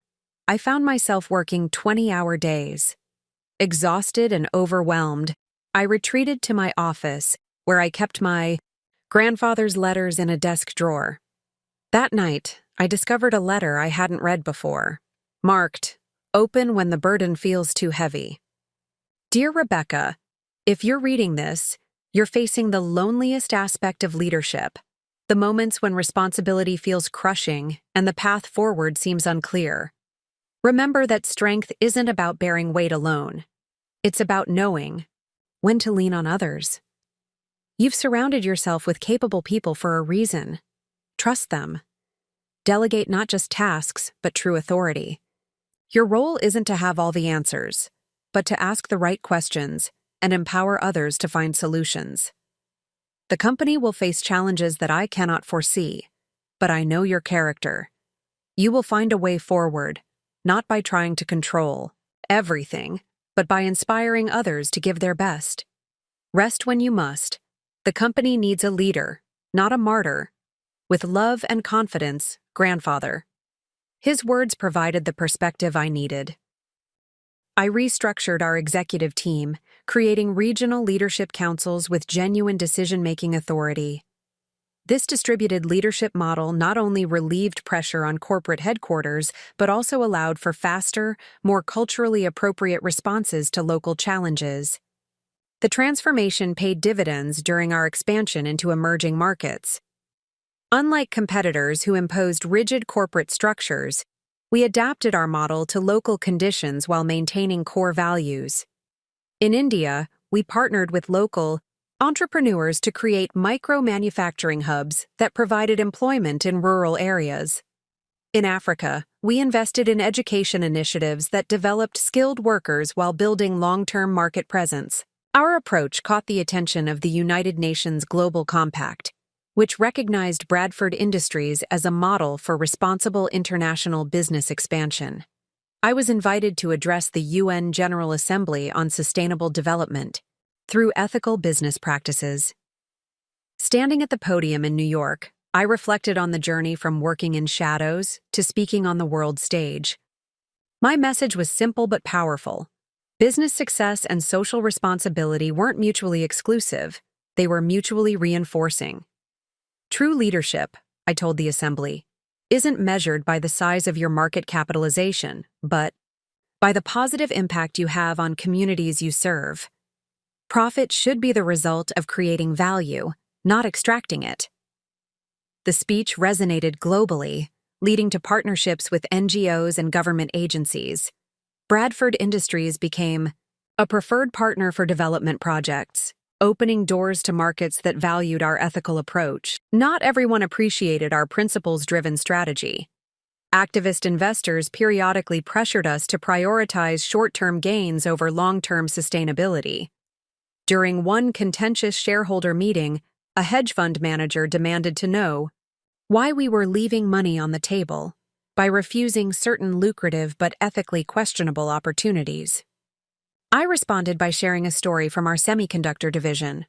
I found myself working 20-hour days. Exhausted and overwhelmed, I retreated to my office, where I kept my grandfather's letters in a desk drawer. That night, I discovered a letter I hadn't read before, marked, "Open when the burden feels too heavy." Dear Rebecca, if you're reading this, you're facing the loneliest aspect of leadership, the moments when responsibility feels crushing and the path forward seems unclear. Remember that strength isn't about bearing weight alone. It's about knowing when to lean on others. You've surrounded yourself with capable people for a reason. Trust them. Delegate not just tasks, but true authority. Your role isn't to have all the answers, but to ask the right questions and empower others to find solutions. The company will face challenges that I cannot foresee, but I know your character. You will find a way forward, not by trying to control everything, but by inspiring others to give their best. Rest when you must. The company needs a leader, not a martyr. With love and confidence, Grandfather. His words provided the perspective I needed. I restructured our executive team, creating regional leadership councils with genuine decision-making authority. This distributed leadership model not only relieved pressure on corporate headquarters, but also allowed for faster, more culturally appropriate responses to local challenges. The transformation paid dividends during our expansion into emerging markets. Unlike competitors who imposed rigid corporate structures, we adapted our model to local conditions while maintaining core values. In India, we partnered with local entrepreneurs to create micro-manufacturing hubs that provided employment in rural areas. In Africa, we invested in education initiatives that developed skilled workers while building long-term market presence. Our approach caught the attention of the United Nations Global Compact, which recognized Bradford Industries as a model for responsible international business expansion. I was invited to address the UN General Assembly on sustainable development through ethical business practices. Standing at the podium in New York, I reflected on the journey from working in shadows to speaking on the world stage. My message was simple but powerful. Business success and social responsibility weren't mutually exclusive, they were mutually reinforcing. True leadership, I told the assembly, isn't measured by the size of your market capitalization, but by the positive impact you have on communities you serve. Profit should be the result of creating value, not extracting it. The speech resonated globally, leading to partnerships with NGOs and government agencies. Bradford Industries became a preferred partner for development projects, opening doors to markets that valued our ethical approach. Not everyone appreciated our principles-driven strategy. Activist investors periodically pressured us to prioritize short-term gains over long-term sustainability. During one contentious shareholder meeting, a hedge fund manager demanded to know why we were leaving money on the table by refusing certain lucrative but ethically questionable opportunities. I responded by sharing a story from our semiconductor division.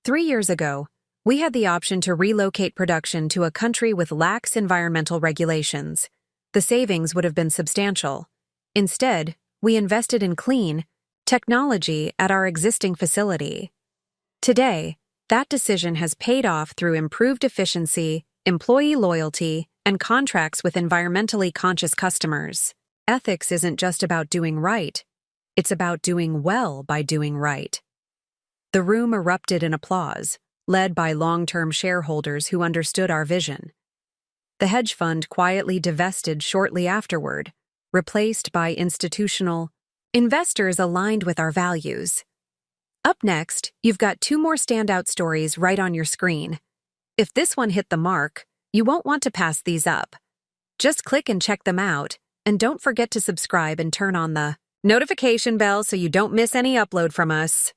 3 years ago, we had the option to relocate production to a country with lax environmental regulations. The savings would have been substantial. Instead, we invested in clean technology at our existing facility. Today, that decision has paid off through improved efficiency, employee loyalty, and contracts with environmentally conscious customers. Ethics isn't just about doing right. It's about doing well by doing right. The room erupted in applause, led by long-term shareholders who understood our vision. The hedge fund quietly divested shortly afterward, replaced by institutional investors aligned with our values. Up next, you've got 2 more standout stories right on your screen. If this one hit the mark, you won't want to pass these up. Just click and check them out, and don't forget to subscribe and turn on the notification bell so you don't miss any upload from us.